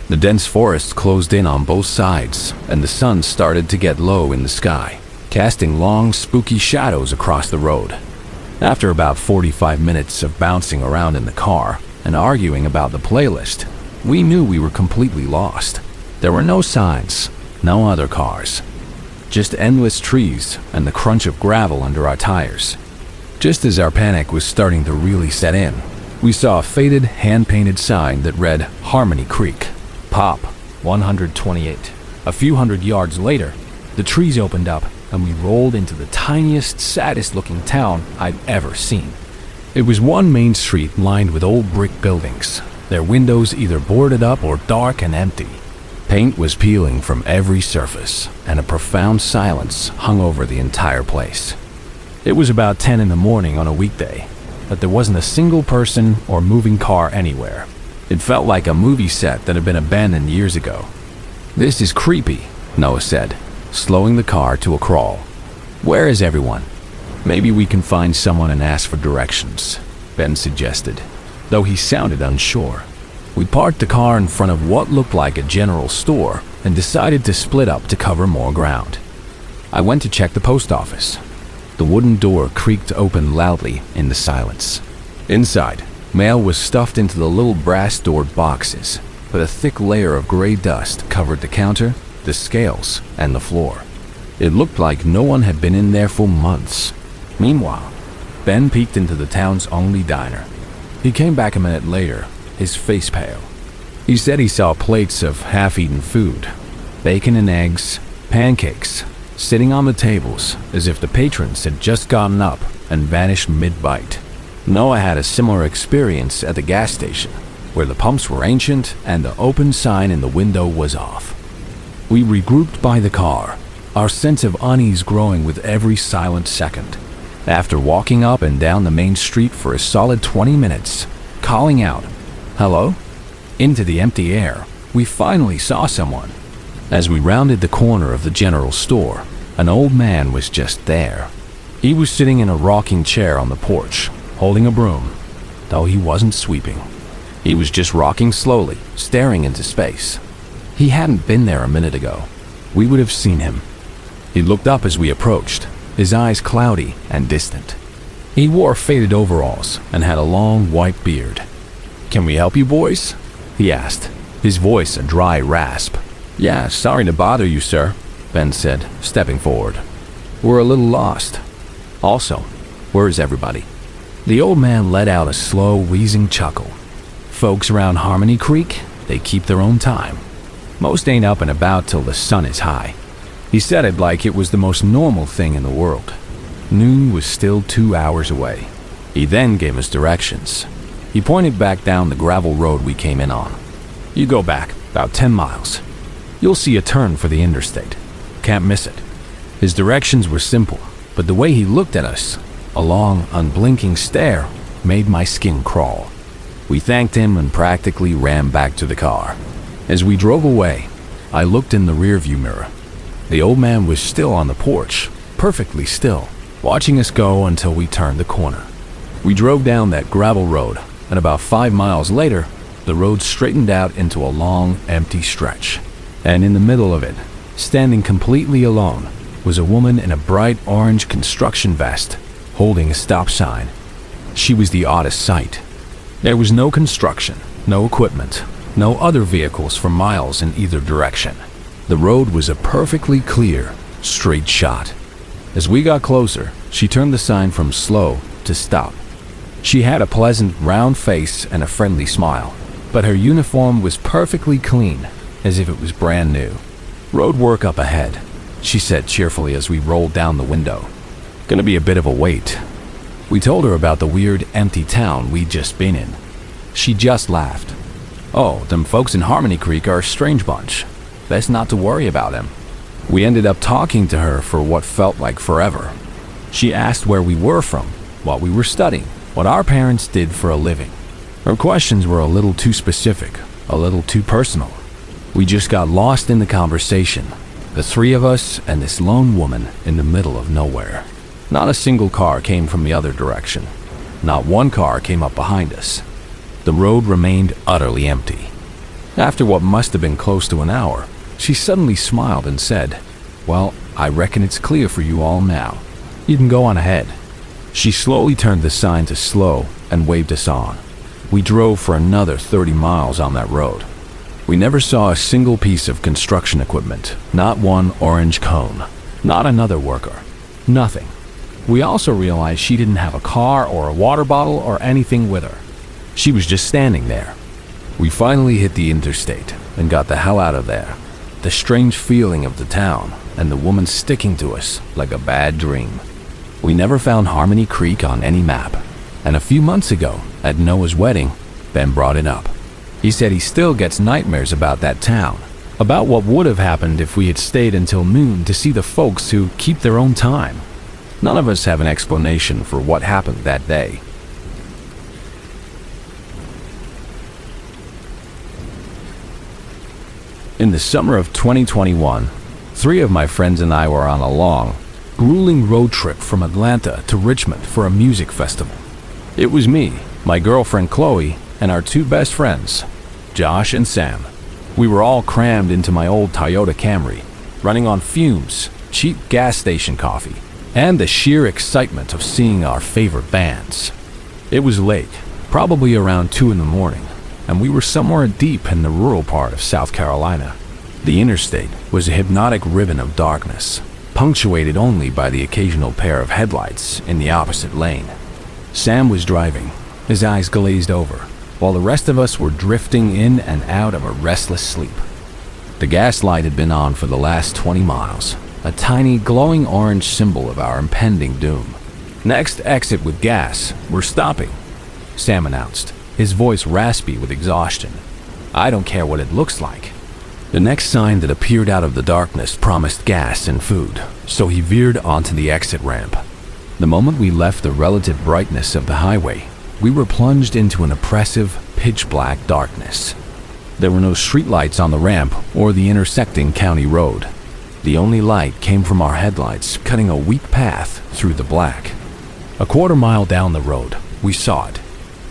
[SPEAKER 1] The dense forest closed in on both sides, and the sun started to get low in the sky, casting long, spooky shadows across the road. After about 45 minutes of bouncing around in the car and arguing about the playlist, we knew we were completely lost. There were no signs, no other cars, just endless trees and the crunch of gravel under our tires. Just as our panic was starting to really set in, we saw a faded, hand-painted sign that read Harmony Creek, Pop 128. A few hundred yards later, the trees opened up and we rolled into the tiniest, saddest-looking town I'd ever seen. It was one main street lined with old brick buildings, their windows either boarded up or dark and empty. Paint was peeling from every surface, and a profound silence hung over the entire place. It was about 10 in the morning on a weekday, but there wasn't a single person or moving car anywhere. It felt like a movie set that had been abandoned years ago. "This is creepy," Noah said, slowing the car to a crawl. "Where is everyone? Maybe we can find someone and ask for directions," Ben suggested, though he sounded unsure. We parked the car in front of what looked like a general store and decided to split up to cover more ground. I went to check the post office. The wooden door creaked open loudly in the silence. Inside, mail was stuffed into the little brass-doored boxes, but a thick layer of gray dust covered the counter, the scales, and the floor. It looked like no one had been in there for months. Meanwhile, Ben peeked into the town's only diner. He came back a minute later, his face pale. He said he saw plates of half-eaten food, bacon and eggs, pancakes, sitting on the tables as if the patrons had just gotten up and vanished mid-bite. Noah had a similar experience at the gas station, where the pumps were ancient and the open sign in the window was off. We regrouped by the car, our sense of unease growing with every silent second. After walking up and down the main street for a solid 20 minutes, calling out, "Hello?" into the empty air, we finally saw someone. As we rounded the corner of the general store, an old man was just there. He was sitting in a rocking chair on the porch, holding a broom, though he wasn't sweeping. He was just rocking slowly, staring into space. He hadn't been there a minute ago. We would have seen him. He looked up as we approached, his eyes cloudy and distant. He wore faded overalls and had a long white beard. "Can we help you, boys?" he asked, his voice a dry rasp. "Yeah, sorry to bother you, sir," Ben said, stepping forward. "We're a little lost. Also, where is everybody?" The old man let out a slow, wheezing chuckle. "Folks around Harmony Creek, they keep their own time. Most ain't up and about till the sun is high." He said it like it was the most normal thing in the world. Noon was still 2 hours away. He then gave us directions. He pointed back down the gravel road we came in on. "You go back about 10 miles. You'll see a turn for the interstate. Can't miss it." His directions were simple, but the way he looked at us, a long, unblinking stare, made my skin crawl. We thanked him and practically ran back to the car. As we drove away, I looked in the rearview mirror. The old man was still on the porch, perfectly still, watching us go until we turned the corner. We drove down that gravel road, and about 5 miles later, the road straightened out into a long, empty stretch. And in the middle of it, standing completely alone, was a woman in a bright orange construction vest, holding a stop sign. She was the oddest sight. There was no construction, no equipment, no other vehicles for miles in either direction. The road was a perfectly clear, straight shot. As we got closer, she turned the sign from slow to stop. She had a pleasant, round face and a friendly smile, but her uniform was perfectly clean, as if it was brand new. "Road work up ahead," she said cheerfully as we rolled down the window. "Gonna be a bit of a wait." We told her about the weird, empty town we'd just been in. She just laughed. "Oh, them folks in Harmony Creek are a strange bunch. Best not to worry about them." We ended up talking to her for what felt like forever. She asked where we were from, what we were studying, what our parents did for a living. Her questions were a little too specific, a little too personal. We just got lost in the conversation, the three of us and this lone woman in the middle of nowhere. Not a single car came from the other direction. Not one car came up behind us. The road remained utterly empty. After what must have been close to an hour, she suddenly smiled and said, "Well, I reckon it's clear for you all now. You can go on ahead." She slowly turned the sign to slow and waved us on. We drove for another 30 miles on that road. We never saw a single piece of construction equipment, not one orange cone, not another worker, nothing. We also realized she didn't have a car or a water bottle or anything with her. She was just standing there. We finally hit the interstate and got the hell out of there. The strange feeling of the town and the woman sticking to us like a bad dream. We never found Harmony Creek on any map, and a few months ago, at Noah's wedding, Ben brought it up. He said he still gets nightmares about that town, about what would have happened if we had stayed until noon to see the folks who keep their own time. None of us have an explanation for what happened that day. In the summer of 2021, 3 of my friends and I were on a long, grueling road trip from Atlanta to Richmond for a music festival. It was me, my girlfriend Chloe, and our 2 best friends, Josh and Sam. We were all crammed into my old Toyota Camry, running on fumes, cheap gas station coffee, and the sheer excitement of seeing our favorite bands. It was late, probably around 2 in the morning, and we were somewhere deep in the rural part of South Carolina. The interstate was a hypnotic ribbon of darkness, punctuated only by the occasional pair of headlights in the opposite lane. Sam was driving, his eyes glazed over, while the rest of us were drifting in and out of a restless sleep. The gas light had been on for the last 20 miles, a tiny glowing orange symbol of our impending doom. "Next exit with gas, we're stopping," Sam announced, his voice raspy with exhaustion. "I don't care what it looks like." The next sign that appeared out of the darkness promised gas and food, so he veered onto the exit ramp. The moment we left the relative brightness of the highway, we were plunged into an oppressive, pitch-black darkness. There were no streetlights on the ramp or the intersecting county road. The only light came from our headlights cutting a weak path through the black. A quarter-mile down the road, we saw it.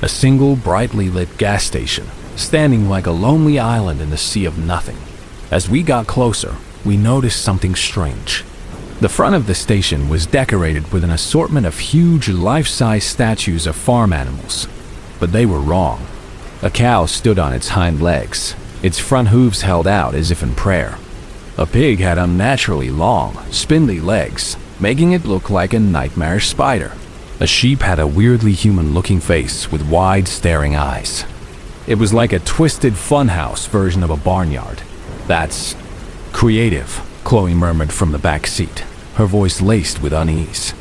[SPEAKER 1] A single brightly lit gas station, standing like a lonely island in the sea of nothing. As we got closer, we noticed something strange. The front of the station was decorated with an assortment of huge life-size statues of farm animals. But they were wrong. A cow stood on its hind legs, its front hooves held out as if in prayer. A pig had unnaturally long, spindly legs, making it look like a nightmarish spider. A sheep had a weirdly human-looking face with wide, staring eyes. It was like a twisted funhouse version of a barnyard. "That's creative," Chloe murmured from the back seat, her voice laced with unease.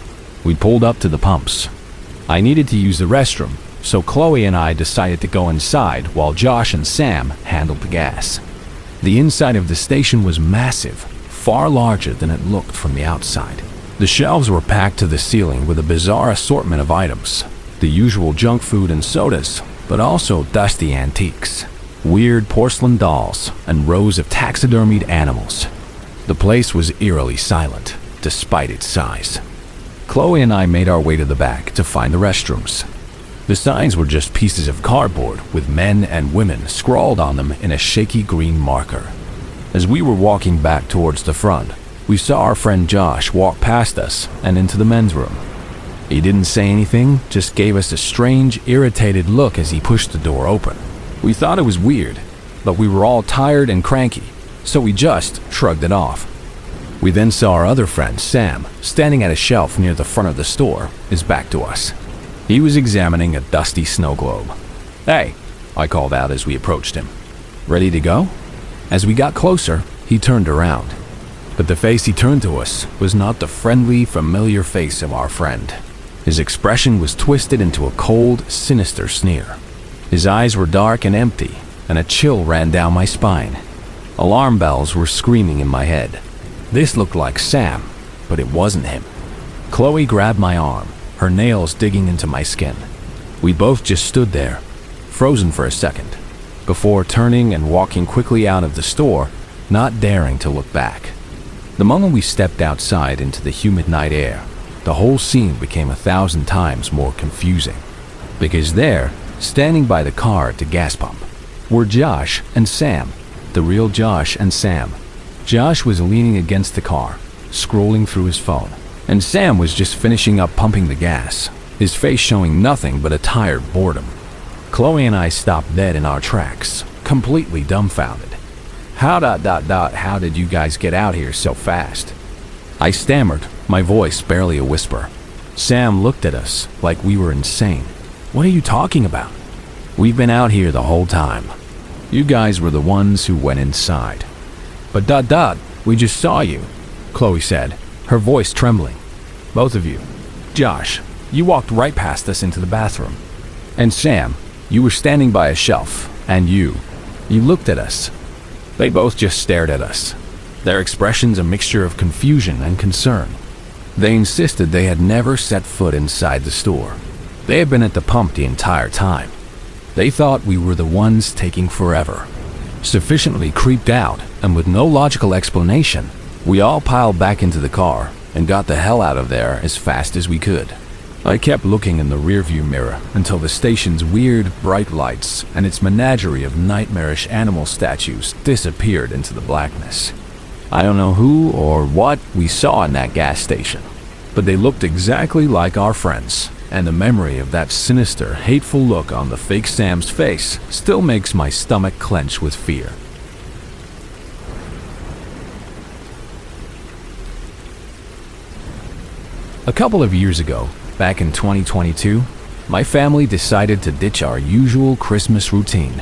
[SPEAKER 1] We pulled up to the pumps. I needed to use the restroom, so Chloe and I decided to go inside while Josh and Sam handled the gas. The inside of the station was massive, far larger than it looked from the outside. The shelves were packed to the ceiling with a bizarre assortment of items, the usual junk food and sodas, but also dusty antiques, weird porcelain dolls, and rows of taxidermied animals. The place was eerily silent, despite its size. Chloe and I made our way to the back to find the restrooms. The signs were just pieces of cardboard with men and women scrawled on them in a shaky green marker. As we were walking back towards the front, we saw our friend Josh walk past us and into the men's room. He didn't say anything, just gave us a strange, irritated look as he pushed the door open. We thought it was weird, but we were all tired and cranky, so we just shrugged it off. We then saw our other friend, Sam, standing at a shelf near the front of the store, his back to us. He was examining a dusty snow globe. "Hey," I called out as we approached him. "Ready to go?" As we got closer, he turned around. But the face he turned to us was not the friendly, familiar face of our friend. His expression was twisted into a cold, sinister sneer. His eyes were dark and empty, and a chill ran down my spine. Alarm bells were screaming in my head. This looked like Sam, but it wasn't him. Chloe grabbed my arm, her nails digging into my skin. We both just stood there, frozen for a second, before turning and walking quickly out of the store, not daring to look back. The moment we stepped outside into the humid night air, the whole scene became 1,000 times more confusing. Because there, standing by the car at the gas pump, were Josh and Sam, the real Josh and Sam. Josh was leaning against the car, scrolling through his phone, and Sam was just finishing up pumping the gas, his face showing nothing but a tired boredom. Chloe and I stopped dead in our tracks, completely dumbfounded. How did you guys get out here so fast?" I stammered, my voice barely a whisper. Sam looked at us like we were insane. "What are you talking about?" "We've been out here the whole time. You guys were the ones who went inside." "But we just saw you," Chloe said, her voice trembling. "Both of you. Josh, you walked right past us into the bathroom. And Sam, you were standing by a shelf, and you looked at us." They both just stared at us, their expressions a mixture of confusion and concern. They insisted they had never set foot inside the store. They had been at the pump the entire time. They thought we were the ones taking forever. Sufficiently creeped out, and with no logical explanation, we all piled back into the car and got the hell out of there as fast as we could. I kept looking in the rearview mirror until the station's weird, bright lights and its menagerie of nightmarish animal statues disappeared into the blackness. I don't know who or what we saw in that gas station, but they looked exactly like our friends, and the memory of that sinister, hateful look on the fake Sam's face still makes my stomach clench with fear. A couple of years ago, back in 2022, my family decided to ditch our usual Christmas routine.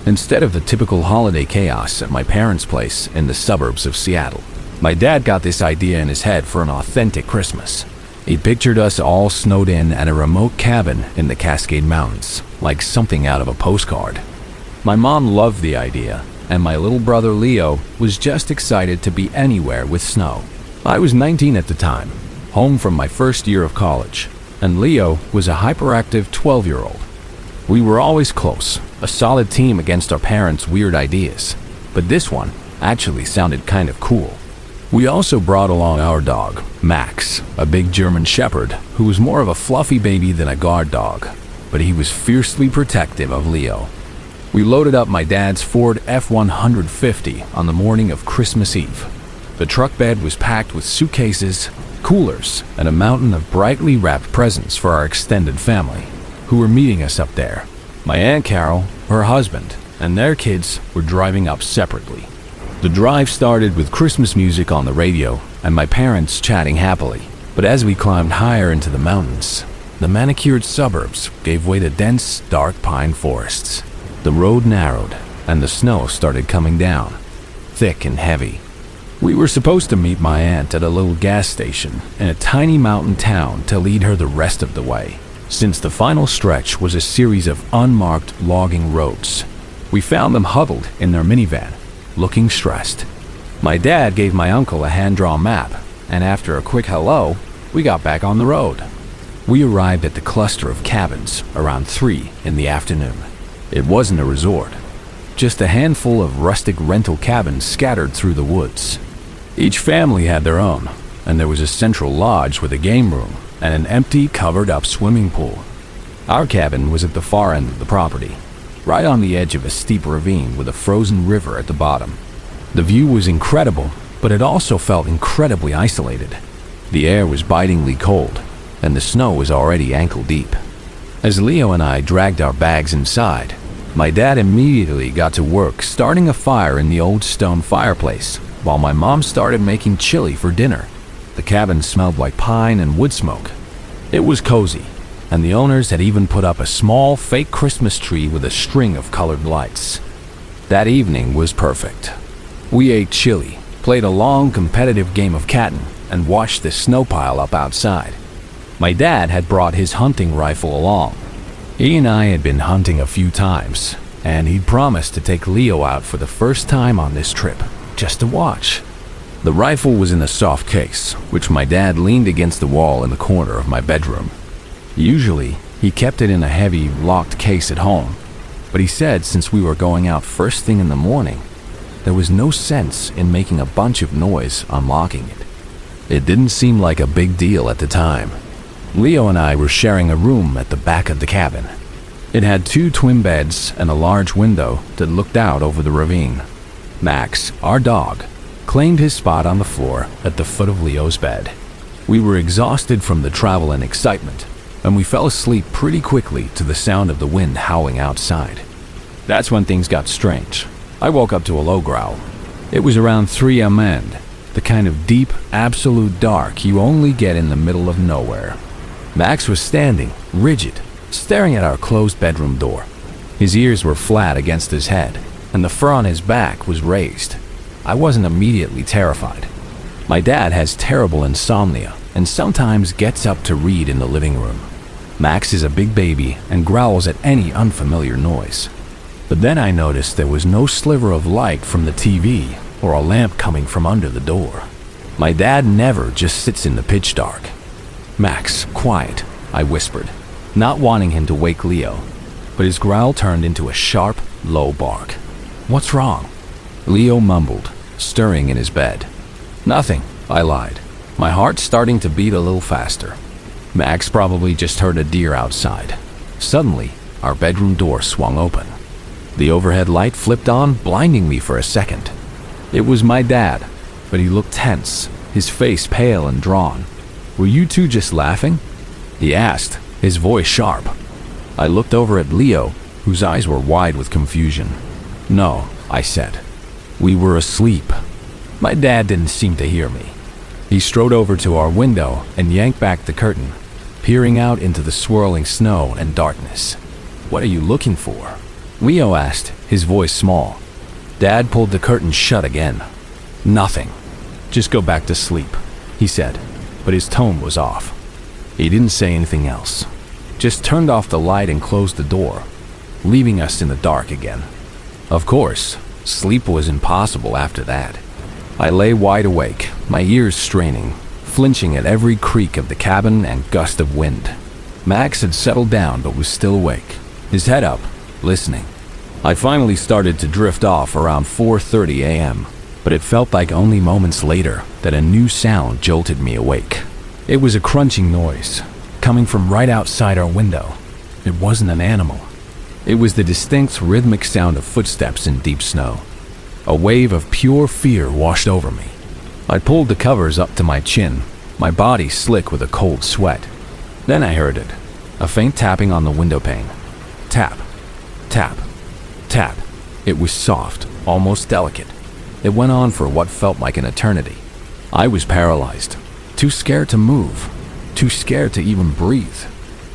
[SPEAKER 1] Instead of the typical holiday chaos at my parents' place in the suburbs of Seattle, my dad got this idea in his head for an authentic Christmas. He pictured us all snowed in at a remote cabin in the Cascade Mountains, like something out of a postcard. My mom loved the idea, and my little brother Leo was just excited to be anywhere with snow. I was 19 at the time, home from my first year of college, and Leo was a hyperactive 12-year-old. We were always close, a solid team against our parents' weird ideas, but this one actually sounded kind of cool. We also brought along our dog, Max, a big German shepherd who was more of a fluffy baby than a guard dog, but he was fiercely protective of Leo. We loaded up my dad's Ford F-150 on the morning of Christmas Eve. The truck bed was packed with suitcases, coolers, and a mountain of brightly wrapped presents for our extended family, who were meeting us up there. My Aunt Carol, her husband, and their kids were driving up separately. The drive started with Christmas music on the radio and my parents chatting happily, but as we climbed higher into the mountains, the manicured suburbs gave way to dense, dark pine forests. The road narrowed, and the snow started coming down, thick and heavy. We were supposed to meet my aunt at a little gas station in a tiny mountain town to lead her the rest of the way, since the final stretch was a series of unmarked logging roads. We found them huddled in their minivan, looking stressed. My dad gave my uncle a hand-drawn map, and after a quick hello, we got back on the road. We arrived at the cluster of cabins around 3 in the afternoon. It wasn't a resort, just a handful of rustic rental cabins scattered through the woods. Each family had their own, and there was a central lodge with a game room and an empty, covered-up swimming pool. Our cabin was at the far end of the property, right on the edge of a steep ravine with a frozen river at the bottom. The view was incredible, but it also felt incredibly isolated. The air was bitingly cold, and the snow was already ankle-deep. As Leo and I dragged our bags inside, my dad immediately got to work starting a fire in the old stone fireplace, while my mom started making chili for dinner. The cabin smelled like pine and wood smoke. It was cozy, and the owners had even put up a small fake Christmas tree with a string of colored lights. That evening was perfect. We ate chili, played a long competitive game of Catton, and watched the snow pile up outside. My dad had brought his hunting rifle along. He and I had been hunting a few times, and he'd promised to take Leo out for the first time on this trip, just to watch. The rifle was in a soft case, which my dad leaned against the wall in the corner of my bedroom. Usually, he kept it in a heavy, locked case at home, but he said since we were going out first thing in the morning, there was no sense in making a bunch of noise unlocking it. It didn't seem like a big deal at the time. Leo and I were sharing a room at the back of the cabin. It had 2 twin beds and a large window that looked out over the ravine. Max, our dog, claimed his spot on the floor at the foot of Leo's bed. We were exhausted from the travel and excitement, and we fell asleep pretty quickly to the sound of the wind howling outside. That's when things got strange. I woke up to a low growl. It was around 3 a.m., the kind of deep, absolute dark you only get in the middle of nowhere. Max was standing, rigid, staring at our closed bedroom door. His ears were flat against his head, and the fur on his back was raised. I wasn't immediately terrified. My dad has terrible insomnia and sometimes gets up to read in the living room. Max is a big baby and growls at any unfamiliar noise. But then I noticed there was no sliver of light from the TV or a lamp coming from under the door. My dad never just sits in the pitch dark. "Max, quiet," I whispered, not wanting him to wake Leo, but his growl turned into a sharp, low bark. "What's wrong?" Leo mumbled, stirring in his bed. "Nothing," I lied, my heart starting to beat a little faster. Max probably just heard a deer outside. Suddenly, our bedroom door swung open. The overhead light flipped on, blinding me for a second. It was my dad, but he looked tense, his face pale and drawn. "Were you two just laughing?" he asked, his voice sharp. I looked over at Leo, whose eyes were wide with confusion. "No," I said. "We were asleep." My dad didn't seem to hear me. He strode over to our window and yanked back the curtain, peering out into the swirling snow and darkness. "What are you looking for?" Leo asked, his voice small. Dad pulled the curtain shut again. "Nothing. Just go back to sleep," he said, but his tone was off. He didn't say anything else, just turned off the light and closed the door, leaving us in the dark again. Of course, sleep was impossible after that. I lay wide awake, my ears straining, flinching at every creak of the cabin and gust of wind. Max had settled down but was still awake, his head up, listening. I finally started to drift off around 4:30 a.m., but it felt like only moments later that a new sound jolted me awake. It was a crunching noise, coming from right outside our window. It wasn't an animal. It was the distinct rhythmic sound of footsteps in deep snow. A wave of pure fear washed over me. I pulled the covers up to my chin, my body slick with a cold sweat. Then I heard it, a faint tapping on the window pane. Tap, tap, tap. It was soft, almost delicate. It went on for what felt like an eternity. I was paralyzed, too scared to move, too scared to even breathe.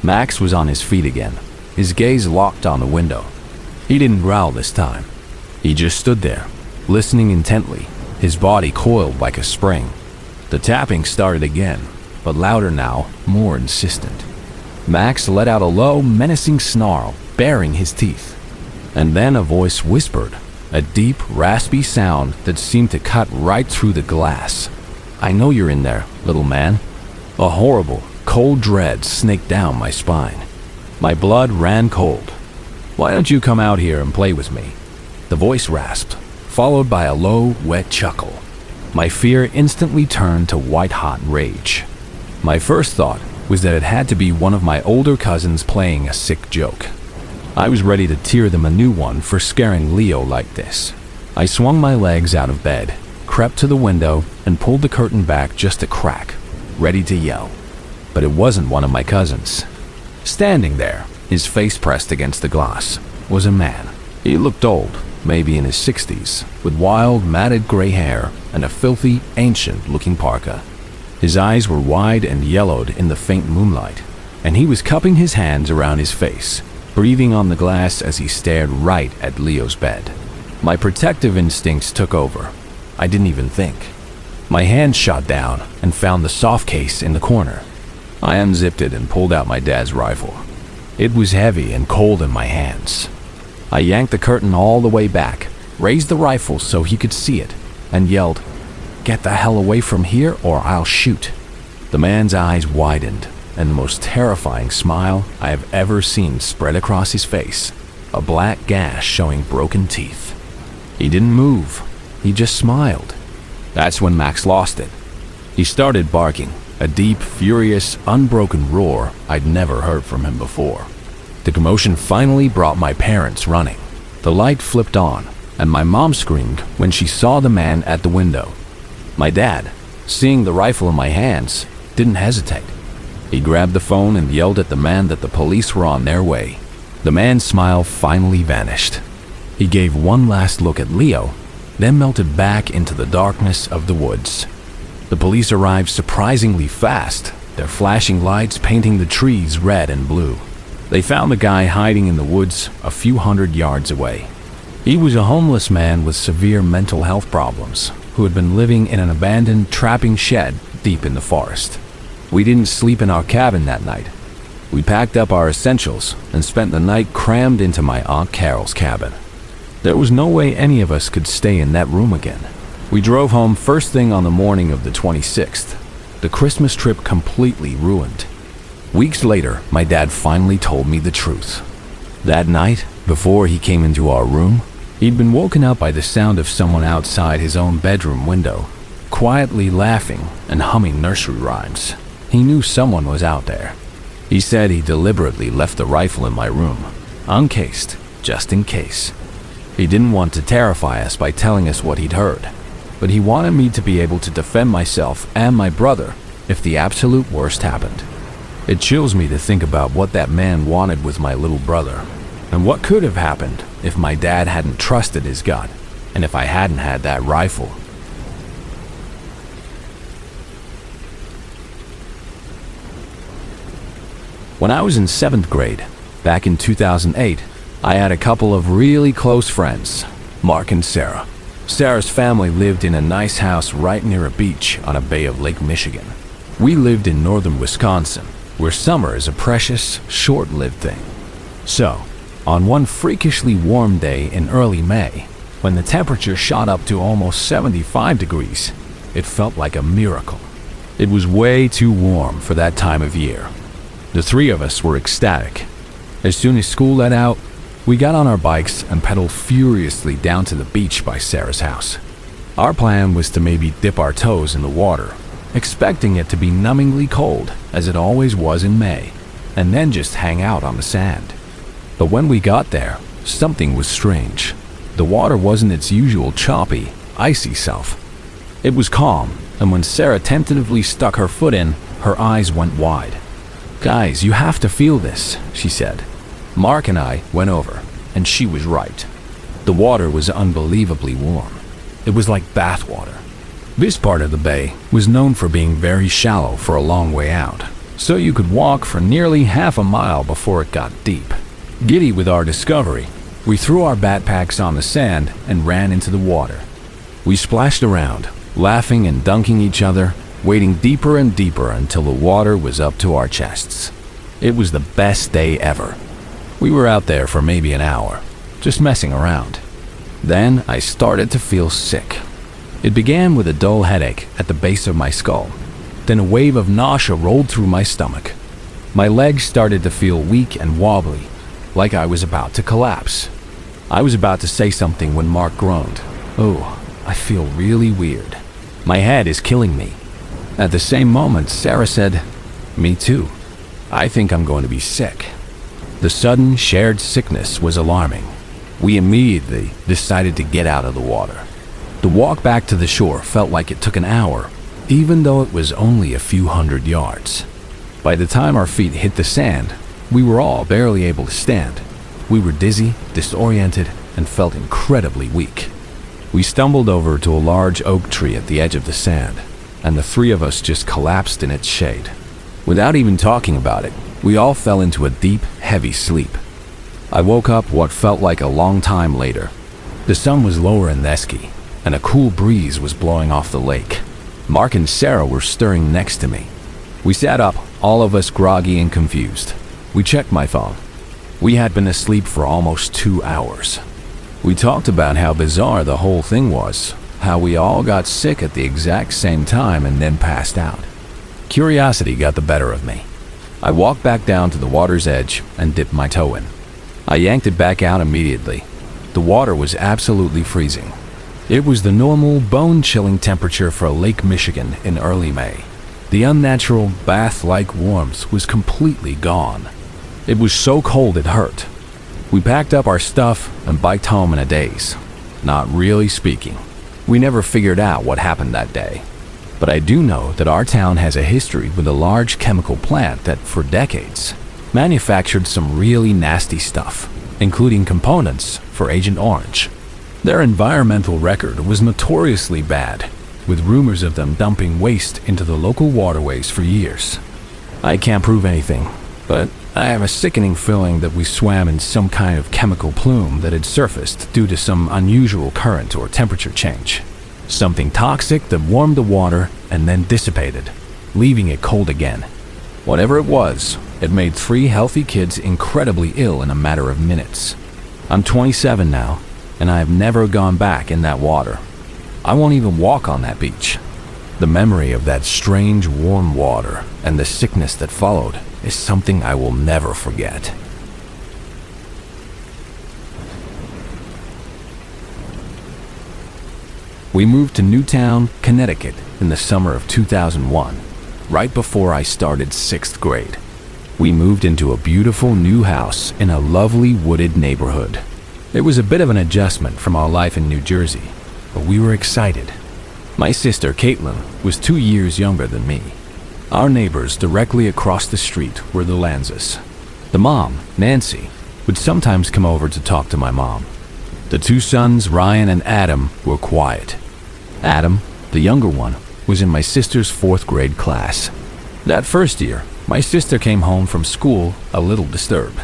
[SPEAKER 1] Max was on his feet again, his gaze locked on the window. He didn't growl this time. He just stood there, listening intently, his body coiled like a spring. The tapping started again, but louder now, more insistent. Max let out a low, menacing snarl, baring his teeth. And then a voice whispered, a deep, raspy sound that seemed to cut right through the glass. "I know you're in there, little man." A horrible, cold dread snaked down my spine. My blood ran cold. "Why don't you come out here and play with me?" The voice rasped, followed by a low, wet chuckle. My fear instantly turned to white-hot rage. My first thought was that it had to be one of my older cousins playing a sick joke. I was ready to tear them a new one for scaring Leo like this. I swung my legs out of bed, crept to the window, and pulled the curtain back just a crack, ready to yell. But it wasn't one of my cousins. Standing there, his face pressed against the glass, was a man. He looked old, maybe in his 60s, with wild, matted gray hair and a filthy, ancient-looking parka. His eyes were wide and yellowed in the faint moonlight, and he was cupping his hands around his face, breathing on the glass as he stared right at Leo's bed. My protective instincts took over. I didn't even think. My hand shot down and found the soft case in the corner. I unzipped it and pulled out my dad's rifle. It was heavy and cold in my hands. I yanked the curtain all the way back, raised the rifle so he could see it, and yelled, "Get the hell away from here or I'll shoot." The man's eyes widened, and the most terrifying smile I have ever seen spread across his face, a black gash showing broken teeth. He didn't move, he just smiled. That's when Max lost it. He started barking, a deep, furious, unbroken roar I'd never heard from him before. The commotion finally brought my parents running. The light flipped on, and my mom screamed when she saw the man at the window. My dad, seeing the rifle in my hands, didn't hesitate. He grabbed the phone and yelled at the man that the police were on their way. The man's smile finally vanished. He gave one last look at Leo, then melted back into the darkness of the woods. The police arrived surprisingly fast, their flashing lights painting the trees red and blue. They found the guy hiding in the woods a few hundred yards away. He was a homeless man with severe mental health problems who had been living in an abandoned trapping shed deep in the forest. We didn't sleep in our cabin that night. We packed up our essentials and spent the night crammed into my Aunt Carol's cabin. There was no way any of us could stay in that room again. We drove home first thing on the morning of the 26th. The Christmas trip completely ruined. Weeks later, my dad finally told me the truth. That night, before he came into our room, he'd been woken up by the sound of someone outside his own bedroom window, quietly laughing and humming nursery rhymes. He knew someone was out there. He said he deliberately left the rifle in my room, uncased, just in case. He didn't want to terrify us by telling us what he'd heard, but he wanted me to be able to defend myself and my brother if the absolute worst happened. It chills me to think about what that man wanted with my little brother, and what could have happened if my dad hadn't trusted his gut, and if I hadn't had that rifle. When I was in 7th grade, back in 2008, I had a couple of really close friends, Mark and Sarah. Sarah's family lived in a nice house right near a beach on a bay of Lake Michigan. We lived in northern Wisconsin, where summer is a precious, short-lived thing. So, on one freakishly warm day in early May, when the temperature shot up to almost 75 degrees, it felt like a miracle. It was way too warm for that time of year. The three of us were ecstatic. As soon as school let out, we got on our bikes and pedaled furiously down to the beach by Sarah's house. Our plan was to maybe dip our toes in the water, expecting it to be numbingly cold, as it always was in May, and then just hang out on the sand. But when we got there, something was strange. The water wasn't its usual choppy, icy self. It was calm, and when Sarah tentatively stuck her foot in, her eyes went wide. "Guys, you have to feel this," she said. Mark and I went over, and she was right. The water was unbelievably warm. It was like bath water. This part of the bay was known for being very shallow for a long way out, so you could walk for nearly half a mile before it got deep. Giddy with our discovery, we threw our backpacks on the sand and ran into the water. We splashed around, laughing and dunking each other, wading deeper and deeper until the water was up to our chests. It was the best day ever. We were out there for maybe an hour, just messing around. Then I started to feel sick. It began with a dull headache at the base of my skull. Then a wave of nausea rolled through my stomach. My legs started to feel weak and wobbly, like I was about to collapse. I was about to say something when Mark groaned. "Oh, I feel really weird. My head is killing me." At the same moment, Sarah said, "Me too. I think I'm going to be sick." The sudden shared sickness was alarming. We immediately decided to get out of the water. The walk back to the shore felt like it took an hour, even though it was only a few hundred yards. By the time our feet hit the sand, we were all barely able to stand. We were dizzy, disoriented, and felt incredibly weak. We stumbled over to a large oak tree at the edge of the sand, and the three of us just collapsed in its shade. Without even talking about it, we all fell into a deep, heavy sleep. I woke up what felt like a long time later. The sun was lower in the ski, and a cool breeze was blowing off the lake. Mark and Sarah were stirring next to me. We sat up, all of us groggy and confused. We checked my phone. We had been asleep for almost 2 hours. We talked about how bizarre the whole thing was, how we all got sick at the exact same time and then passed out. Curiosity got the better of me. I walked back down to the water's edge and dipped my toe in. I yanked it back out immediately. The water was absolutely freezing. It was the normal, bone-chilling temperature for Lake Michigan in early May. The unnatural, bath-like warmth was completely gone. It was so cold it hurt. We packed up our stuff and biked home in a daze. Not really speaking. We never figured out what happened that day. But I do know that our town has a history with a large chemical plant that, for decades, manufactured some really nasty stuff, including components for Agent Orange. Their environmental record was notoriously bad, with rumors of them dumping waste into the local waterways for years. I can't prove anything, but I have a sickening feeling that we swam in some kind of chemical plume that had surfaced due to some unusual current or temperature change. Something toxic that warmed the water and then dissipated, leaving it cold again. Whatever it was, it made 3 healthy kids incredibly ill in a matter of minutes. I'm 27 now, and I have never gone back in that water. I won't even walk on that beach. The memory of that strange warm water and the sickness that followed is something I will never forget. We moved to Newtown, Connecticut in the summer of 2001, right before I started 6th grade. We moved into a beautiful new house in a lovely wooded neighborhood. It was a bit of an adjustment from our life in New Jersey, but we were excited. My sister, Caitlin, was 2 years younger than me. Our neighbors directly across the street were the Lanzas. The mom, Nancy, would sometimes come over to talk to my mom. The two sons, Ryan and Adam, were quiet. Adam, the younger one, was in my sister's 4th grade class. That first year, my sister came home from school a little disturbed.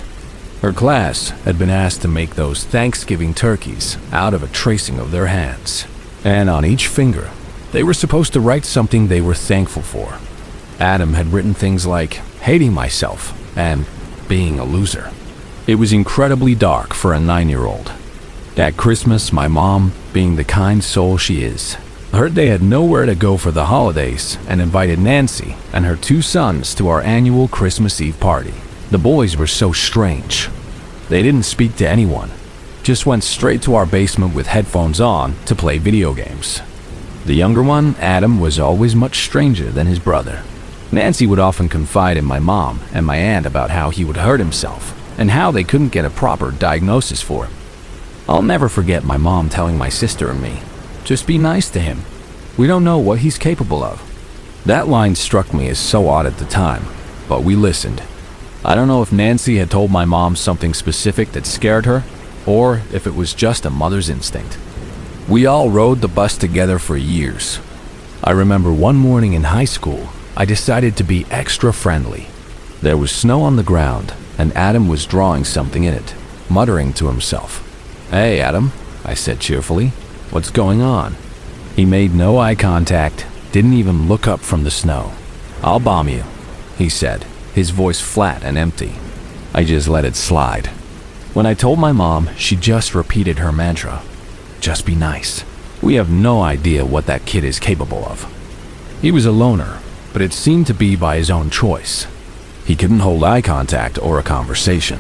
[SPEAKER 1] Her class had been asked to make those Thanksgiving turkeys out of a tracing of their hands. And on each finger, they were supposed to write something they were thankful for. Adam had written things like hating myself and being a loser. It was incredibly dark for a 9-year-old. At Christmas, my mom, being the kind soul she is, heard they had nowhere to go for the holidays and invited Nancy and her 2 sons to our annual Christmas Eve party. The boys were so strange. They didn't speak to anyone, just went straight to our basement with headphones on to play video games. The younger one, Adam, was always much stranger than his brother. Nancy would often confide in my mom and my aunt about how he would hurt himself and how they couldn't get a proper diagnosis for him. I'll never forget my mom telling my sister and me, "Just be nice to him. We don't know what he's capable of." That line struck me as so odd at the time, but we listened. I don't know if Nancy had told my mom something specific that scared her, or if it was just a mother's instinct. We all rode the bus together for years. I remember one morning in high school, I decided to be extra friendly. There was snow on the ground, and Adam was drawing something in it, muttering to himself. "Hey, Adam," I said cheerfully. "What's going on?" He made no eye contact, didn't even look up from the snow. "I'll bomb you," he said, his voice flat and empty. I just let it slide. When I told my mom, she just repeated her mantra, "Just be nice." We have no idea what that kid is capable of. He was a loner, but it seemed to be by his own choice. He couldn't hold eye contact or a conversation.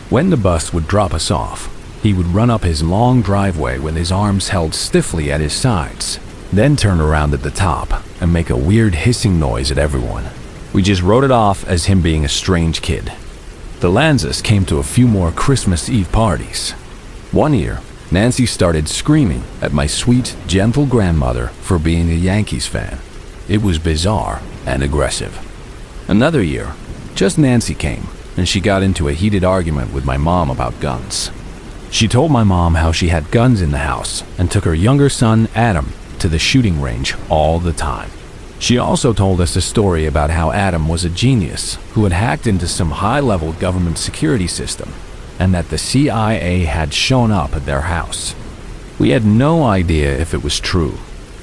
[SPEAKER 1] When the bus would drop us off, he would run up his long driveway with his arms held stiffly at his sides, then turn around at the top and make a weird hissing noise at everyone. We just wrote it off as him being a strange kid. The Lanzas came to a few more Christmas Eve parties. One year, Nancy started screaming at my sweet, gentle grandmother for being a Yankees fan. It was bizarre and aggressive. Another year, just Nancy came, and she got into a heated argument with my mom about guns. She told my mom how she had guns in the house and took her younger son, Adam, to the shooting range all the time. She also told us a story about how Adam was a genius who had hacked into some high-level government security system and that the CIA had shown up at their house. We had no idea if it was true,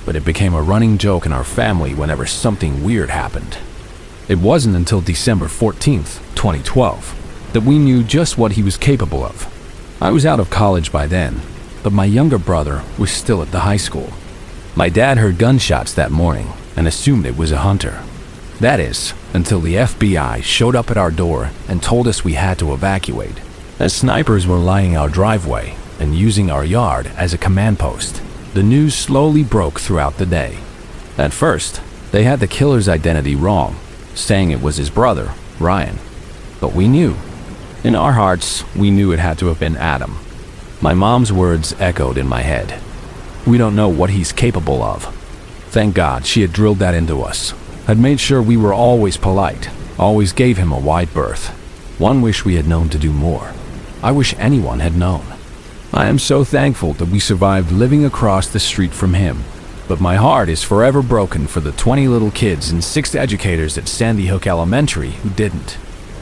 [SPEAKER 1] but it became a running joke in our family whenever something weird happened. It wasn't until December 14th, 2012, that we knew just what he was capable of. I was out of college by then, but my younger brother was still at the high school. My dad heard gunshots that morning and assumed it was a hunter. That is, until the FBI showed up at our door and told us we had to evacuate, as snipers were lining our driveway and using our yard as a command post. The news slowly broke throughout the day. At first, they had the killer's identity wrong, saying it was his brother, Ryan. But we knew. In our hearts, we knew it had to have been Adam. My mom's words echoed in my head. We don't know what he's capable of. Thank God she had drilled that into us, had made sure we were always polite, always gave him a wide berth. One wish we had known to do more. I wish anyone had known. I am so thankful that we survived living across the street from him, but my heart is forever broken for the 20 little kids and 6 educators at Sandy Hook Elementary who didn't.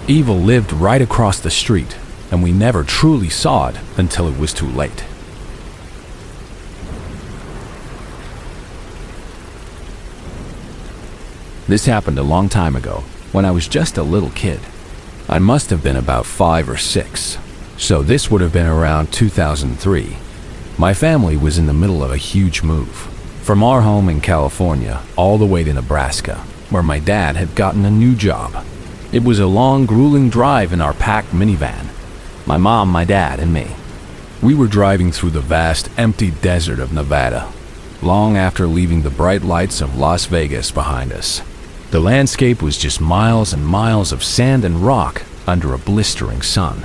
[SPEAKER 1] Evil lived right across the street, and we never truly saw it until it was too late. This happened a long time ago, when I was just a little kid. I must have been about 5 or 6, so this would have been around 2003. My family was in the middle of a huge move. From our home in California all the way to Nebraska, where my dad had gotten a new job. It was a long, grueling drive in our packed minivan. My mom, my dad, and me. We were driving through the vast, empty desert of Nevada, long after leaving the bright lights of Las Vegas behind us. The landscape was just miles and miles of sand and rock under a blistering sun.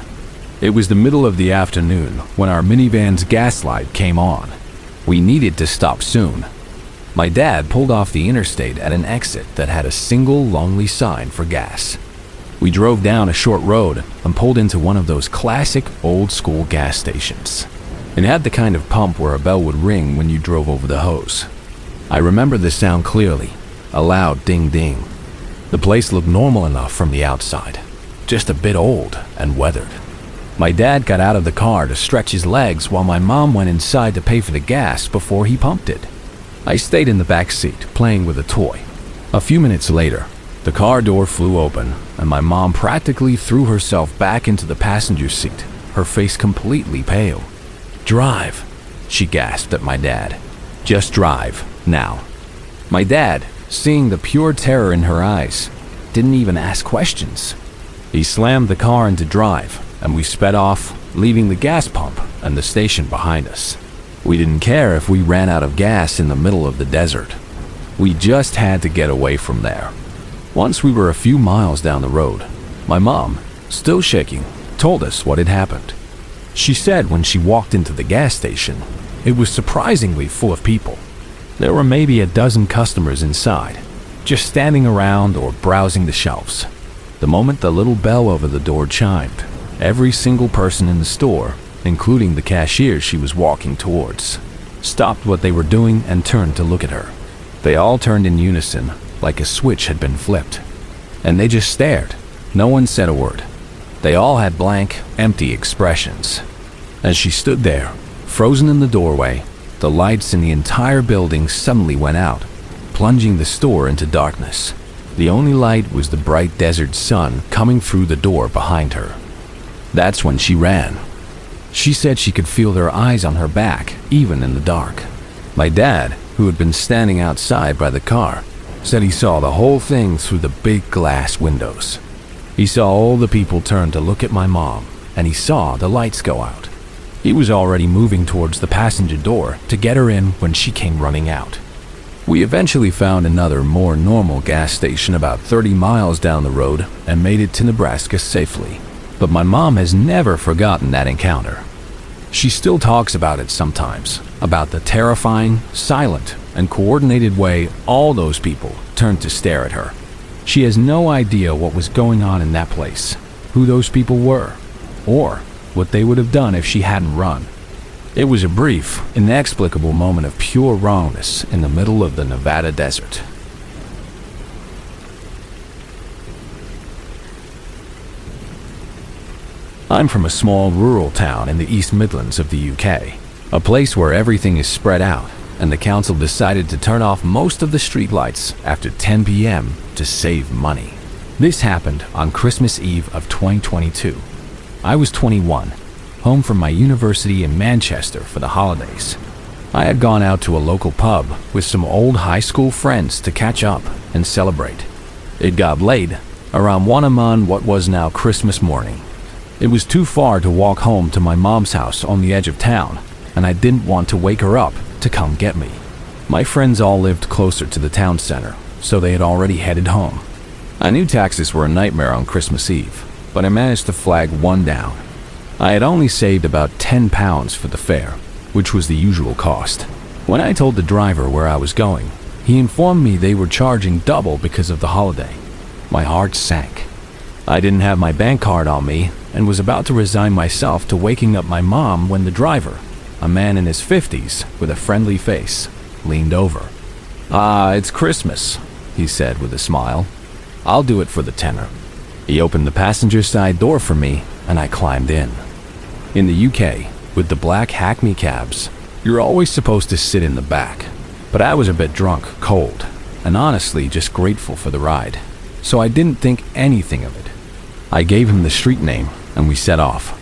[SPEAKER 1] It was the middle of the afternoon when our minivan's gas light came on. We needed to stop soon. My dad pulled off the interstate at an exit that had a single lonely sign for gas. We drove down a short road and pulled into one of those classic old-school gas stations. It had the kind of pump where a bell would ring when you drove over the hose. I remember the sound clearly, a loud ding-ding. The place looked normal enough from the outside, just a bit old and weathered. My dad got out of the car to stretch his legs while my mom went inside to pay for the gas before he pumped it. I stayed in the back seat, playing with a toy. A few minutes later, the car door flew open, and my mom practically threw herself back into the passenger seat, her face completely pale. "Drive," she gasped at my dad. "Just drive, now." My dad, seeing the pure terror in her eyes, didn't even ask questions. He slammed the car into drive, and we sped off, leaving the gas pump and the station behind us. We didn't care if we ran out of gas in the middle of the desert. We just had to get away from there. Once we were a few miles down the road, my mom, still shaking, told us what had happened. She said when she walked into the gas station, it was surprisingly full of people. There were maybe a dozen customers inside, just standing around or browsing the shelves. The moment the little bell over the door chimed, every single person in the store, including the cashier she was walking towards, stopped what they were doing and turned to look at her. They all turned in unison, like a switch had been flipped. And they just stared. No one said a word. They all had blank, empty expressions. As she stood there, frozen in the doorway, the lights in the entire building suddenly went out, plunging the store into darkness. The only light was the bright desert sun coming through the door behind her. That's when she ran. She said she could feel their eyes on her back, even in the dark. My dad, who had been standing outside by the car, said he saw the whole thing through the big glass windows. He saw all the people turn to look at my mom, and he saw the lights go out. He was already moving towards the passenger door to get her in when she came running out. We eventually found another, more normal gas station about 30 miles down the road and made it to Nebraska safely. But my mom has never forgotten that encounter. She still talks about it sometimes, about the terrifying, silent, and coordinated way all those people turned to stare at her. She has no idea what was going on in that place, who those people were, or what they would have done if she hadn't run. It was a brief, inexplicable moment of pure wrongness in the middle of the Nevada desert. I'm from a small rural town in the East Midlands of the UK, a place where everything is spread out, and the council decided to turn off most of the streetlights after 10 p.m. to save money. This happened on Christmas Eve of 2022. I was 21, home from my university in Manchester for the holidays. I had gone out to a local pub with some old high school friends to catch up and celebrate. It got late, around 1 on what was now Christmas morning. It was too far to walk home to my mom's house on the edge of town, and I didn't want to wake her up to come get me. My friends all lived closer to the town center, so they had already headed home. I knew taxes were a nightmare on Christmas Eve, but I managed to flag one down. I had only saved about £10 for the fare, which was the usual cost. When I told the driver where I was going, he informed me they were charging double because of the holiday. My heart sank. I didn't have my bank card on me and was about to resign myself to waking up my mom when the driver, a man in his 50s with a friendly face, leaned over. It's Christmas," he said with a smile. "I'll do it for the tenner." He opened the passenger side door for me, and I climbed in. In the UK, with the black Hackney cabs, you're always supposed to sit in the back. But I was a bit drunk, cold, and honestly just grateful for the ride, so I didn't think anything of it. I gave him the street name, and we set off.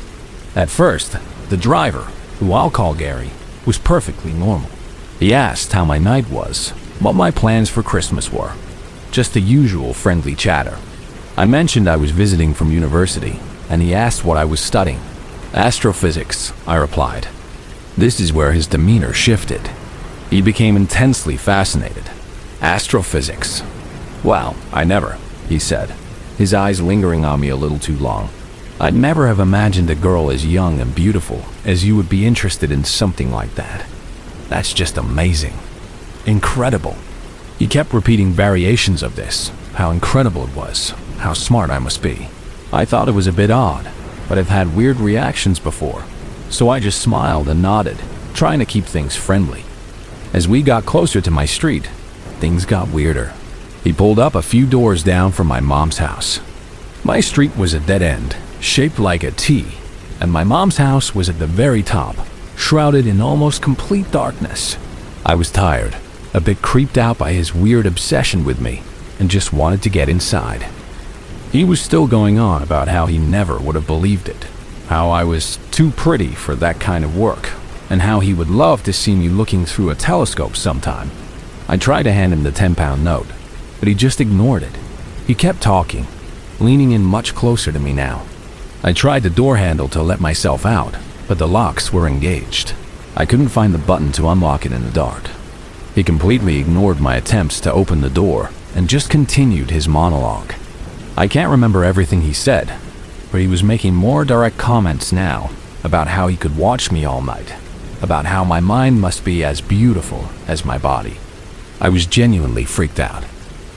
[SPEAKER 1] At first, the driver, who I'll call Gary, was perfectly normal. He asked how my night was, what my plans for Christmas were. Just the usual friendly chatter. I mentioned I was visiting from university, and he asked what I was studying. Astrophysics, I replied. This is where his demeanor shifted. He became intensely fascinated. Astrophysics. Well, I never, he said, his eyes lingering on me a little too long. I'd never have imagined a girl as young and beautiful as you would be interested in something like that. That's just amazing. Incredible. He kept repeating variations of this, how incredible it was, how smart I must be. I thought it was a bit odd, but I've had weird reactions before, so I just smiled and nodded, trying to keep things friendly. As we got closer to my street, things got weirder. He pulled up a few doors down from my mom's house. My street was a dead end, shaped like a T, and my mom's house was at the very top, shrouded in almost complete darkness. I was tired, a bit creeped out by his weird obsession with me, and just wanted to get inside. He was still going on about how he never would have believed it, how I was too pretty for that kind of work, and how he would love to see me looking through a telescope sometime. I tried to hand him the 10-pound note, but he just ignored it. He kept talking, leaning in much closer to me now. I tried the door handle to let myself out, but the locks were engaged. I couldn't find the button to unlock it in the dark. He completely ignored my attempts to open the door and just continued his monologue. I can't remember everything he said, but he was making more direct comments now about how he could watch me all night, about how my mind must be as beautiful as my body. I was genuinely freaked out.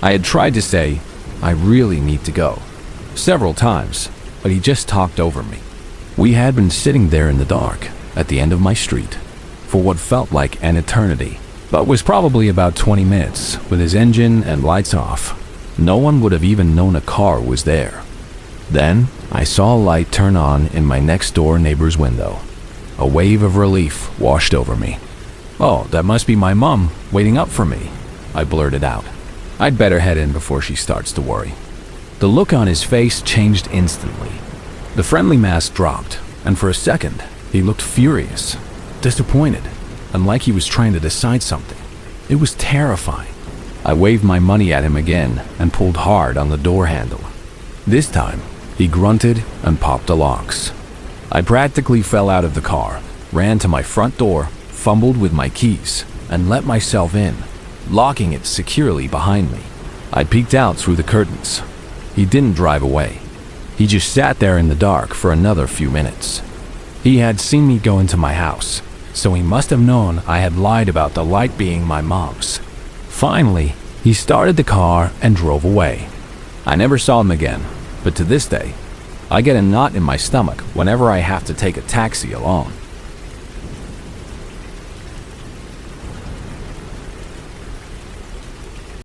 [SPEAKER 1] I had tried to say, I really need to go, several times, but he just talked over me. We had been sitting there in the dark, at the end of my street, for what felt like an eternity, but was probably about 20 minutes, with his engine and lights off. No one would have even known a car was there. Then, I saw a light turn on in my next-door neighbor's window. A wave of relief washed over me. "Oh, that must be my mom waiting up for me," I blurted out. I'd better head in before she starts to worry. The look on his face changed instantly. The friendly mask dropped, and for a second, he looked furious, disappointed, and like he was trying to decide something. It was terrifying. I waved my money at him again and pulled hard on the door handle. This time, he grunted and popped the locks. I practically fell out of the car, ran to my front door, fumbled with my keys, and let myself in, locking it securely behind me. I peeked out through the curtains. He didn't drive away. He just sat there in the dark for another few minutes. He had seen me go into my house, so he must have known I had lied about the light being my mom's. Finally, he started the car and drove away. I never saw him again, but to this day, I get a knot in my stomach whenever I have to take a taxi alone.